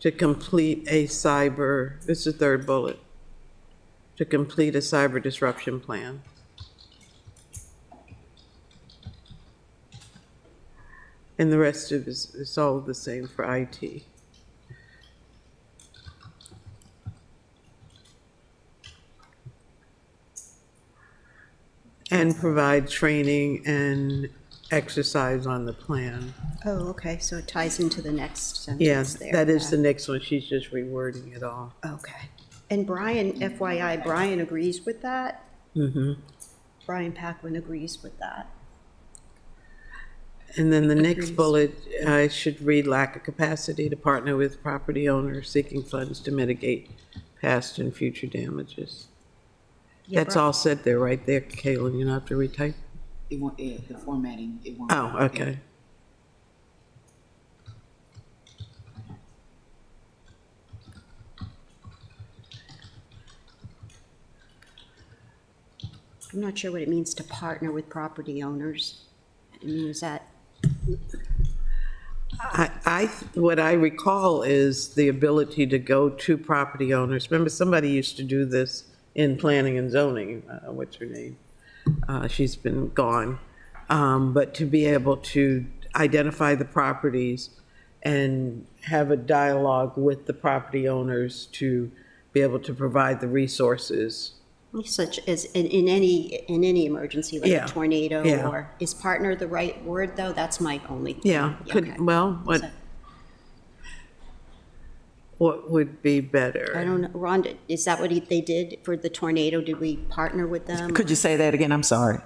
to complete a cyber, this is the third bullet, to complete a cyber disruption plan. And the rest of it is all the same for IT. And provide training and exercise on the plan. Oh, okay, so it ties into the next Yes, sentence there. that is the next one. She's just rewording it all. Okay. And Brian, FYI, Brian agrees with that? Brian Paquin agrees with that. And then the next Agrees. bullet, I should read lack of capacity to partner with property owners seeking funds to mitigate past and future damages. Yeah, That's all said there, right there, Caitlin, you don't have to retype? It won't, the formatting, it won't. Oh, okay. I'm not sure what it means to partner with property owners. I mean, is that, What I recall is the ability to go to property owners. Remember, somebody used to do this in planning and zoning, what's her name? She's been gone. But to be able to identify the properties and have a dialogue with the property owners to be able to provide the resources. such as in any emergency, like Yeah, a tornado, yeah. or, is partner the right word, though? That's my only. Yeah, Okay. well, So, what would be better? I don't know, Rhonda, is that what they did for the tornado? Did we partner with them? Could you say that again? I'm sorry.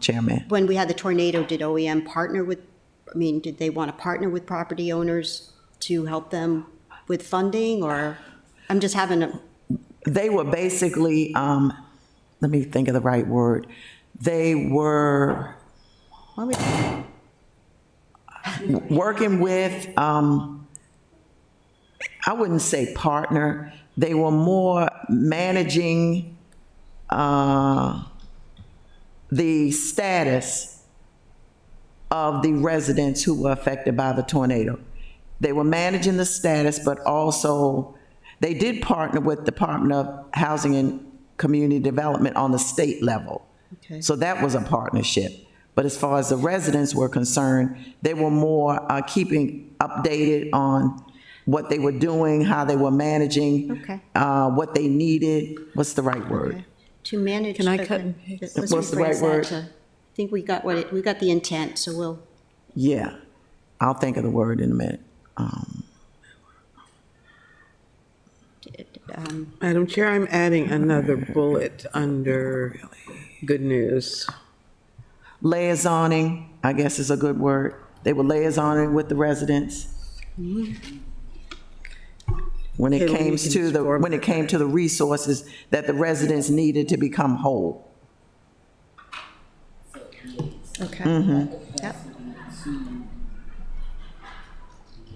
Chairman. When we had the tornado, did OEM partner with, I mean, did they want to partner with property owners to help them with funding, or, I'm just having a, They were basically, let me think of the right word. They were what would, working with, I wouldn't say partner. They were more managing the status of the residents who were affected by the tornado. They were managing the status, but also they did partner with Department of Housing and Community Development on the state level. Okay. So that was a partnership. But as far as the residents were concerned, they were more keeping updated on what they were doing, how they were managing, Okay. what they needed. What's the right word? to manage. Can I cut and Let's What's the right rephrase that word? to- I think we got we got the intent, so we'll, Yeah, I'll think of the word in a minute. Madam Chair, I'm adding another bullet under good news. Liaisoning, I guess is a good word. They were liaisoning with the residents. When it Okay, well, came we can to the, form when it came to the resources that the residents needed to become whole. okay. Mm-hmm. Yep.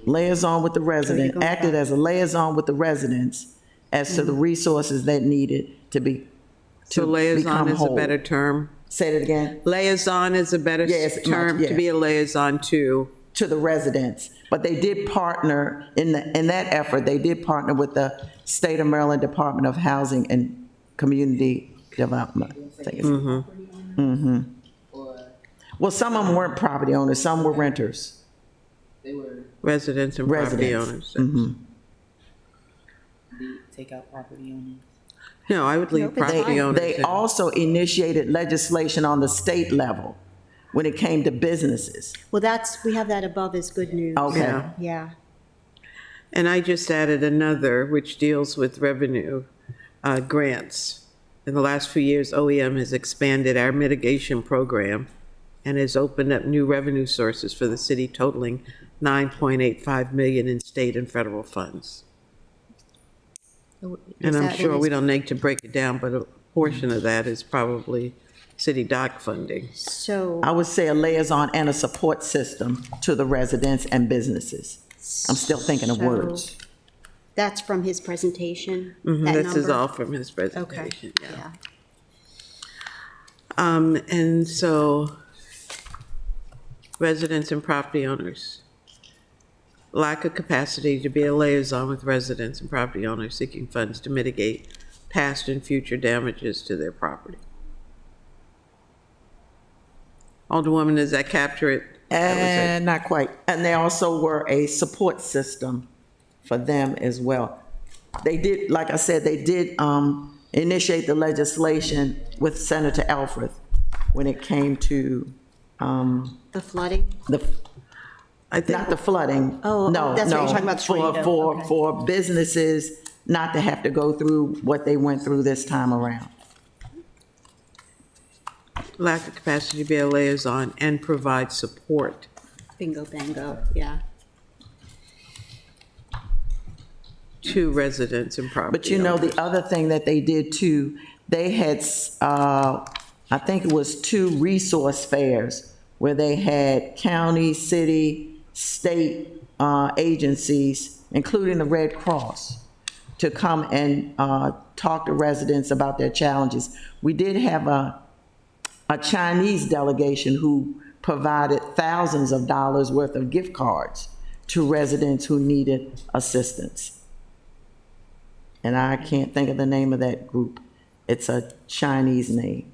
Liaison with the resident, going acted back. as a liaison with the residents as to the resources that needed to be, So to liaison become is a whole. better term. Say it again. Liaison is a better Yes, much, term to yeah. be a liaison to. To the residents. But they did partner, in that effort, they did partner with the State of Maryland Department of Housing and Community Development. I think it's- Or Well, some of them weren't property owners, some were renters. they were, Residents and property Residents. owners. take out property owners. No, I would leave Nope, it's property fine. owners They in. also initiated legislation on the state level when it came to businesses. Well, we have that above as good news. Okay. Yeah. Yeah. And I just added another, which deals with revenue grants. In the last few years, OEM has expanded our mitigation program and has opened up new revenue sources for the city totaling $9.85 million in state and federal funds. And I'm sure we don't need to break it down, but a portion of that is probably city dock funding. So, I would say a liaison and a support system to the residents and businesses. I'm still thinking of So- words. That's from his presentation? that This is number? all from his Okay, presentation, yeah. yeah. And so, residents and property owners. Lack of capacity to be a liaison with residents and property owners seeking funds to mitigate past and future damages to their property. Alderwoman, does that capture it? That was it. And not quite. And they also were a support system for them as well. They did, like I said, they did initiate the legislation with Senator Alfred when it came to The flooding? the, I think, not the flooding. Oh, No, that's what you're no, talking about, the tornado. Okay. For businesses not to have to go through what they went through this time around. lack of capacity to be a liaison and provide support. Bingo, bango, yeah. To residents and property But you know, owners. the other thing that they did too, they had, I think it was 2 resource fairs where they had county, city, state agencies, including the Red Cross, to come and talk to residents about their challenges. We did have a Chinese delegation who provided thousands of dollars worth of gift cards to residents who needed assistance. And I can't think of the name of that group. It's a Chinese name.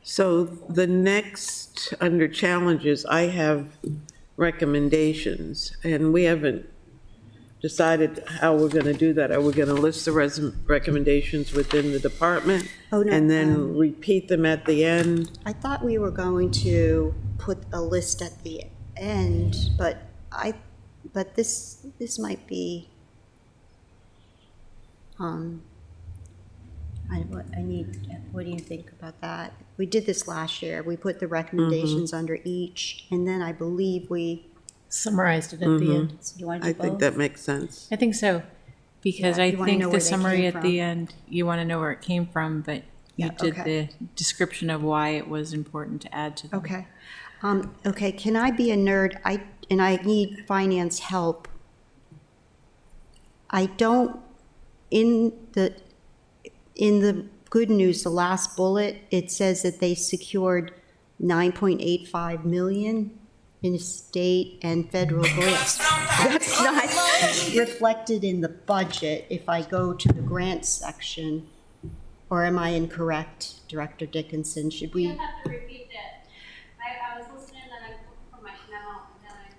So the next, under challenges, I have recommendations, and we haven't decided how we're going to do that. Are we going to list the recommendations within the department? Oh, no, and then repeat them at the end? I thought we were going to put a list at the end, but this might be, what do you think about that? We did this last year. We put the recommendations under each, and then I believe we, Summarized it at the end. you want to I do think both? that makes sense. I think so, because Yeah, I you wanna know think where the they summary came at from. the end, you want to know where it came from, but you Yeah, did okay. the description of why it was important to add to them. Okay. Okay, can I be a nerd? I need finance help. I don't, in the good news, the last bullet, it says that they secured 9.85 million in state and federal grants. That's not reflected in the budget if I go to the grants section. Or am I incorrect, Director Dickinson? Should we? You have to repeat that. I was listening and I put my memo and then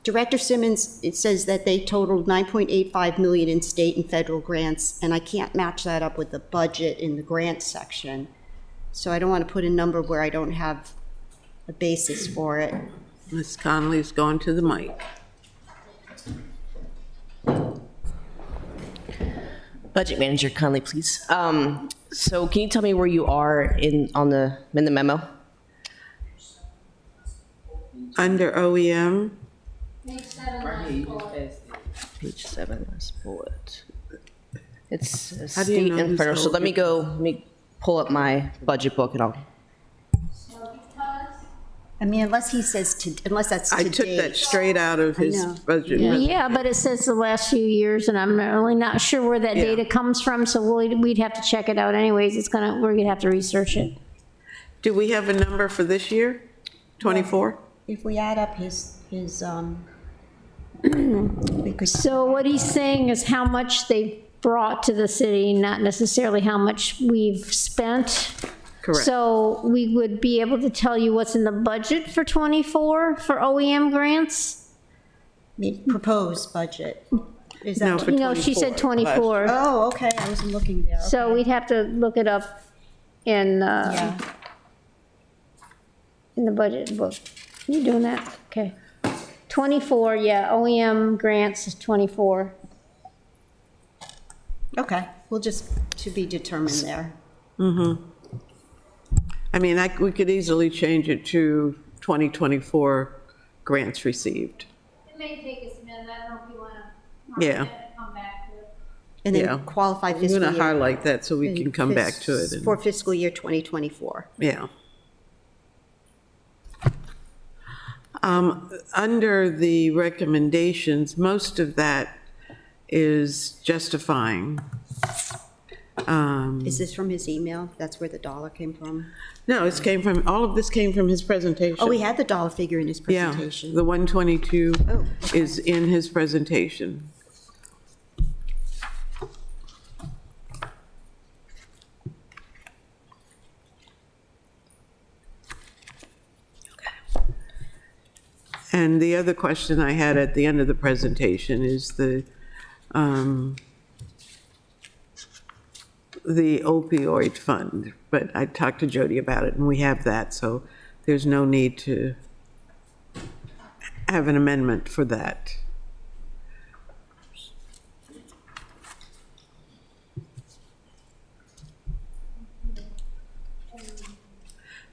Director Simmons, it says that they totaled 9.85 million in state and federal grants, and I can't match that up with the budget in the grants section. So I don't want to put a number where I don't have a basis for it. Ms. Connolly's going to the mic. Budget Manager Conley, please. So can you tell me where you are in the memo? Under OEM, page 7 last bullet. Page 7, last bullet. It's How do you state know and who's federal. So over? let me pull up my budget book and I'll. So because I mean, unless he says unless that's to I took that date. straight out of his know. budget. Yeah, but it says the last few years, and I'm really not sure where that Yeah. data comes from, so we'd have to check it out anyways. We're gonna have to research it. Do we have a number for this year? 24? If we add up his we could, So what he's saying is how much they brought to the city, not necessarily how much we've spent. Correct. So we would be able to tell you what's in the budget for '24 for OEM grants? proposed budget. Is No, that? for No, she said 24. 24. Oh, okay, I wasn't looking there. So okay. we'd have to look it up in, Yeah, in the budget book. You doing that? Okay. 24, yeah, OEM grants is 24. okay, we'll just, to be determined there. I mean, we could easily change it to 2024 grants received. it may take us a minute, I don't know if you want to Yeah. come back to it. And Yeah. then qualified I'm fiscal going year. to highlight that so we can come back to it. and- For fiscal year 2024. Yeah. Under the recommendations, most of that is justifying. Is this from his email? That's where the dollar came from? No, all of this came from his presentation. Oh, he had the dollar figure in his Yeah, presentation. the 122 Oh, is in his presentation. And the other question I had at the end of the presentation is the opioid fund, but I talked to Jody about it, and we have that, so there's no need to have an amendment for that.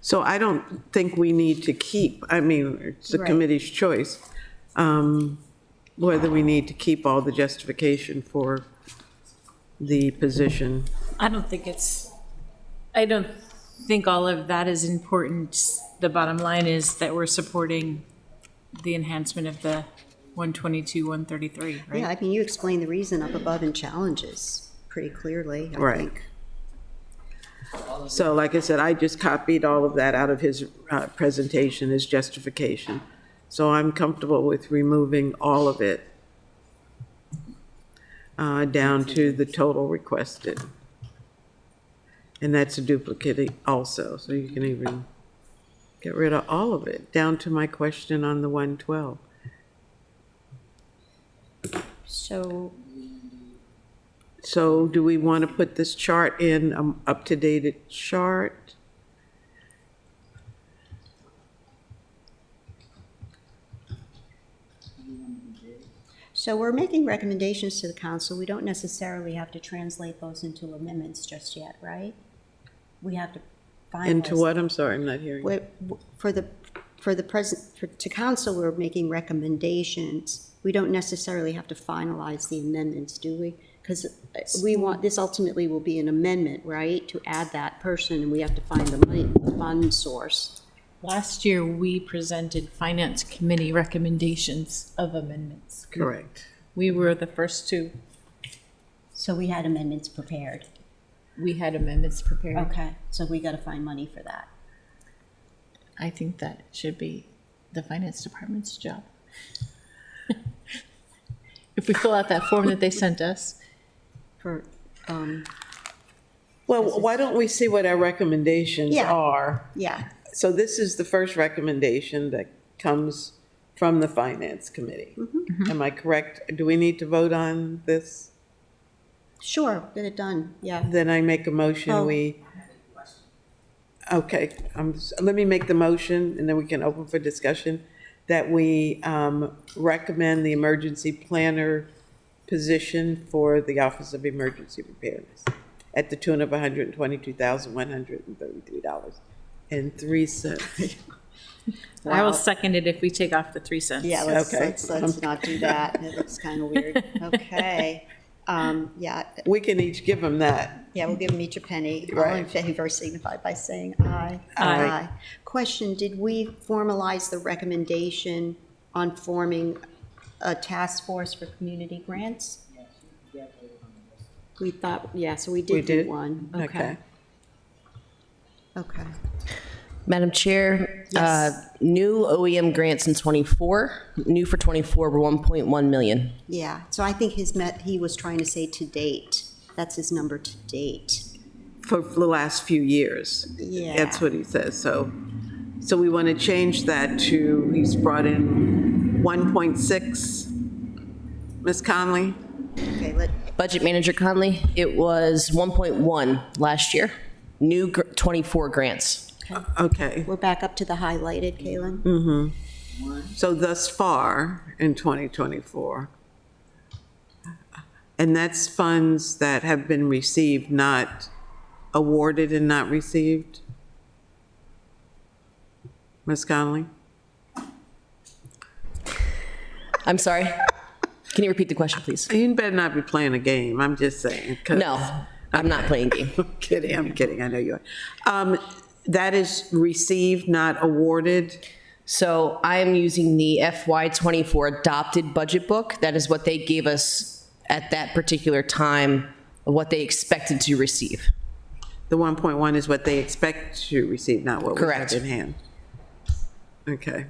So I don't think we need to keep, I mean, it's the Right. committee's choice, whether we need to keep all the justification for the position. I don't think all of that is important. The bottom line is that we're supporting the enhancement of the 122, 133, right? Yeah, I mean, you explained the reason up above in challenges pretty clearly, I Right. think. So like I said, I just copied all of that out of his presentation as justification. So I'm comfortable with removing all of it down to the total requested. And that's a duplicate also, so you can even get rid of all of it, down to my question on the 112. So do we want to put this chart in, up-to-date chart? So we're making recommendations to the council. We don't necessarily have to translate those into amendments just yet, right? We have to finalize. Into what? I'm sorry, I'm not hearing. To council, we're making recommendations. We don't necessarily have to finalize the amendments, do we? Because this ultimately will be an amendment, right? To add that person, and we have to find the money, the fund source. Last year, we presented Finance Committee recommendations of amendments. Correct. We were the first to, So we had amendments prepared. we had amendments prepared. Okay, so we got to find money for that. I think that should be the Finance Department's job. If we fill out that form that they sent us. For, Well, why don't we see what our recommendations Yeah. are? yeah, So this is the first recommendation that comes from the Finance Committee. Am I correct? Do we need to vote on this? sure, get it done, yeah. Then I make a motion, Oh. Okay, let me make the motion, and then we can open for discussion, that we recommend the emergency planner position for the Office of Emergency Preparedness at the tune of $122,133.03. I will second it if we take off the 3 cents. Yeah, Okay. let's not do that. It looks kind of weird. Okay. Yeah, We can each give them that. yeah, we'll give them each a penny. All in Right. favor signify by saying aye. Aye. Question, did we formalize the recommendation on forming a task force for community grants? We thought, yeah, so we We did do did? one. Okay. Okay. Madam Chair, Yes. new OEM grants in '24, new for '24 were 1.1 million. Yeah, so I think he was trying to say to date. That's his number to date. For the last few years. Yeah. That's what he says, so we want to change that to, he's brought in 1.6. Ms. Conley? Okay, Budget Manager Conley, it was 1.1 last year, new '24 grants. Okay, we're back up to the highlighted, Kalen. so thus far in 2024, and that's funds that have been received, not awarded and not received? Ms. Conley? I'm sorry, Can you repeat the question, please? You better not be playing a game, I'm just saying. 'cause- No, I'm not playing game. I'm kidding, I know you are. That is received, not awarded. So I am using the FY24 adopted budget book. That is what they gave us at that particular time, of what they expected to receive. The 1.1 is what they expect to receive, not what we have Correct. in hand. Okay.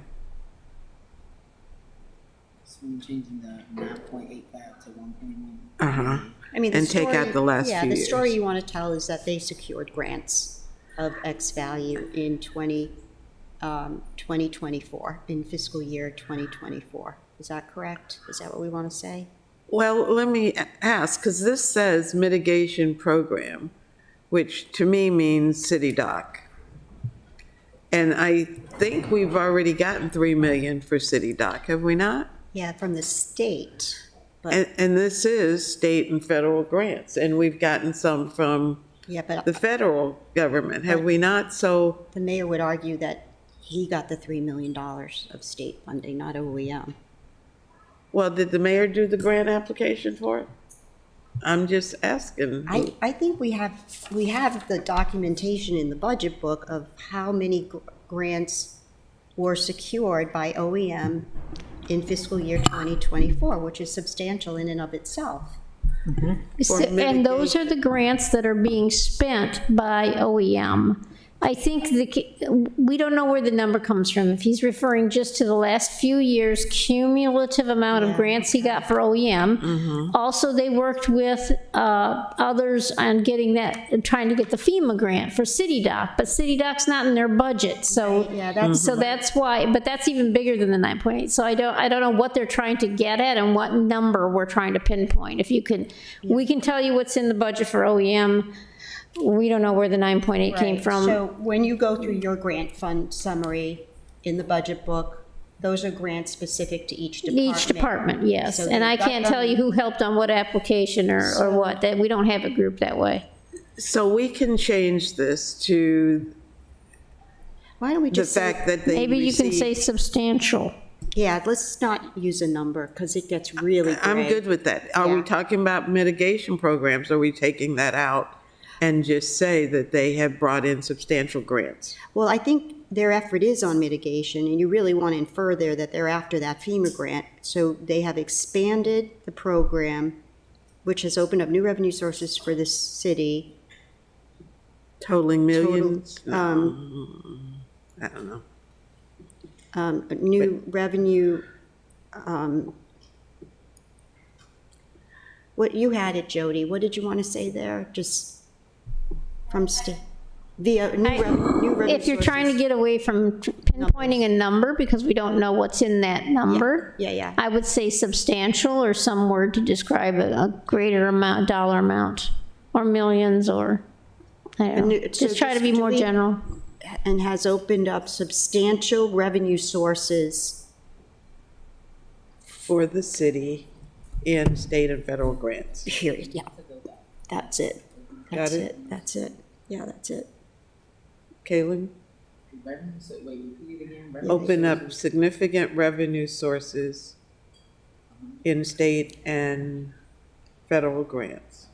So I'm changing the 9.85 to 1.1. Uh-huh. I mean, the And take out story- the last yeah, few the story years. you want to tell is that they secured grants of X value in 2024, in fiscal year 2024. Is that correct? Is that what we want to say? Well, let me ask, because this says mitigation program, which to me means city dock. And I think we've already gotten 3 million for city dock, have we not? Yeah, from the state, And, but, and this is state and federal grants, and we've gotten some from yeah, but the federal government, have we not? So, the mayor would argue that he got the $3 million of state funding, not OEM. well, did the mayor do the grant application for it? I'm just asking. I think we have the documentation in the budget book of how many grants were secured by OEM in fiscal year 2024, which is substantial in and of itself. And those are the grants that are being spent by OEM. I think we don't know where the number comes from. If he's referring just to the last few years' cumulative amount of grants he got for OEM. Also, they worked with others on getting that, trying to get the FEMA grant for City Dock, but City Dock's not in their budget, so. Yeah, that's- So that's why, but that's even bigger than the 9.8. So I don't know what they're trying to get at and what number we're trying to pinpoint. If you could, we can tell you what's in the budget for OEM. We don't know where the 9.8 came Right. from. So when you go through your grant fund summary in the budget book, those are grants specific to each department. Each department, yes. So And I they've got can't tell you who helped on what application or what, that we don't have it grouped that way. So we can change this to Why don't we the just say, fact that they Maybe you can say received- substantial. yeah, let's not use a number because it gets really gray. I'm good with that. Are we Yeah. talking about mitigation programs? Are we taking that out and just say that they have brought in substantial grants? Well, I think their effort is on mitigation, and you really want to infer there that they're after that FEMA grant. So they have expanded the program, which has opened up new revenue sources for the city. Totaling millions? um, I don't know. New revenue, what, you had it, Jody. What did you want to say there? Just from via new revenue If you're trying to sources. get away from pinpointing a number, because we don't know what's in that number. Yeah. I would say substantial or some word to describe a greater amount, dollar amount, or millions, or, I don't know. so Just try to just be more delete- general. And has opened up substantial revenue sources. For the city in state and federal grants. Period, yeah. That's it. Got That's it? it. That's it. Yeah, that's it. Kaylin? Revenue, so, wait, repeat it again. Revenue Open up sources. significant revenue sources in state and federal grants.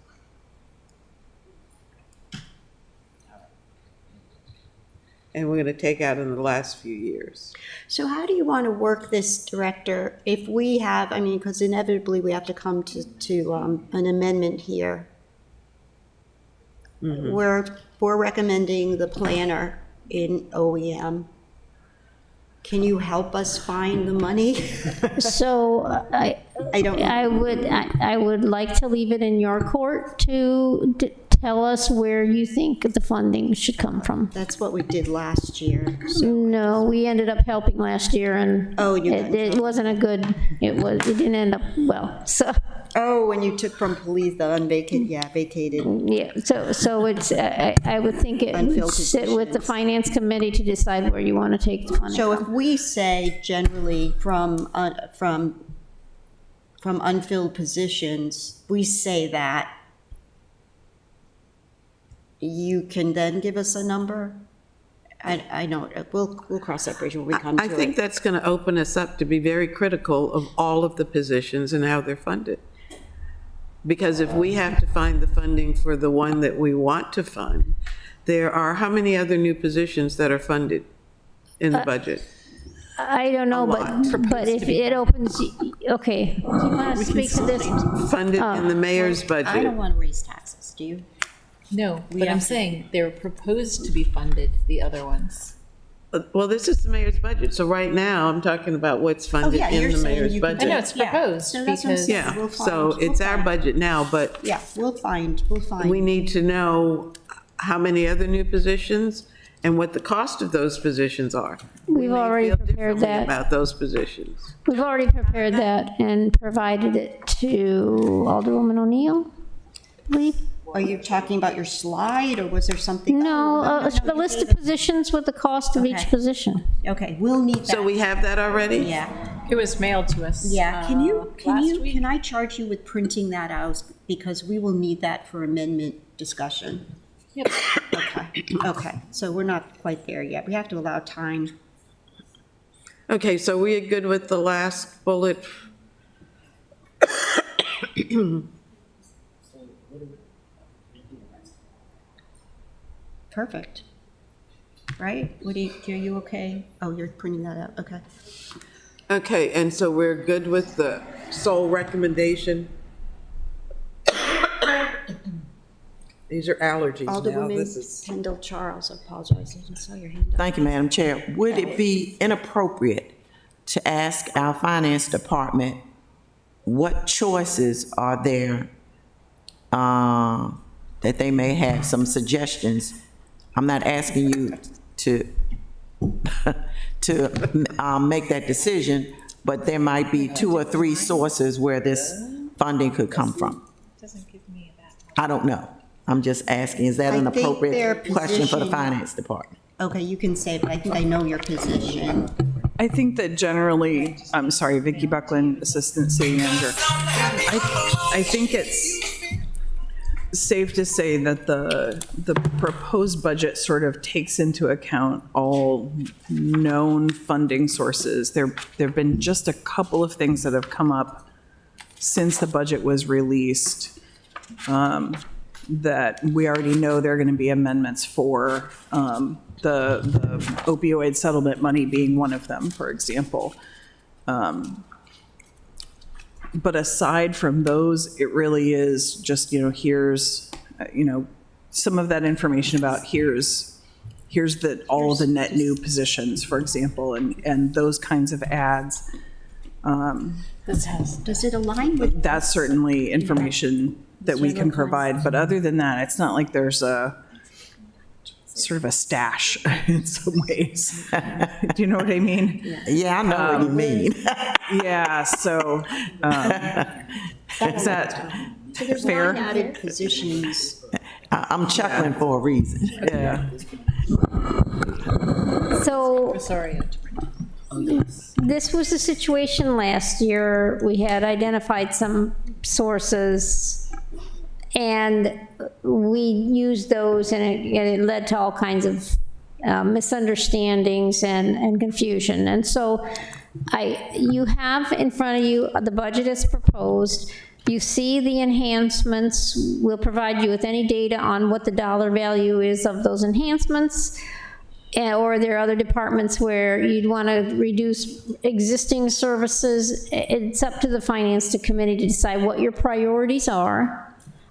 And we're going to take out in the last few years. So how do you want to work this, Director, if we have, I mean, because inevitably we have to come to an amendment here. We're recommending the planner in OEM. Can you help us find the money? So I don't know. I would like to leave it in your court to tell us where you think the funding should come from. That's what we did last year. So No, we ended up helping last year, and Oh, you guys it wasn't a good, it didn't end up well, so, Oh, when you took from police, the vacated. yeah, so it's, I would think it would Unfilled sit with the positions. finance committee to decide where you want to take the funding So if from. we say generally from unfilled positions, we say that, you can then give us a number? I know, we'll cross that bridge when we come to I it. think that's going to open us up to be very critical of all of the positions and how they're funded. Because if we have to find the funding for the one that we want to fund, there are how many other new positions that are funded in the budget? I don't know, but if it opens, okay, do you want to speak to this? Funded in the mayor's I budget. don't want to raise taxes, do you? No, but I'm saying they're proposed to be funded, the other ones. Well, this is the mayor's budget, so right now, I'm talking about what's funded yeah, in you're the saying mayor's you can- budget. I know it's Yeah. proposed So that's what I'm because. saying. Yeah, We'll so find- it's we'll our find. budget now, but Yeah, we'll find. we need to know how many other new positions and what the cost of those positions are. We've already Feel prepared differently that. about those positions. We've already prepared that and provided it to Alderwoman O'Neill, I believe. Are you talking about your slide, or was there something? No, Oh, a list of positions with the cost of each Okay. position. Okay, we'll need that. So we have that already? Yeah, It was mailed to us. yeah. Can last week. can I charge you with printing that out? Because we will need that for amendment discussion. Yep. Okay, so we're not quite there yet. We have to allow time. Okay, so we are good with the last bullet? Perfect. Right? Are you okay? Oh, you're printing that out, okay. Okay, and so we're good with the sole recommendation? These are allergies now. This Alderwoman is, Kendall Charles, I apologize, I didn't saw your hand up. Thank you, Madam Chair. Would it be inappropriate to ask our finance department what choices are there that they may have, some suggestions? I'm not asking you to make that decision, but there might be 2 or 3 sources where this funding could come from. I don't know. I'm just asking, is that an I think appropriate their question for the position- finance department? Okay, you can say, but I think I know your position. I think that generally, I'm sorry, Vicki Buckland, Assistant City Manager. I think it's safe to say that the proposed budget sort of takes into account all known funding sources. There've been just a couple of things that have come up since the budget was released that we already know there are going to be amendments for, the opioid settlement money being one of them, for example. But aside from those, it really is just, here's, some of that information about here's all of the net new positions, for example, and those kinds of ads. Does it align with? That's certainly information that we can provide, but other than that, it's not like there's a sort of a stash in some ways. Do you know what I mean? Yeah, I know what you mean. Yeah, so, is that So there's fair? line added positions. I'm chuckling for a reason. Yeah. So Sorry. this was the situation last year. We had identified some sources and we used those and it led to all kinds of misunderstandings and confusion. And so you have in front of you, the budget is proposed. You see the enhancements. We'll provide you with any data on what the dollar value is of those enhancements. Or there are other departments where you'd want to reduce existing services. It's up to the finance committee to decide what your priorities are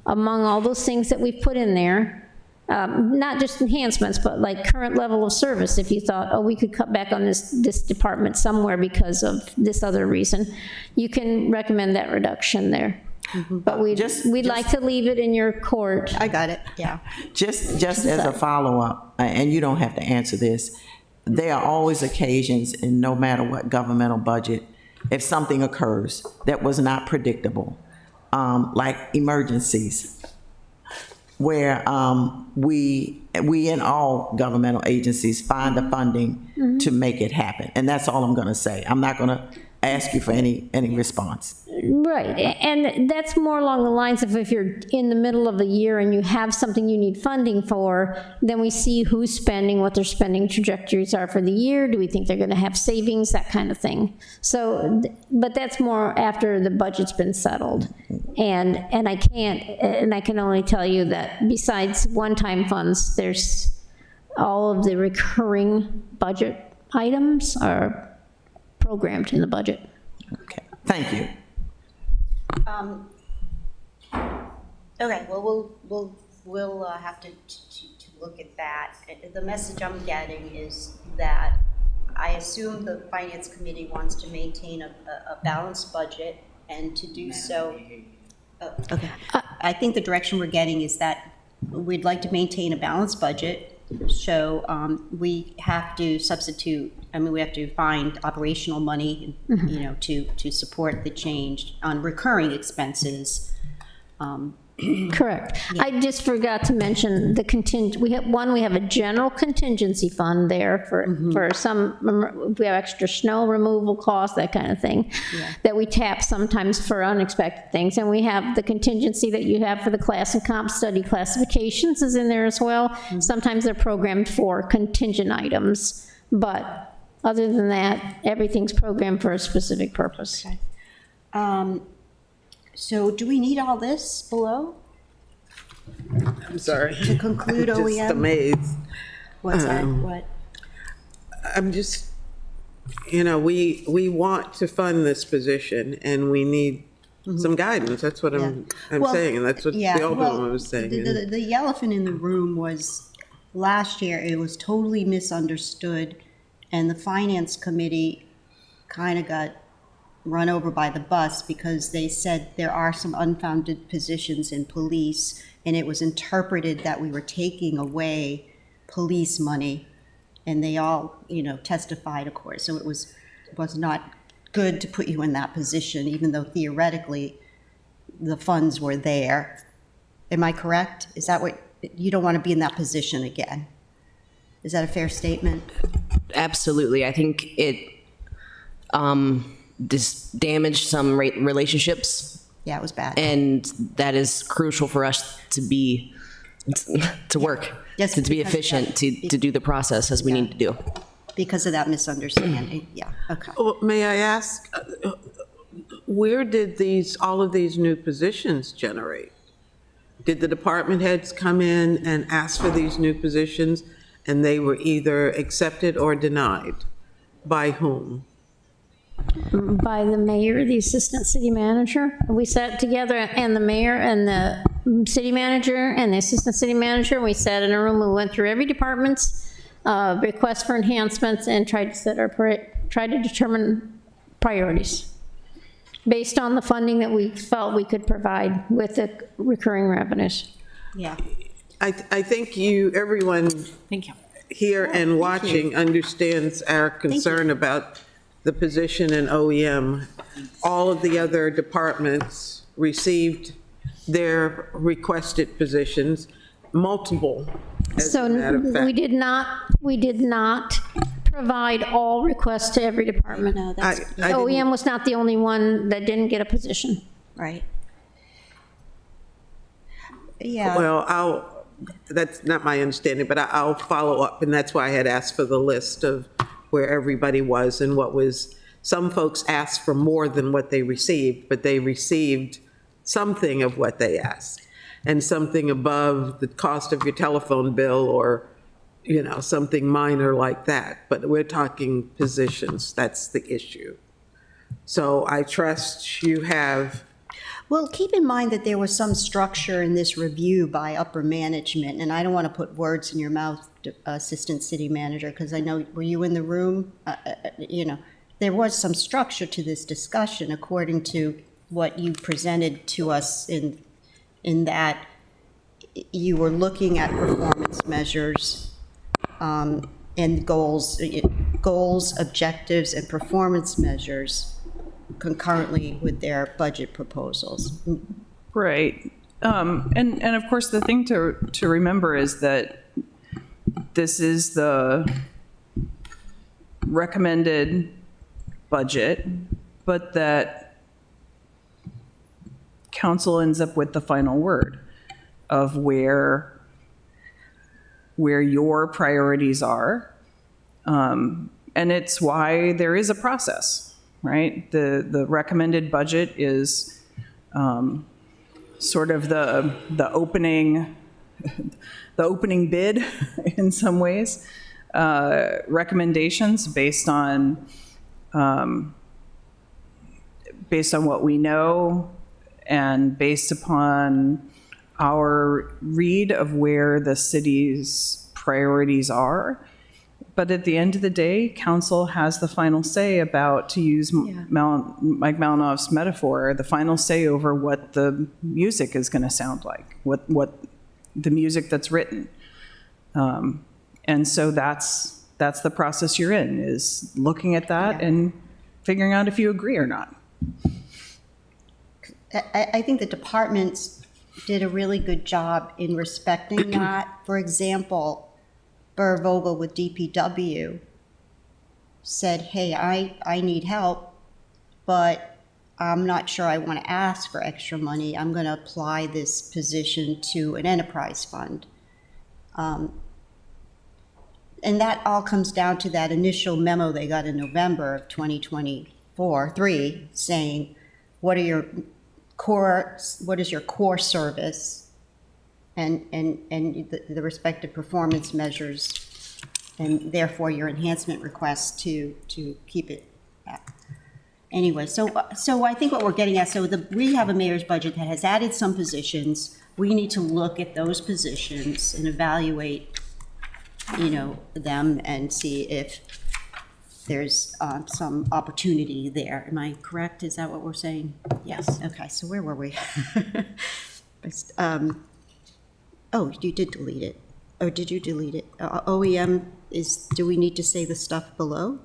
among all those things that we've put in there. Not just enhancements, but like current level of service. If you thought, oh, we could cut back on this department somewhere because of this other reason, you can recommend that reduction there. But we'd like to leave it in your court. I got it, yeah. Just as a follow-up, and you don't have to answer this, there are always occasions, and no matter what governmental budget, if something occurs that was not predictable, like emergencies, where we in all governmental agencies find the funding to make it happen. And that's all I'm going to say. I'm not going to ask you for any response. Right, and that's more along the lines of if you're in the middle of the year and you have something you need funding for, then we see who's spending, what their spending trajectories are for the year, do we think they're gonna have savings, that kind of thing. So, but that's more after the budget's been settled. And I can only tell you that besides one-time funds, there's all of the recurring budget items are programmed in the budget. Okay, thank you. Okay, well, we'll have to look at that. The message I'm getting is that I assume the Finance Committee wants to maintain a balanced budget, and to do so. Okay, I think the direction we're getting is that we'd like to maintain a balanced budget. So we have to substitute, we have to find operational money, to support the change on recurring expenses. Correct. I just forgot to mention the we have a general contingency fund there for some, we have extra snow removal costs, that kind of thing, that we tap sometimes for unexpected things. And we have the contingency that you have for the class and comp study classifications is in there as well. Sometimes they're programmed for contingent items, but other than that, everything's programmed for a specific purpose. Okay. So do we need all this below I'm sorry. to conclude I'm just OEM? amazed. What's that? What? I'm just, we want to fund this position, and we need some guidance. That's what I'm Well, saying, and that's what the Alderwoman was saying. The elephant in the room was, last year, it was totally misunderstood, and the Finance Committee kind of got run over by the bus because they said there are some unfounded positions in police, and it was interpreted that we were taking away police money, and they all, testified, of course. So it was not good to put you in that position, even though theoretically the funds were there. Am I correct? Is that what, you don't want to be in that position again? Is that a fair statement? Absolutely. I think it damaged some relationships, Yeah, it was bad. and that is crucial for us to work, Yes, to be because efficient, that- to do the process as we need to do. Because of that misunderstanding, yeah, okay. Well, may I ask, where did all of these new positions generate? Did the department heads come in and ask for these new positions, and they were either accepted or denied? By whom? By the mayor, the assistant city manager. We sat together, and the mayor and the city manager and the assistant city manager, we sat in a room, we went through every department's request for enhancements and tried to determine priorities based on the funding that we felt we could provide with the recurring revenues. Yeah, I think everyone Thank you. here and watching understands our concern about the position in OEM. All of the other departments received their requested positions, multiple, as So a matter of fact. we did not provide all requests to every department. no, that's, I didn't- OEM was not the only one that didn't get a position. right. Yeah, Well, that's not my understanding, but I'll follow up, and that's why I had asked for the list of where everybody was and what was, some folks asked for more than what they received, but they received something of what they asked, and something above the cost of your telephone bill or, something minor like that. But we're talking positions, that's the issue. So I trust you have. well, keep in mind that there was some structure in this review by upper management, and I don't want to put words in your mouth, Assistant City Manager, because I know, were you in the room? There was some structure to this discussion according to what you presented to us in that you were looking at performance measures and goals, objectives, and performance measures concurrently with their budget proposals. Right. And of course, the thing to remember is that this is the recommended budget, but that council ends up with the final word of where your priorities are. And it's why there is a process, right? The recommended budget is sort of the opening bid in some ways. Recommendations based on what we know and based upon our read of where the city's priorities are. But at the end of the day, council has the final say about, to use Mike Malinoff's metaphor, the final say over what the music is going to sound like, what the music that's written. And so that's the process you're in, is looking at that and figuring out if you agree or not. I think the departments did a really good job in respecting that. For example, Burr Vogel with DPW said, hey, I need help, but I'm not sure I want to ask for extra money. I'm going to apply this position to an enterprise fund. And that all comes down to that initial memo they got in November of 2024-3 saying, what is your core service and the respective performance measures, and therefore your enhancement request to keep it back. Anyway, so I think what we're getting at, we have a mayor's budget that has added some positions. We need to look at those positions and evaluate, them and see if there's some opportunity there. Am I correct? Is that what we're saying? Yes. Okay, so where were we? Oh, you did delete it. Or did you delete it? OEM do we need to say the stuff below?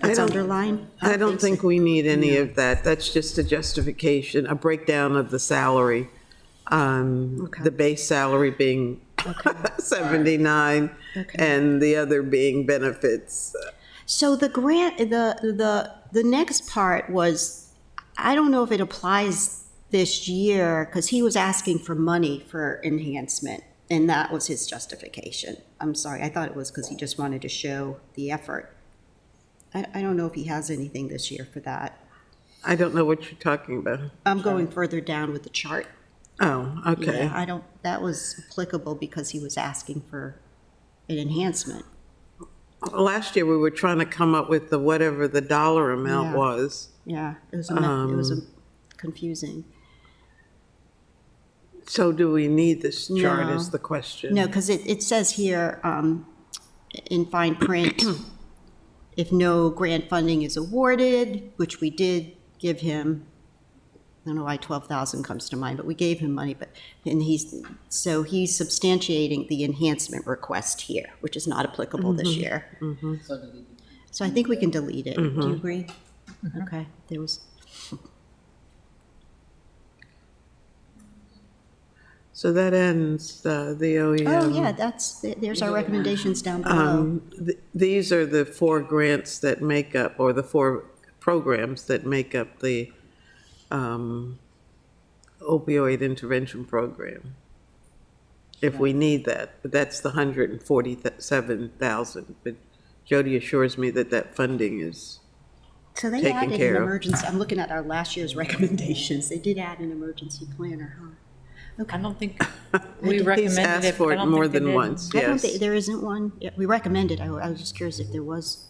It's underlined? I don't think so. we need any of that. That's just a justification, a breakdown of the salary. The base salary being 79 and the other being benefits. So the grant, the next part was, I don't know if it applies this year, because he was asking for money for enhancement, and that was his justification. I'm sorry, I thought it was because he just wanted to show the effort. I don't know if he has anything this year for that. I don't know what you're talking about. I'm going further down with the chart. Oh, okay. Yeah, that was applicable because he was asking for an enhancement. Last year, we were trying to come up with whatever the dollar amount was. Yeah, it was confusing. So do we need this chart No. is the question. No, because it says here in fine print, if no grant funding is awarded, which we did give him, I don't know why 12,000 comes to mind, but we gave him money, he's substantiating the enhancement request here, which is not applicable this year. So I think we can delete it. Do you agree? Okay, there was. So that ends the OEM. Oh, yeah, there's our recommendations down below. These are the 4 grants that make up, or the 4 programs that make up the opioid intervention program. If we need that, but that's the 147,000. But Jody assures me that funding is So they taken added care an of. emergency, I'm looking at our last year's recommendations. They did add an emergency planner, huh? I don't think we He's recommended asked it. for I it don't more think they than did. once, I don't yes. think, there isn't one. Yeah, we recommended, I was just curious if there was.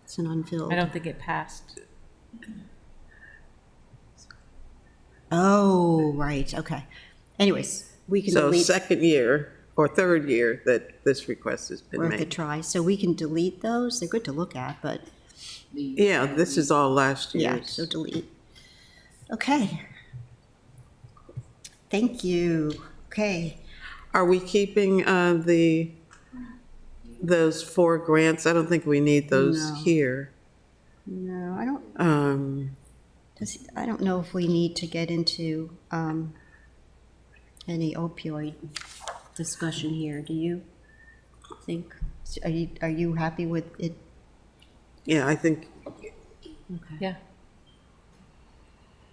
It's an unfilled. I don't think it passed. Oh, right, okay. Anyways, we can So delete, second year or third year that this request has been worth a made. try. So we can delete those. They're good to look at, but Yeah, this is all last yeah, year's. so delete. Okay. Thank you. Okay. Are we keeping those 4 grants? I don't think we need those No. here. No, I don't. I don't know if we need to get into any opioid discussion here. Do you think? Are you happy with it? Yeah, I think Yeah.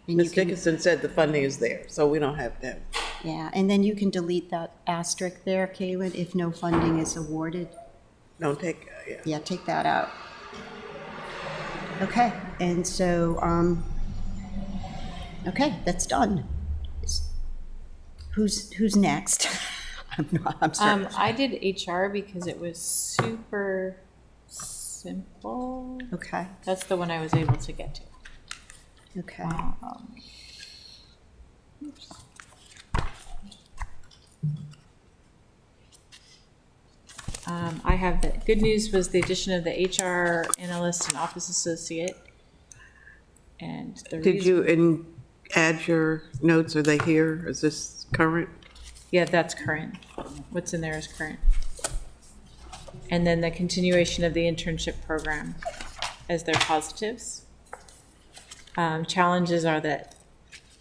And you Ms. can, Dickinson said the funding is there, so we don't have to. yeah, and then you can delete that asterisk there, Caitlin, if no funding is awarded. Don't take, yeah. Yeah, take that out. Okay, and so, okay, that's done. Who's next? I'm sorry. I did HR because it was super simple. Okay, That's the one I was able to get to. okay. I have the good news was the addition of the HR analyst and office associate. And the Did reason- you add your notes? Are they here? Is this current? Yeah, that's current. What's in there is current. And then the continuation of the internship program as their positives. Challenges are that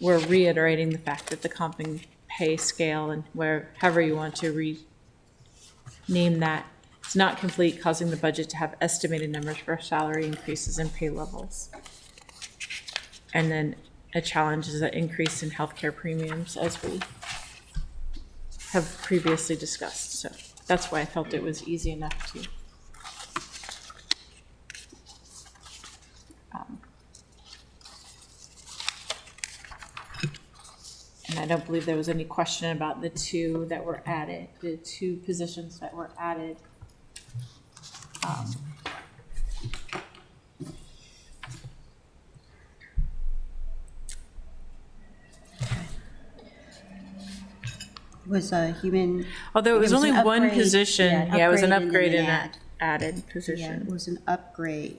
we're reiterating the fact that the comp and pay scale and however you want to rename that, it's not complete, causing the budget to have estimated numbers for salary increases and pay levels. And then a challenge is an increase in healthcare premiums as we have previously discussed. So that's why I felt it was easy enough to and I don't believe there was any question about the two that were added, the two positions that were added. Was a human. Although it was only an one upgrade. position, yeah, it was an upgrade and in then an added Yeah, it position. was an upgrade.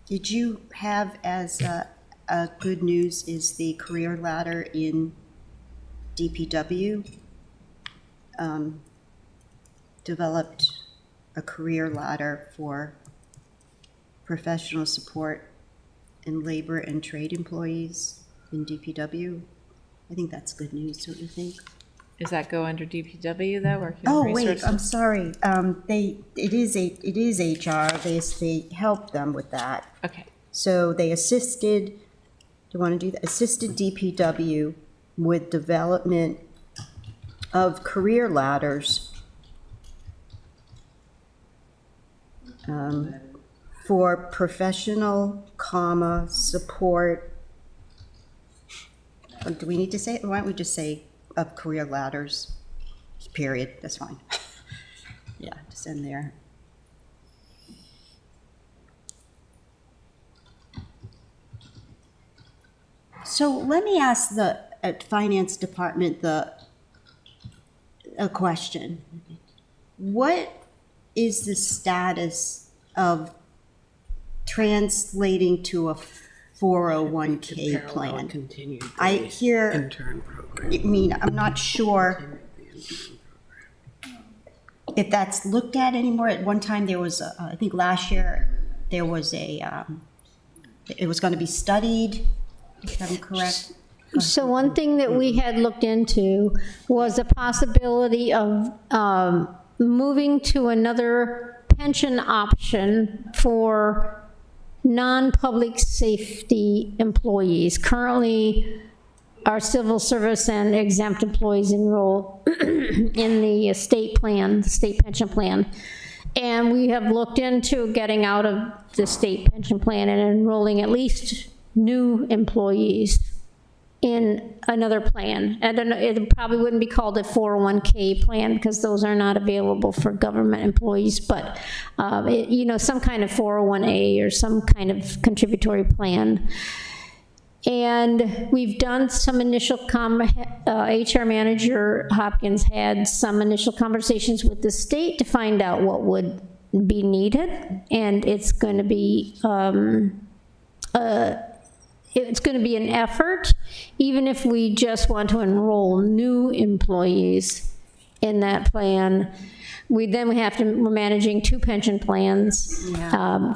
Did you have as a good news is the career ladder in DPW? Developed a career ladder for professional support and labor and trade employees in DPW. I think that's good news, don't you think? Does that go under DPW though, or Oh, human wait, I'm resources? sorry. It is HR. They helped them with that. Okay, So they assisted, do you want to do that? Assisted DPW with development of career ladders for professional, support. Do we need to say it? Why don't we just say of career ladders, period, that's fine. Yeah, just end there. So let me ask the finance department a question. What is the status of translating to a 401k plan? Continued I hear, intern program. I mean, I'm not sure if that's looked at anymore. At one time, there was, I think last year, there was it was going to be studied, if I'm correct. So one thing that we had looked into was a possibility of moving to another pension option for non-public safety employees. Currently, our civil service and exempt employees enroll in the state plan, the state pension plan. And we have looked into getting out of the state pension plan and enrolling at least new employees in another plan. I don't know, it probably wouldn't be called a 401k plan because those are not available for government employees, but, some kind of 401a or some kind of contributory plan. And we've done some initial, HR manager Hopkins had some initial conversations with the state to find out what would be needed. And it's going to be, it's going to be an effort, even if we just want to enroll new employees in that plan. We're managing two pension plans.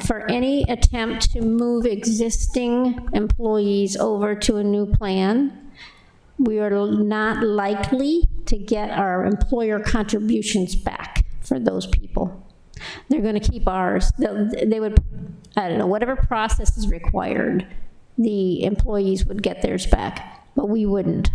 For any attempt to move existing employees over to a new plan, we are not likely to get our employer contributions back for those people. They're going to keep ours. They would, I don't know, whatever process is required the employees would get theirs back, but we wouldn't.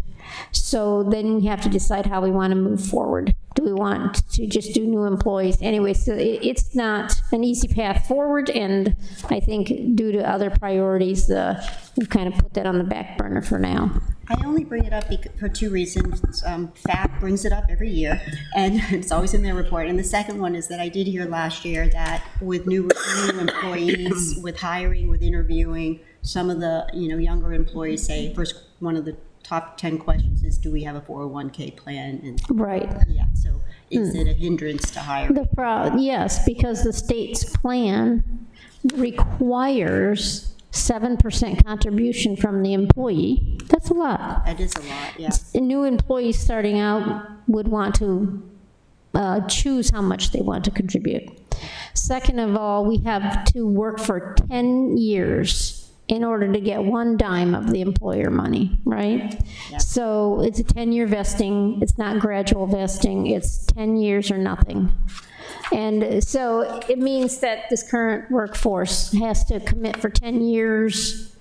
So then we have to decide how we want to move forward. Do we want to just do new employees? Anyway, so it's not an easy path forward, and I think due to other priorities, we've kind of put that on the back burner for now. I only bring it up for two reasons. FAP brings it up every year, and it's always in their report. And the second one is that I did hear last year that with new employees, with hiring, with interviewing, some of the younger employees say first one of the top 10 questions is, do we have a 401k plan? And Right. yeah, so is it a hindrance to hiring? Yes, because the state's plan requires 7% contribution from the employee. That's a lot. That is a lot, yeah. New employees starting out would want to choose how much they want to contribute. Second of all, we have to work for 10 years in order to get one dime of the employer money, right? Yeah. So it's a 10-year vesting. It's not gradual vesting. It's 10 years or nothing. And so it means that this current workforce has to commit for 10 years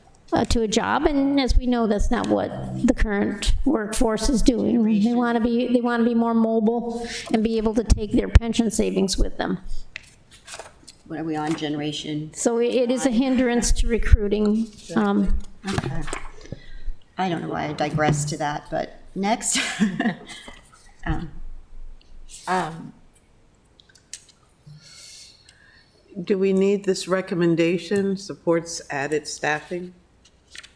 to a job, and as we know, that's not what the current workforce is doing. They want to be more mobile and be able to take their pension savings with them. What are we on, generation? So it is a hindrance to recruiting. Okay. I don't know why I digressed to that, but next. Do we need this recommendation, supports added staffing?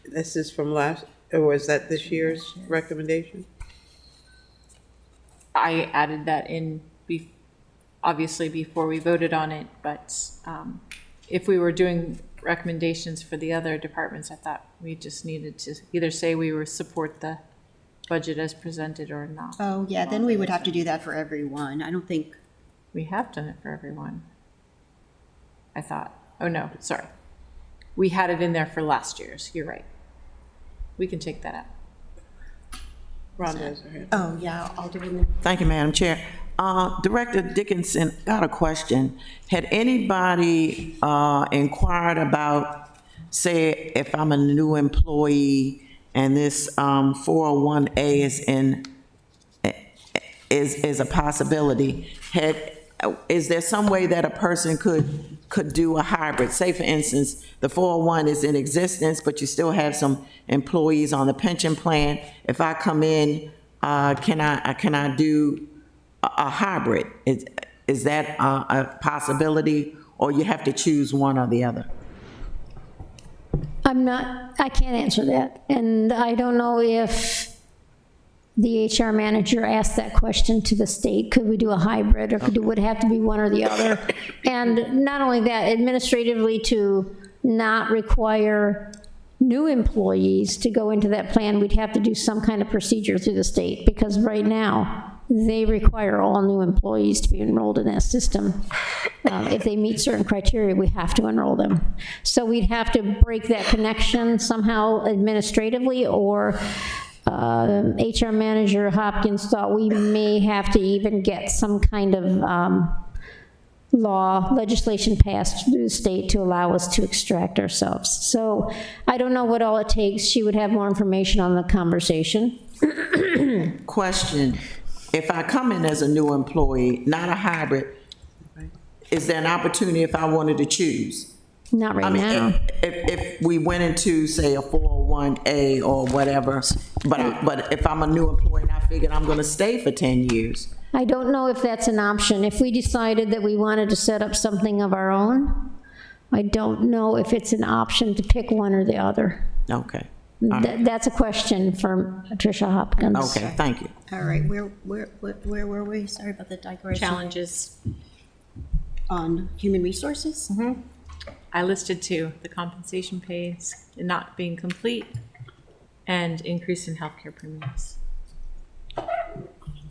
This is from or is that this year's recommendation? I added that in, obviously before we voted on it, but if we were doing recommendations for the other departments, I thought we just needed to either say we would support the budget as presented or not. Oh, yeah, then we would have to do that for everyone. I don't think, We have done it for everyone, I thought. Oh, no, sorry. We had it in there for last year's, you're right. We can take that out. Rhonda has her hand. oh, yeah, I'll do it. Thank you, Madam Chair. Director Dickinson, got a question. Had anybody inquired about, say, if I'm a new employee and this 401A is a possibility? Is there some way that a person could do a hybrid? Say, for instance, the 401 is in existence, but you still have some employees on the pension plan. If I come in, can I do a hybrid? Is that a possibility, or you have to choose one or the other? I can't answer that. And I don't know if the HR manager asked that question to the state. Could we do a hybrid, or would it have to be one or the other? And not only that, administratively, to not require new employees to go into that plan, we'd have to do some kind of procedure through the state, because right now, they require all new employees to be enrolled in that system. If they meet certain criteria, we have to enroll them. So we'd have to break that connection somehow administratively, or HR manager Hopkins thought we may have to even get some kind of legislation passed through the state to allow us to extract ourselves. So I don't know what all it takes. She would have more information on the conversation. Question, if I come in as a new employee, not a hybrid, is there an opportunity if I wanted to choose? Not right I mean, now. if we went into, say, a 401A or whatever, but if I'm a new employee and I figured I'm gonna stay for 10 years, I don't know if that's an option. If we decided that we wanted to set up something of our own, I don't know if it's an option to pick one or the other. okay. That's a question for Tricia Hopkins. Okay, thank you. All right, where were we? Sorry about the digression. Challenges. On human resources? I listed two, the compensation pays not being complete and increase in healthcare premiums.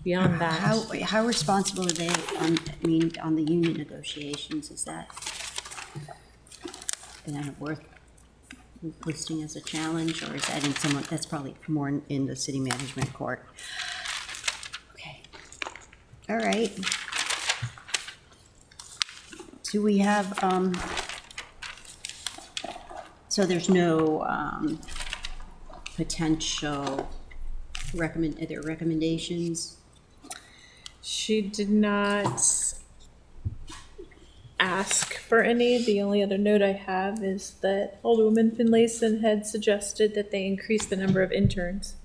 Beyond that. How responsible are they on the union negotiations? Is that worth listing as a challenge, or is that in someone, that's probably more in the city management court? Okay. All right. Do we have, So there's no potential are there recommendations? She did not ask for any. The only other note I have is that Alderwoman Finlayson had suggested that they increase the number of interns.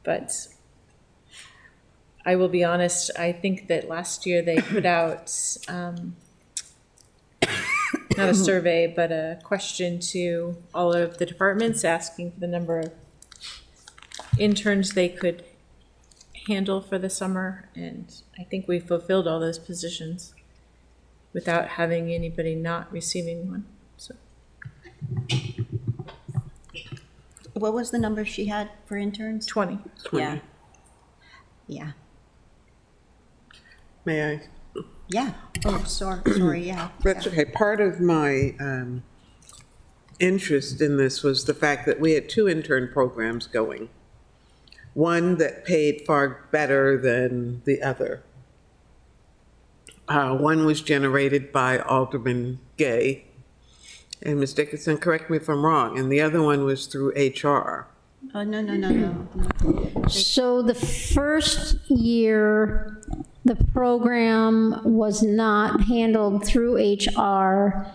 But I will be honest, I think that last year they put out, not a survey, but a question to all of the departments asking for the number of interns they could handle for the summer, and I think we fulfilled all those positions without having anybody not receiving one, so. What was the number she had for interns? 20. Yeah. Yeah. May I? Yeah. Oh, sorry, yeah. That's okay. Part of my interest in this was the fact that we had 2 intern programs going. One that paid far better than the other. One was generated by Alderman Gay, and Ms. Dickinson, correct me if I'm wrong, and the other one was through HR. Oh, no. So the first year, the program was not handled through HR,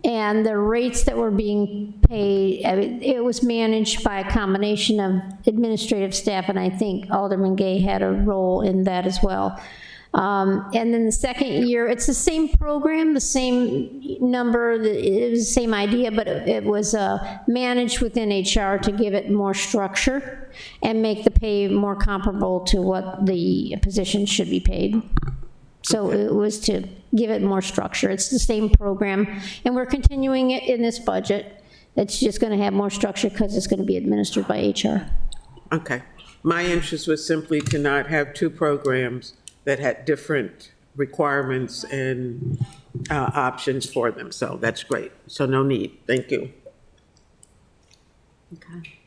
and the rates that were being paid, it was managed by a combination of administrative staff, and I think Alderman Gay had a role in that as well. And then the second year, it's the same program, the same number, it was the same idea, but it was managed within HR to give it more structure and make the pay more comparable to what the position should be paid. So it was to give it more structure. It's the same program, and we're continuing it in this budget. It's just going to have more structure because it's going to be administered by HR. Okay. My interest was simply to not have 2 programs that had different requirements and options for them. So that's great. So no need. Thank you. Okay.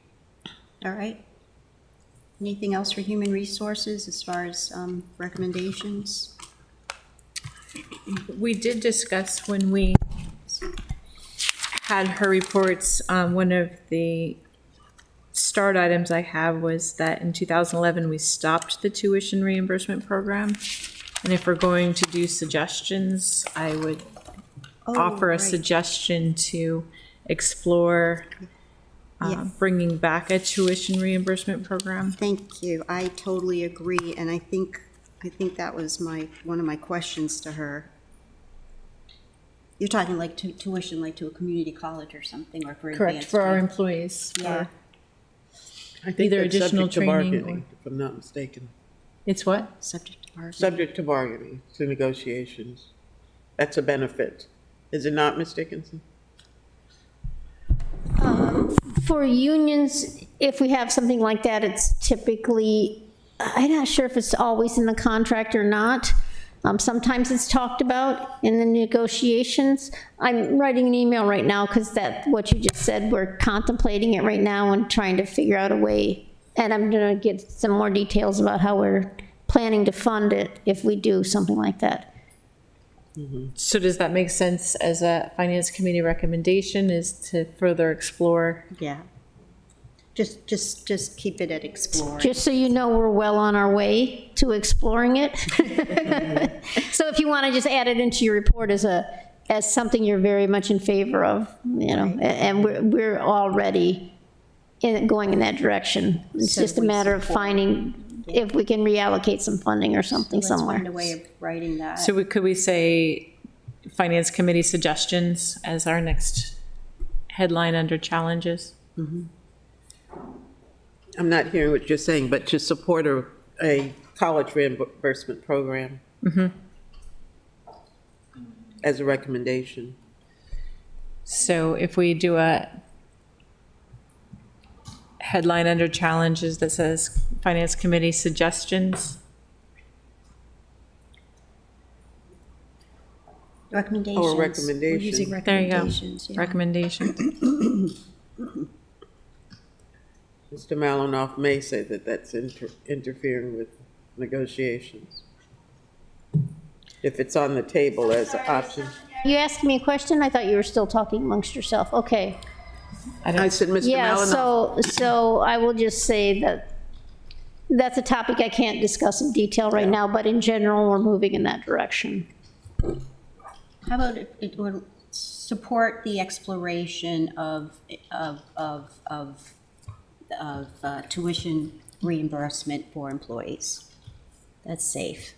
All right. Anything else for human resources as far as recommendations? We did discuss when we had her reports, one of the start items I have was that in 2011, we stopped the tuition reimbursement program. And if we're going to do suggestions, I would offer a right. suggestion to explore bringing back a tuition reimbursement program. Thank you. I totally agree, and I think that was one of my questions to her. You're talking like tuition, like to a community college or something, or for Correct, advanced for our training? employees. Yeah. I think Either that's additional subject to training bargaining, if I'm not mistaken. It's what? Subject to bargaining. Subject to bargaining, to negotiations. That's a benefit. Is it not, Ms. Dickinson? For unions, if we have something like that, it's typically, I'm not sure if it's always in the contract or not. Sometimes it's talked about in the negotiations. I'm writing an email right now because what you just said, we're contemplating it right now and trying to figure out a way. And I'm gonna get some more details about how we're planning to fund it if we do something like that. So does that make sense as a finance committee recommendation, is to further explore? Yeah. Just keep it at explore. Just so you know, we're well on our way to exploring it. So if you want to just add it into your report as something you're very much in favor of, and we're already going in that direction. It's So just a we matter of support. finding if we can reallocate some funding or something Let's find somewhere. a way of writing that. So could we say finance committee suggestions as our next headline under challenges? I'm not hearing what you're saying, but to support a college reimbursement program as a recommendation. So if we do a headline under challenges that says finance committee suggestions, Recommendations. Or We're using recommendations. there you go, recommendations, yeah. recommendations. Mr. Malinoff may say that that's interfering with negotiations. If it's on the table as an option. You asked me a question? I thought you were still talking amongst yourself. Okay. I said, Mr. Yeah, Malinow. so I will just say that that's a topic I can't discuss in detail right now, but in general, we're moving in that direction. How about it would support the exploration of tuition reimbursement for employees? That's safe.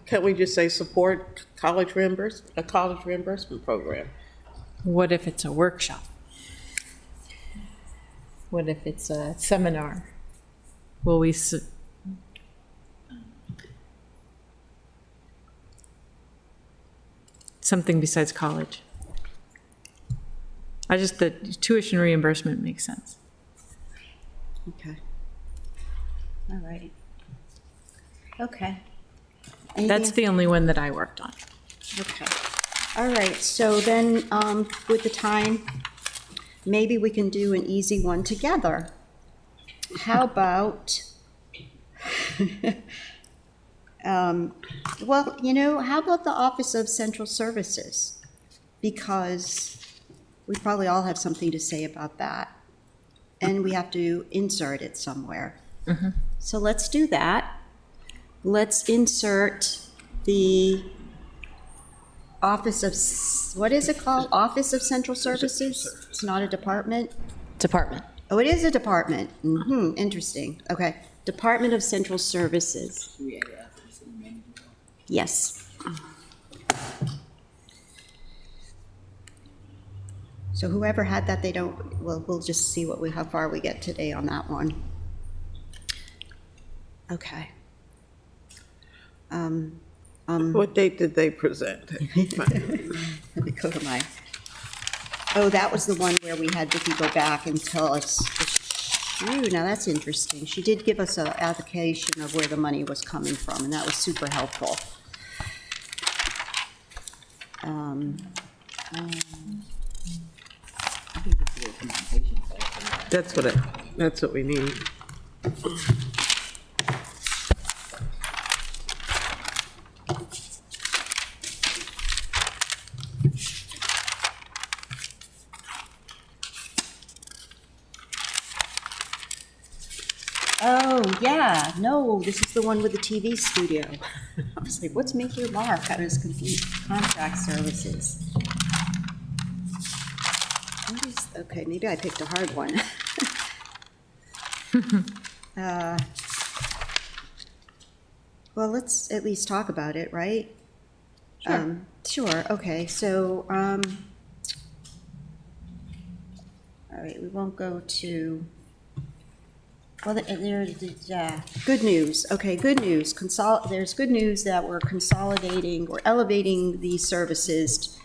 Can't we just say support a college reimbursement program? What if it's a workshop? What if it's a seminar? Will we, something besides college? The tuition reimbursement makes sense. Okay. All right. Okay. That's the only one that I worked on. Okay. All right, so then, with the time, maybe we can do an easy one together. How about, well, how about the Office of Central Services? Because we probably all have something to say about that, and we have to insert it somewhere. So let's do that. Let's insert the Office of, what is it called? Office of Central Services? It's not a department? Department. Oh, it is a department. Interesting. Okay. Department of Central Services. Yes. So whoever had that, we'll just see how far we get today on that one. Okay. What date did they present? Let me go to my, oh, that was the one where we had Vicki go back and tell us, ooh, now that's interesting. She did give us an allocation of where the money was coming from, and that was super helpful. That's what we need. Oh, yeah, no, this is the one with the TV studio. I was like, what's Make Your Mark? I was confused. Contract services. What is, okay, maybe I picked a hard one. Well, let's at least talk about it, right? Sure. Sure, okay, so, all right, we won't go to, well, there's good news. Okay, good news. There's good news that we're consolidating or elevating these services,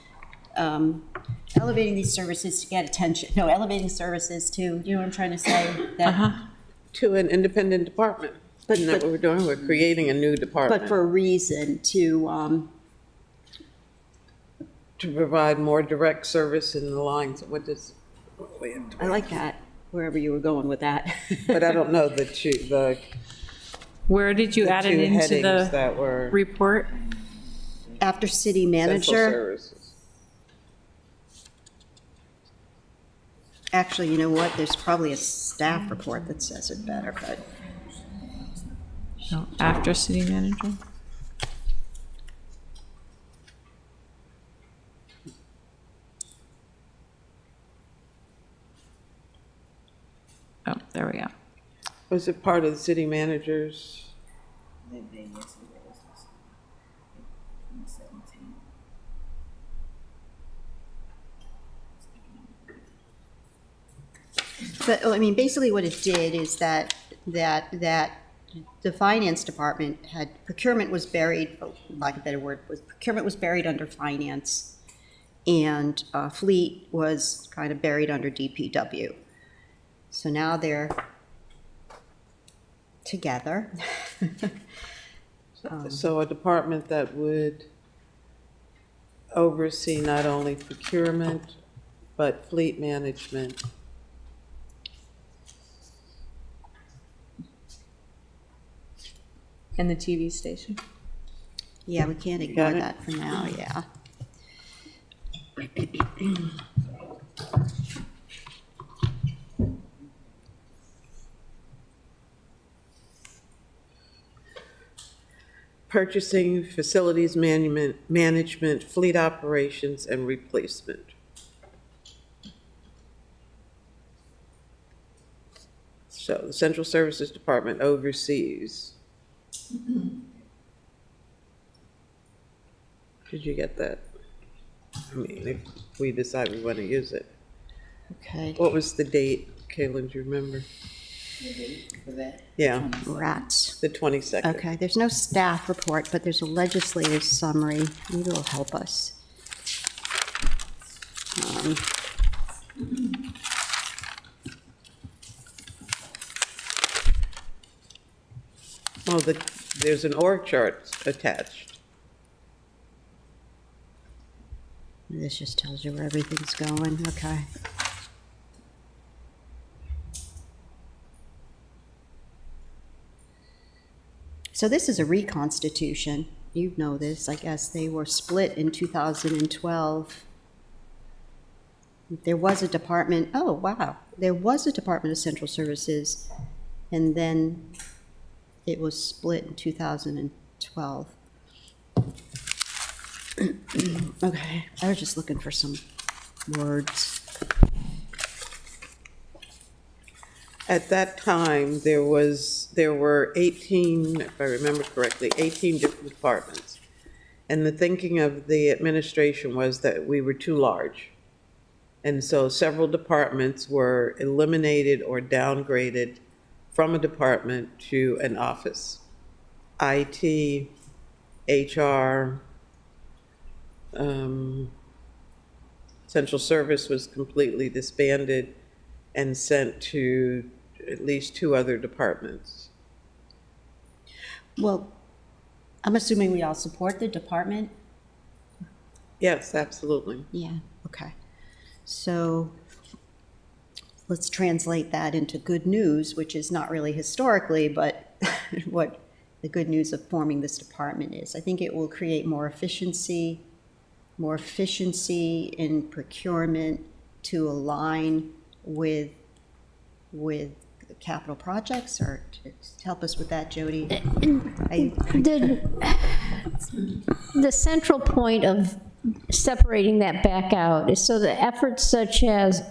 to get attention. No, elevating services to, you know what I'm trying to say? That, To an independent department. Isn't that what we're doing? We're creating a new department. but for a reason to provide more direct service in the lines, I like that, wherever you were going with that. but I don't know the Where did you add it two into headings the that were report? After city central manager, services. actually, you know what? There's probably a staff report that says it better, but. No, after city manager? Oh, there we go. Was it part of the city manager's? But, I mean, basically what it did is that the finance department procurement was buried, for lack of a better word, procurement was buried under finance, and fleet was kind of buried under DPW. So now they're together. So a department that would oversee not only procurement, but fleet management. And the TV station? Yeah, we can't ignore Got it. that for now, yeah. Purchasing, facilities management, fleet operations, and replacement. So the Central Services Department oversees. Did you get that? I mean, if we decide we want to use it. Okay, What was the date, Caitlin, do you remember? The date for that. Yeah, rats. the 22nd. Okay, there's no staff report, but there's a legislative summary. Maybe it'll help us. Oh, there's an org chart attached. This just tells you where everything's going, okay. So this is a reconstitution. You know this, I guess. They were split in 2012. There was a department, oh, wow. There was a Department of Central Services, and then it was split in 2012. Okay, I was just looking for some words. At that time, there were 18, if I remember correctly, 18 different departments. And the thinking of the administration was that we were too large. And so several departments were eliminated or downgraded from a department to an office. IT, HR, Central Service was completely disbanded and sent to at least 2 other departments. Well, I'm assuming we all support the department? Yes, absolutely. Yeah, okay. So let's translate that into good news, which is not really historically, but what the good news of forming this department is. I think it will create more efficiency in procurement to align with capital projects, or to help us with that, Jody? The central point of separating that back out is so that efforts such as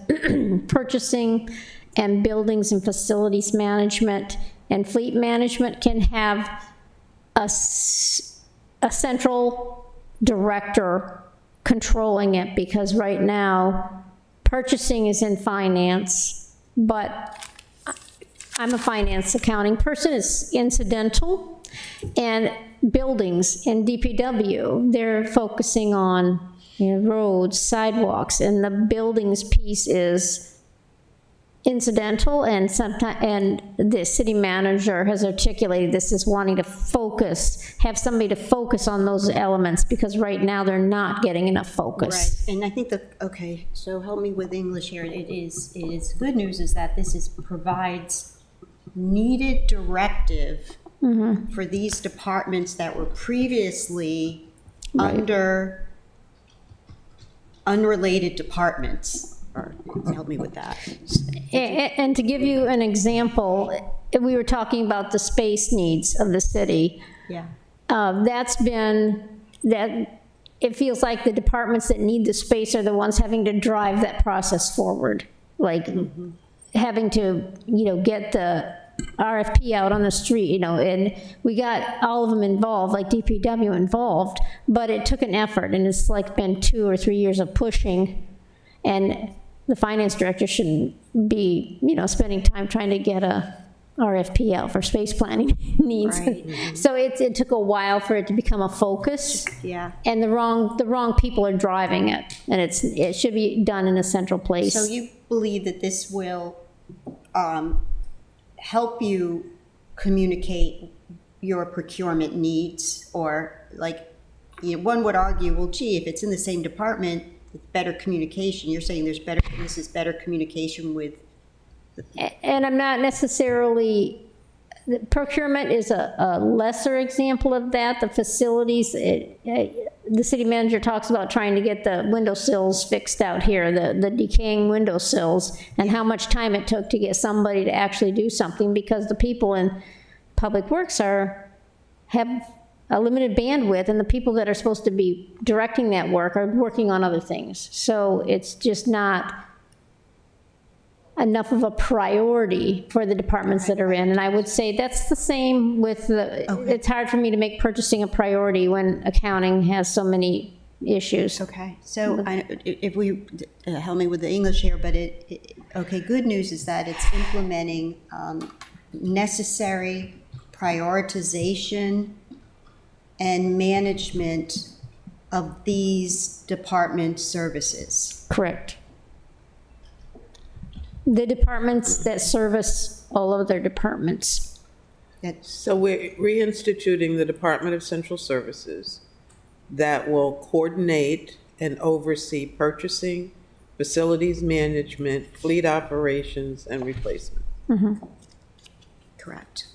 purchasing and buildings and facilities management and fleet management can have a central director controlling it, because right now, purchasing is in finance, but I'm a finance accounting person, it's incidental, and buildings in DPW, they're focusing on, you know, roads, sidewalks, and the buildings piece is incidental, and sometimes, and the city manager has articulated this as wanting to focus, have somebody to focus on those elements, because right now they're not getting enough focus. Right, and I think okay, so help me with English here. It is good news is that this provides needed directive for these departments that were previously under unrelated departments. Or help me with that. And to give you an example, we were talking about the space needs of the city. Yeah. It feels like the departments that need the space are the ones having to drive that process forward. Like having to, you know, get the RFP out on the street, you know, and we got all of them involved, like DPW involved, but it took an effort, and it's like been 2 or 3 years of pushing. And the finance director shouldn't be, you know, spending time trying to get a RFP out for space planning needs. Right. So it took a while for it to become a focus. Yeah. And the wrong people are driving it, and it should be done in a central place. So you believe that this will help you communicate your procurement needs, or like, you know, one would argue, well, gee, if it's in the same department, it's better communication. You're saying this is better communication with. And I'm not necessarily the procurement is a lesser example of that. The facilities, the city manager talks about trying to get the windowsills fixed out here, the decaying windowsills, and how much time it took to get somebody to actually do something, because the people in Public Works have a limited bandwidth, and the people that are supposed to be directing that work are working on other things. So it's just not enough of a priority for the departments that are in. And I would say that's the same with it's hard for me to make purchasing a priority when accounting has so many issues. Okay, so if we, help me with the English here, but okay, good news is that it's implementing necessary prioritization and management of these department services. Correct. The departments that service all of their departments. So we're reinstituting the Department of Central Services that will coordinate and oversee purchasing, facilities management, fleet operations, and replacement. Correct.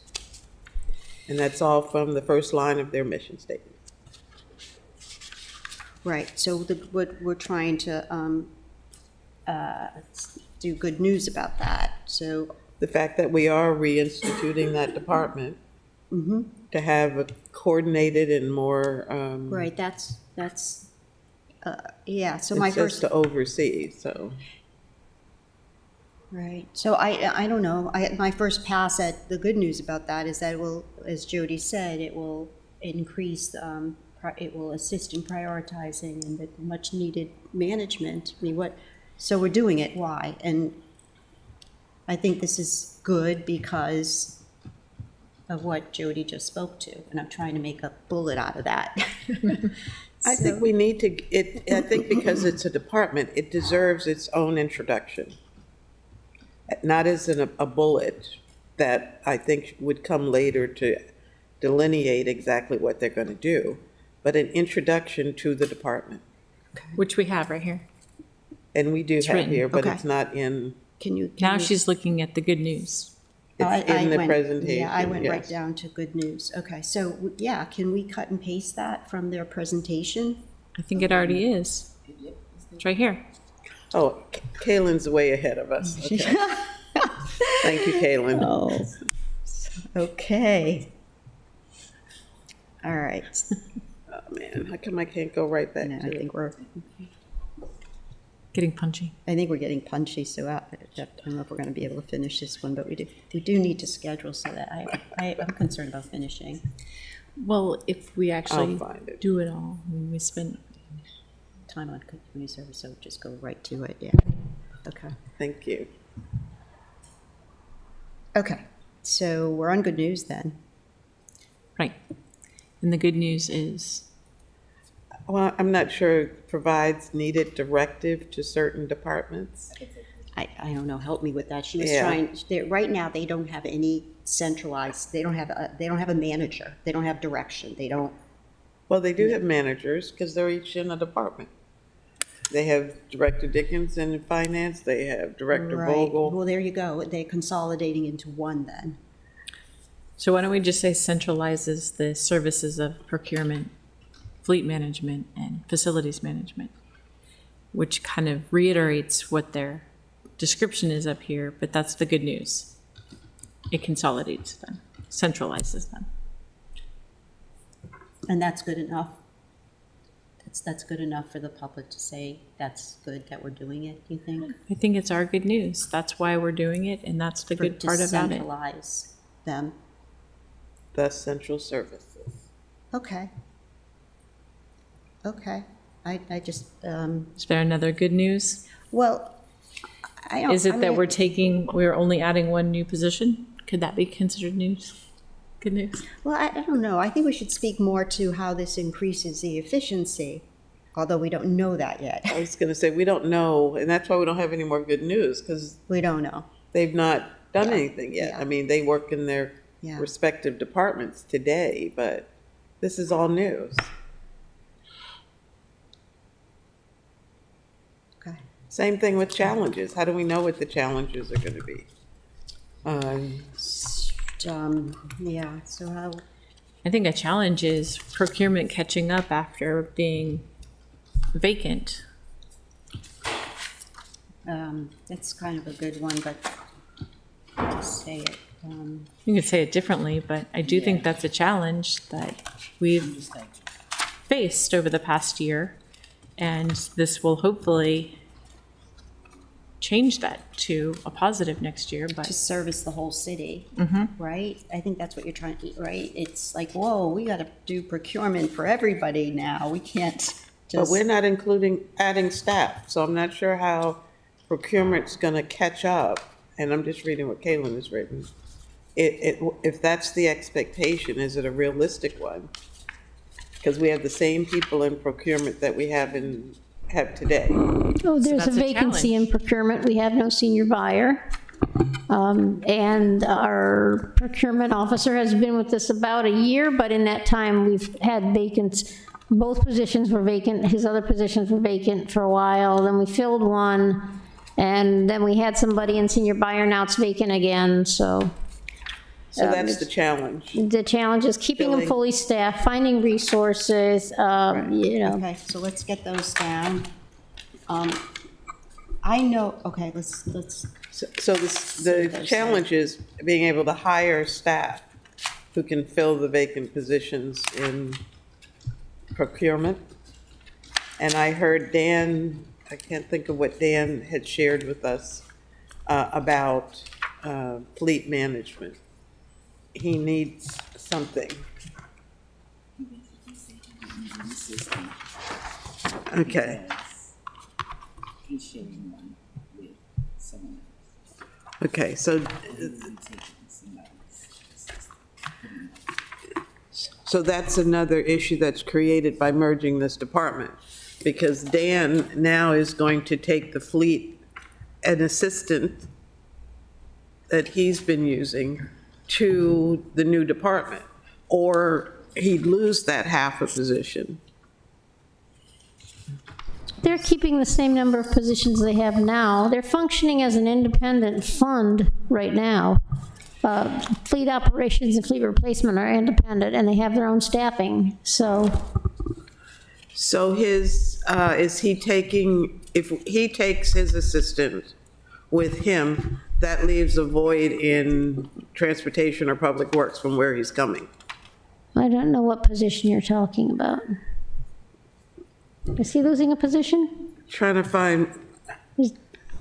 And that's all from the first line of their mission statement. Right, so what we're trying to do good news about that, so. The fact that we are reinstituting that department to have a coordinated and more. Right, that's, yeah, so my It's just first, to oversee, so. right, so I don't know, my first pass at the good news about that is that it will, as Jody said, it will increase, it will assist in prioritizing and the much needed management. I mean, so we're doing it, why? And I think this is good because of what Jody just spoke to, and I'm trying to make a bullet out of that. I think we need to, I think because it's a department, it deserves its own introduction. Not as a bullet that I think would come later to delineate exactly what they're going to do, but an introduction to the department. Which we have right here. And we do have written. here, but Okay. it's not in, Can you? Now she's looking at the good news. it's in the presentation. Yeah, I went right yes. down to good news. Okay, so, yeah, can we cut and paste that from their presentation? I think it already is. It's right here. Oh, Kaylin's way ahead of us. Okay. Thank you, Kaylin. Oh, okay. All right. Oh, man, how come I can't go right back No, to I it? think we're Getting punchy. getting punchy, so I don't know if we're going to be able to finish this one, but we do need to schedule so that I'm concerned about finishing. Well, if we actually find it. do it all, I mean, we spent, Time on community service, so just go right to it, yeah. Okay. Thank you. Okay, so we're on good news then. right. And the good news is, Well, I'm not sure it provides needed directive to certain departments. I don't know, help me with that. She was Yeah. right now, they don't have any centralized, they don't have a manager, they don't have direction, they don't, Well, they do have managers because they're each in a department. They have Director Dickens in finance, they have Director right. Vogel. Well, there you go, they're consolidating into one then. so why don't we just say centralizes the services of procurement, fleet management, and facilities management, which kind of reiterates what their description is up here, but that's the good news. It consolidates them, centralizes them. And that's good enough? That's good enough for the public to say that's good that we're doing it, do you think? I think it's our good news. That's why we're doing it, and that's the good part about it. Decentralize them. The central services. Okay. Okay, I just, Is there another good news? well, I don't. Is I it that mean, we're only adding one new position? Could that be considered news? Good news? Well, I don't know. I think we should speak more to how this increases the efficiency, although we don't know that yet. I was going to say, we don't know, and that's why we don't have any more good news because We don't know. they've not done anything yet. Yeah. I mean, they work in their Yeah. respective departments today, but this is all news. Okay. Same thing with challenges. How do we know what the challenges are going to be? yeah, so how, I think a challenge is procurement catching up after being vacant. that's kind of a good one, but I'll just say it. You could say it differently, but I do think that's a challenge that we've faced over the past year. And this will hopefully change that to a positive next year, but To service the whole city, right? I think that's what you're trying to, right? It's like, whoa, we got to do procurement for everybody now. We can't But just. we're not including adding staff, so I'm not sure how procurement's gonna catch up. And I'm just reading what Caitlin has written. If that's the expectation, is it a realistic one? Because we have the same people in procurement that we have today. Oh, there's a that's a vacancy in procurement. We have no senior buyer. And our procurement officer has been with us about a year, but in that time, we've had vacants. Both positions were vacant. His other positions were vacant for a while. Then we filled one, and then we had somebody in senior buyer. Now it's vacant again, so. So that's the challenge. The challenge is keeping them Filling. fully staffed, finding resources, you know. Okay, so let's get those down. I know, okay, let's, So the challenge is being able to hire staff who can fill the vacant positions in procurement. And I heard Dan, I can't think of what Dan had shared with us about fleet management. He needs something. Okay. He's sharing one with someone Okay, so, so that's another issue that's created by merging this department, because Dan now is going to take the fleet, an assistant that he's been using, to the new department, or he'd lose that half a position. They're keeping the same number of positions they have now. They're functioning as an independent fund right now. Fleet operations and fleet replacement are independent, and they have their own staffing, so. So is he taking, if he takes his assistant with him, that leaves a void in transportation or public works from where he's coming? I don't know what position you're talking about. Is he losing a position? Trying to find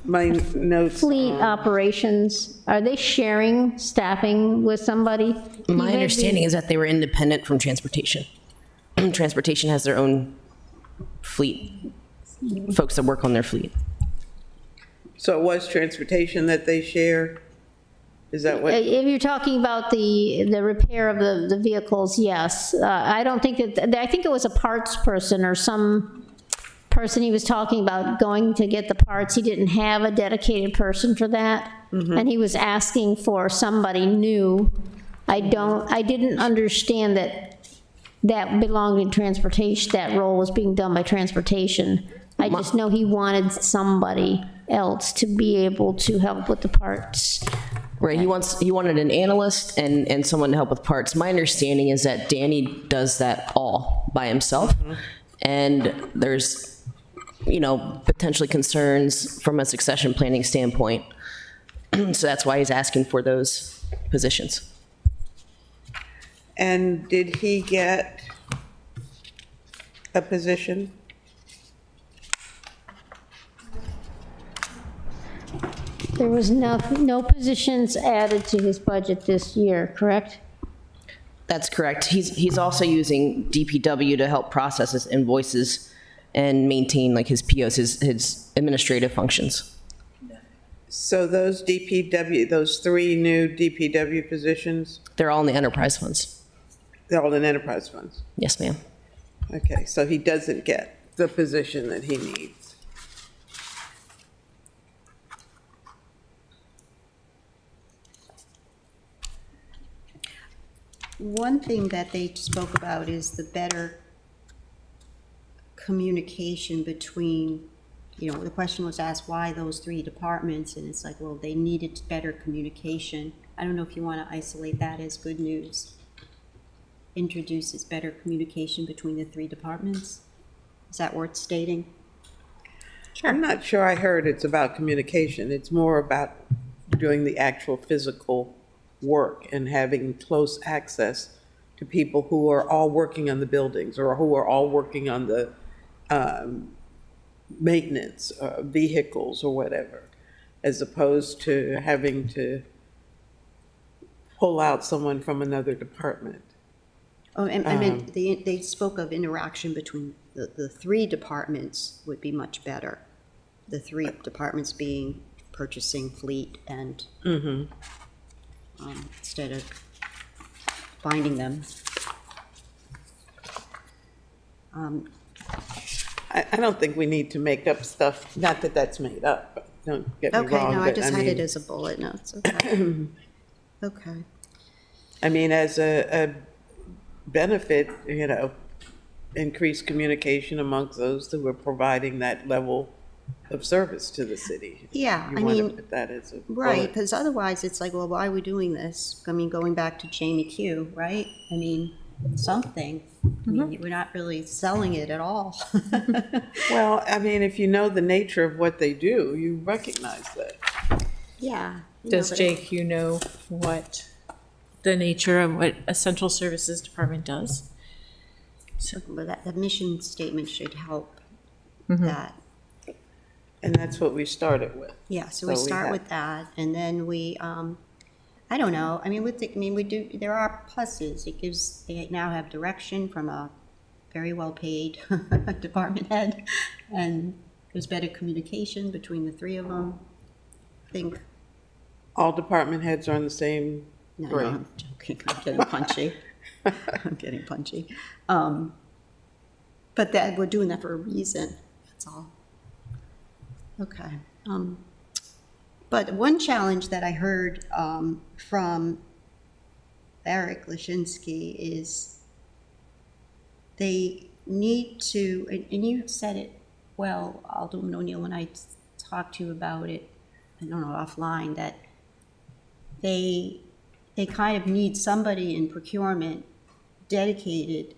my notes. Fleet operations, are they sharing staffing with somebody? My understanding is that they were independent from transportation. Transportation has their own fleet, folks that work on their fleet. So it was transportation that they share? Is that what? If you're talking about the repair of the vehicles, yes. I don't think that, I think it was a parts person or some person he was talking about going to get the parts. He didn't have a dedicated person for that. And he was asking for somebody new. I didn't understand that belonged in transportation, that role was being done by transportation. I just know he wanted somebody else to be able to help with the parts. Right, he wanted an analyst and someone to help with parts. My understanding is that Danny does that all by himself. And there's, potentially concerns from a succession planning standpoint. So that's why he's asking for those positions. And did he get a position? There was no positions added to his budget this year, correct? That's correct. He's also using DPW to help process his invoices and maintain like his POs, his administrative functions. So those DPW, those 3 new DPW positions, They're all in the enterprise funds. they're all in enterprise funds? Yes, ma'am. Okay, so he doesn't get the position that he needs. one thing that they spoke about is the better communication between, the question was asked, why those 3 departments? And it's like, well, they needed better communication I don't know if you want to isolate that as good news. Introduces better communication between the three departments. Is that worth stating? I'm not sure I heard it's about communication. It's more about doing the actual physical work and having close access to people who are all working on the buildings or who are all working on the maintenance, vehicles or whatever, as opposed to having to pull out someone from another department. Oh, and I meant, they spoke of interaction between the three departments would be much better. The three departments being purchasing, fleet, and instead of finding them. I don't think we need to make up stuff, not that that's made up, but don't get me Okay, wrong. no, I but just had mean- it as a bullet note, it's okay. Okay. I mean, as a benefit, increased communication amongst those who are providing that level of service to the city. Yeah, You I want to mean, put that as a right, bullet. because otherwise it's like, well, why are we doing this? I mean, going back to Jamie Q, right? I mean, something. I mean, we're not really selling it at all. Well, I mean, if you know the nature of what they do, you recognize that. Yeah. Does JQ know what the nature of what a central services department does? But that, the mission statement should help that. And that's what we started with. Yeah, so we So we start have- with that, and then we, I don't know, I mean, we do, there are pluses. It gives, they now have direction from a very well-paid department head, and there's better communication between the three of them. I think, All department heads are on the same no, grade. I'm joking, I'm getting punchy. I'm getting punchy. But that, we're doing that for a reason, that's all. Okay. But one challenge that I heard from Eric Lashinsky is they need to, and you said it well, Alderman O'Neill, when I talked to you about it, I don't know, offline, that they kind of need somebody in procurement dedicated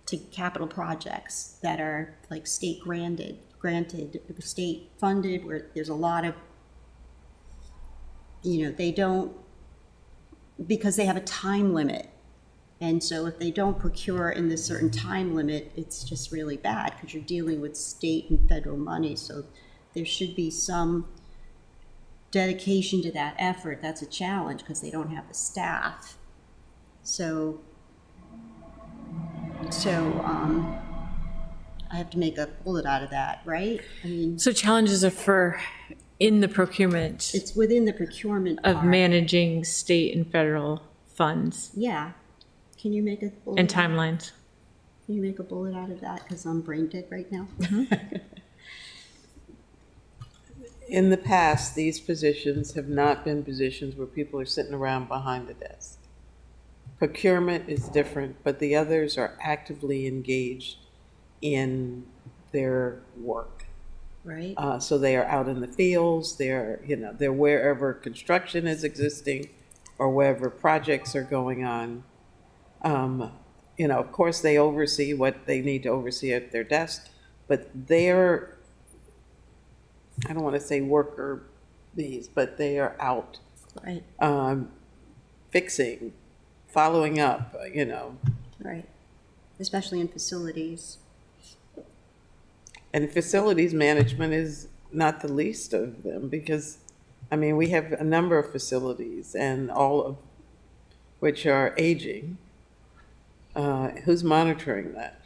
to capital projects that are like state granted, state funded, where there's a lot of, they don't, because they have a time limit. And so if they don't procure in this certain time limit, it's just really bad because you're dealing with state and federal money. So there should be some dedication to that effort. That's a challenge because they don't have the staff. So I have to make a bullet out of that, right? I mean, So challenges are for in the procurement it's within the procurement of part. managing state and federal funds Yeah. Can you make a bullet? and timelines. Can you make a bullet out of that? Because I'm brain dead right now. In the past, these positions have not been positions where people are sitting around behind the desk. Procurement is different, but the others are actively engaged in their work. Right? So they are out in the fields, they're wherever construction is existing or wherever projects are going on. Of course, they oversee what they need to oversee at their desk, but they're, I don't want to say worker bees, but they are out Right. fixing, following up, Right. Especially in facilities. And facilities management is not the least of them because, we have a number of facilities and all of which are aging. Who's monitoring that?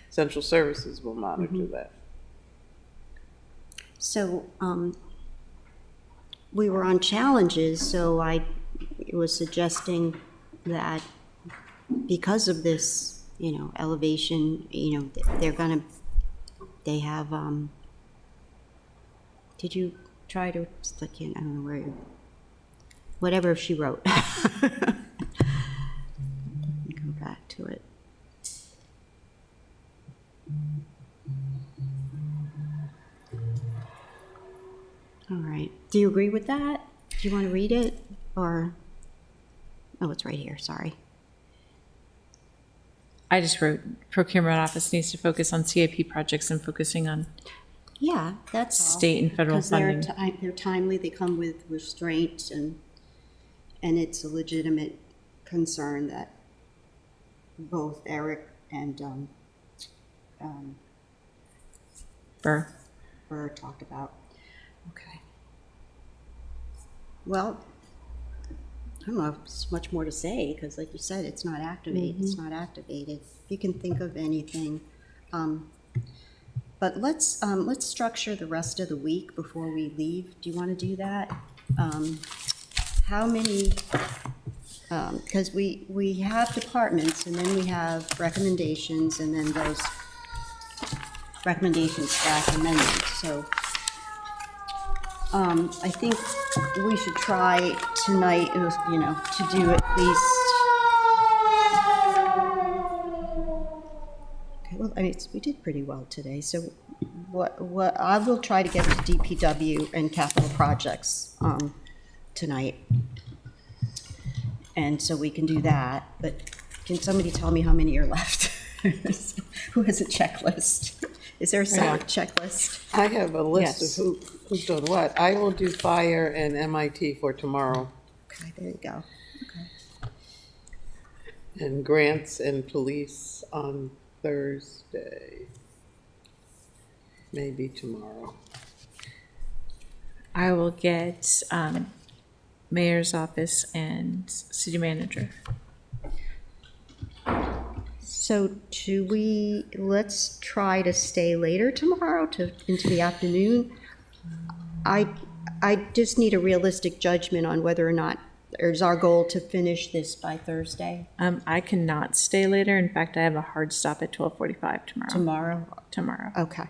Central Services will monitor that. So we were on challenges, so I was suggesting that because of this, elevation, they have, did you try to, I don't know where, whatever she wrote. Let me go back to it. All right. Do you agree with that? Do you want to read it, or, oh, it's right here, sorry. I just wrote procurement office needs to focus on CIP projects and focusing on Yeah, that's all. state and federal Because they're funding. they're timely, they come with restraint, and it's a legitimate concern that both Eric and Burr. Burr talked about. Okay. Well, I don't know if there's much more to say, because like you said, it's not activated, it's not activated. If you can think of anything. But let's structure the rest of the week before we leave. Do you want to do that? How many, because we have departments, and then we have recommendations, and then those recommendations staff amendments. So I think we should try tonight, to do at least. Okay, well, I mean, we did pretty well today. So what I will try to get to DPW and capital projects tonight. And so we can do that, but can somebody tell me how many are left? Who has a checklist? Is there a separate checklist? I have a list Yes. of who's doing what. I will do fire and MIT for tomorrow, Okay, there you go. and grants and police on Thursday. Maybe tomorrow. I will get mayor's office and city manager. So let's try to stay later tomorrow into the afternoon. I just need a realistic judgment on whether or not, or is our goal to finish this by Thursday? I cannot stay later. In fact, I have a hard stop at 12:45 tomorrow. Tomorrow. Okay.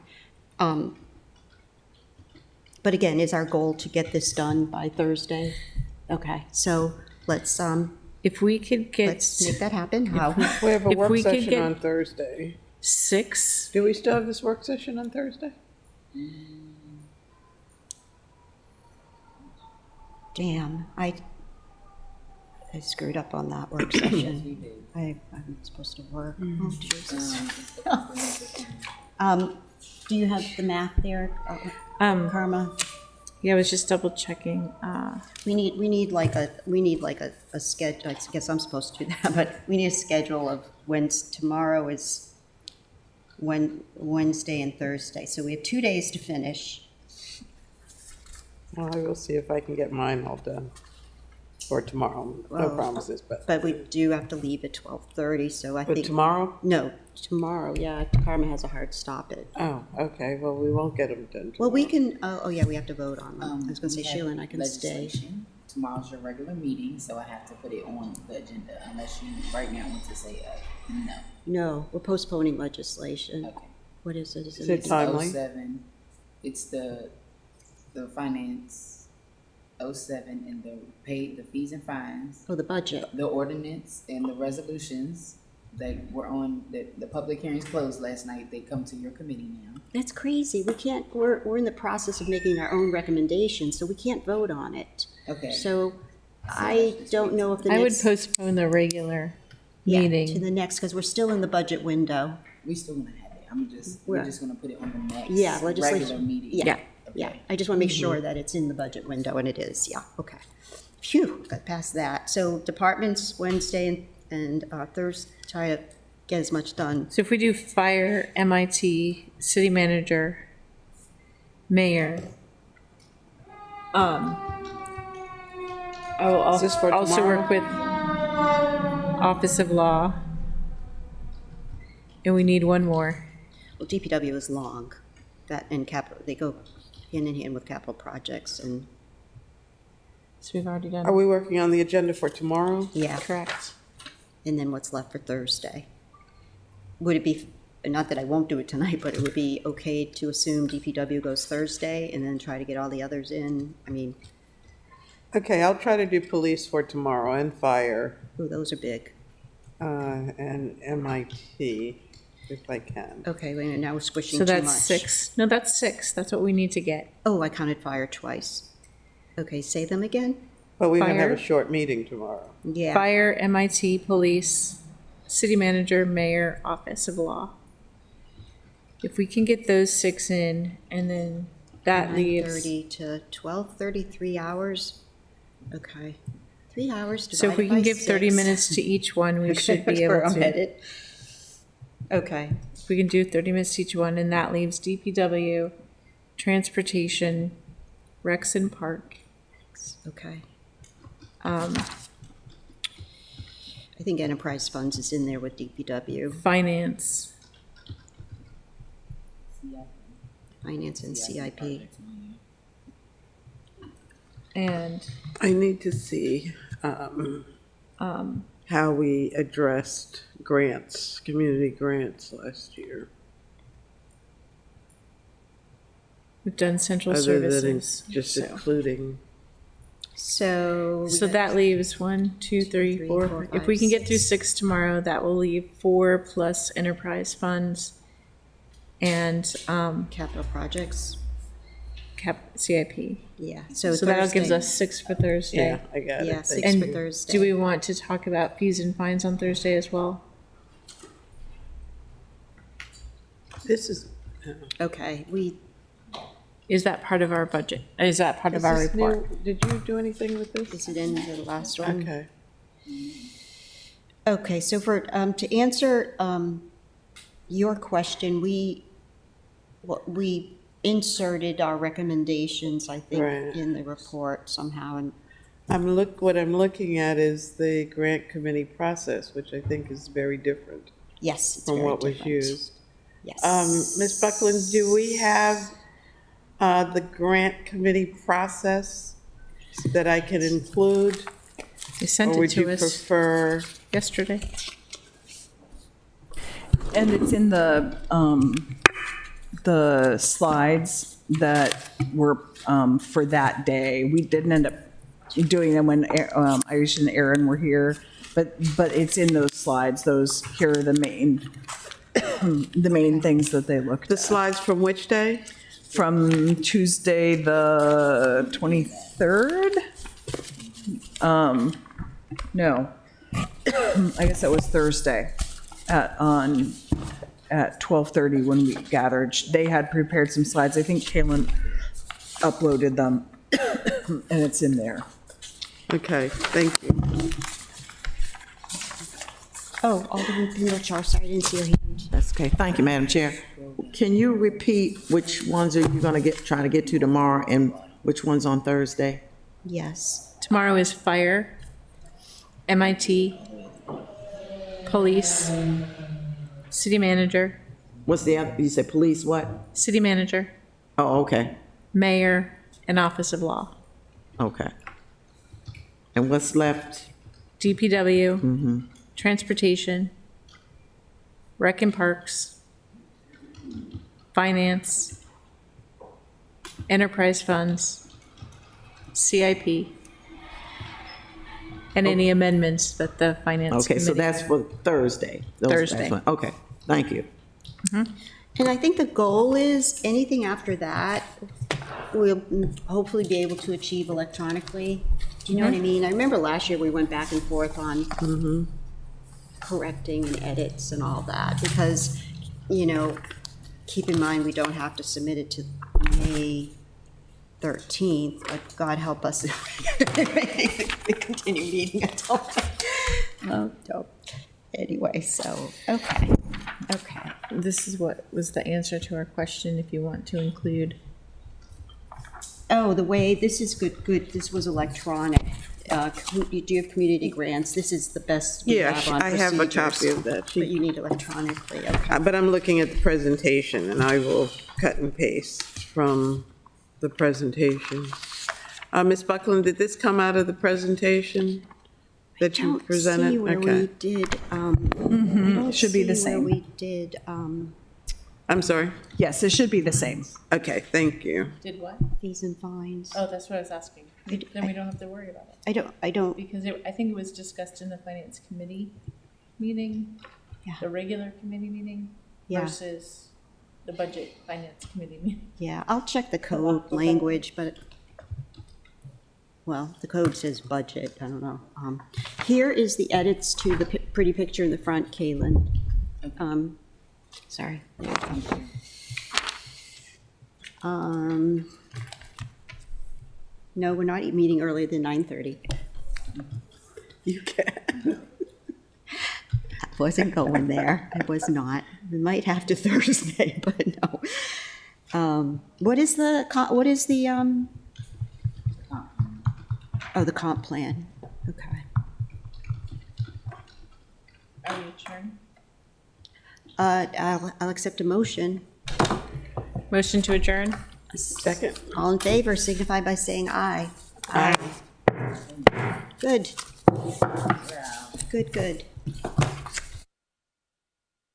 But again, is our goal to get this done by Thursday? Okay, so let's If we could get make that happen. How? We have a If work we could session get- on Thursday. 6, Do we still have this work session on Thursday? Damn, I screwed up on that work session. I'm supposed to work. Oh, Jesus. Do you have the math there, Karma? yeah, I was just double checking. We need like a schedule. I guess I'm supposed to do that, but we need a schedule of when tomorrow is Wednesday and Thursday. So we have 2 days to finish. Well, I will see if I can get mine all done for tomorrow. No Oh. promises, but But we do have to leave at 12:30, so I think. tomorrow? No, tomorrow, yeah, Karma has a hard stop at. Oh, okay. Well, we won't get them done. Well, we can, oh yeah, we have to vote on them. I was gonna say We have Sheila and I can stay. legislation. Tomorrow's your regular meeting, so I have to put it on the agenda unless you right now want to say no. No, we're postponing legislation. Okay. What is it? Is it timely? 07, it's the finance 07 and the fees and fines, Oh, the budget. the ordinance and the resolutions that were on, the public hearings closed last night, they come to your committee now. That's crazy. We can't, we're in the process of making our own recommendations, so we can't vote on it. Okay. So I don't know if the I would next. postpone the regular Yeah, meeting. to the next, because we're still in the budget window. We still gonna have it, we're just gonna put it on the next Yeah, legislation. regular meeting. Yeah, yeah. Okay. I just want to make sure that it's in the budget window, and it is, yeah, okay. Phew, got past that. So departments Wednesday and Thursday, try to get as much done. So if we do fire, MIT, city manager, mayor, I will Is this for also tomorrow? work with Office of Law. And we need one more. Well, DPW is long, that, and capital, they go hand in hand with capital projects, and, So we've already Are done. we working on the agenda for tomorrow? yeah. Correct. And then what's left for Thursday. Would it be, not that I won't do it tonight, but it would be okay to assume DPW goes Thursday and then try to get all the others in? I mean, Okay, I'll try to do police for tomorrow and fire, ooh, those are big. and MIT if I can. Okay, wait a minute, now we're squishing So too much. that's 6. No, that's 6. That's what we need to get. Oh, I counted fire twice. Okay, say them again? But we're going to have a Fire. short meeting tomorrow. Yeah. Fire, MIT, police, city manager, mayor, office of law. If we can get those 6 in, and then that leaves, 9:30 to 12:30, 3 hours. Okay. 3 hours so if we divided can by give 30 6. minutes to each one, we should be That's able where I'm to. headed. Okay. If we can do 30 minutes to each one, and that leaves DPW, transportation, Rex and Park. Okay. I think enterprise funds is in there with DPW, Finance, finance and CIP. and I need to see how we addressed grants, community grants last year. we've done central Other than services. just so. including, So. So that leaves 1, 2, 3, 3, 4. 4, If 5, we can get through 6. 6 tomorrow, that will leave 4 plus enterprise funds and Capital projects, CIP. yeah, so So that gives Thursday. us 6 for Thursday. yeah, I got it. Yeah, Thank 6 you. for Thursday. Do we want to talk about fees and fines on Thursday as well? This is, Okay, Is that part of our budget? Is that part of our is this report? new? Did you do anything with this? is it in the last one? Okay. Okay, so for, to answer your question, we inserted our recommendations, I think, Right. in the report somehow, and What I'm looking at is the grant committee process, which I think is very different yes, it's from very what was different. used. Yes. Ms. Buckland, do we have the grant committee process that I can include? They sent Or it would you to us prefer? yesterday. And it's in the slides that were for that day. We didn't end up doing them when Aisha and Aaron were here, but it's in those slides. Here are the main things that they looked The at. slides from which day? From Tuesday, the 23rd? No, I guess that was Thursday at 12:30 when we gathered. They had prepared some slides. I think Kaylin uploaded them, and it's in there. Okay, thank you. Oh, Alderman Pinelchar, sorry, I didn't see your hand. That's okay. Thank you, Madam Chair. Can you repeat which ones are you going to try to get to tomorrow and which ones on Thursday? Yes. Tomorrow is fire, MIT, police, city manager, What's the other, you said police what? city manager, Oh, okay, mayor, and office of law. okay. And what's left? DPW, transportation, rec and parks, finance, enterprise funds, CIP, and any amendments that the finance Okay, so committee. that's for Thursday. That's Thursday. fine. Okay, thank you. And I think the goal is, anything after that, we'll hopefully be able to achieve electronically. Do you know what I mean? I remember last year we went back and forth on correcting and edits and all that, because, keep in mind, we don't have to submit it to May 13th, but God help us if we continue meeting until. Anyway, so, okay. This is what was the answer to our question, if you want to include. Oh, this is good, this was electronic. Do you have community grants? This is the best we Yeah, have on I have a procedures, copy of that. But you need electronically, okay. But I'm looking at the presentation, and I will cut and paste from the presentation. Ms. Buckland, did this come out of the presentation that you presented? I don't see where we Okay. did, I don't Should be the see where same. we did, I'm sorry? Yes, it should be the same. Okay, thank you. Did what? fees and fines. Oh, that's what I was asking. Then we don't have to worry about it. I don't, Because I think it was discussed in the finance committee meeting, Yeah. the regular committee meeting Yeah. versus the budget finance committee meeting. yeah, I'll check the code language, but well, the code says budget, I don't know. Here is the edits to the pretty picture in the front, Caitlin. Sorry. There you go. No, we're not meeting earlier than 9:30. You can. I wasn't going there. I was not. We might have to Thursday, but no. What is the, oh, the comp plan. Okay. Are we adjourned? I'll accept a motion. Motion to adjourn? Second. All in favor signify by saying aye. Aye. Good. Good, good.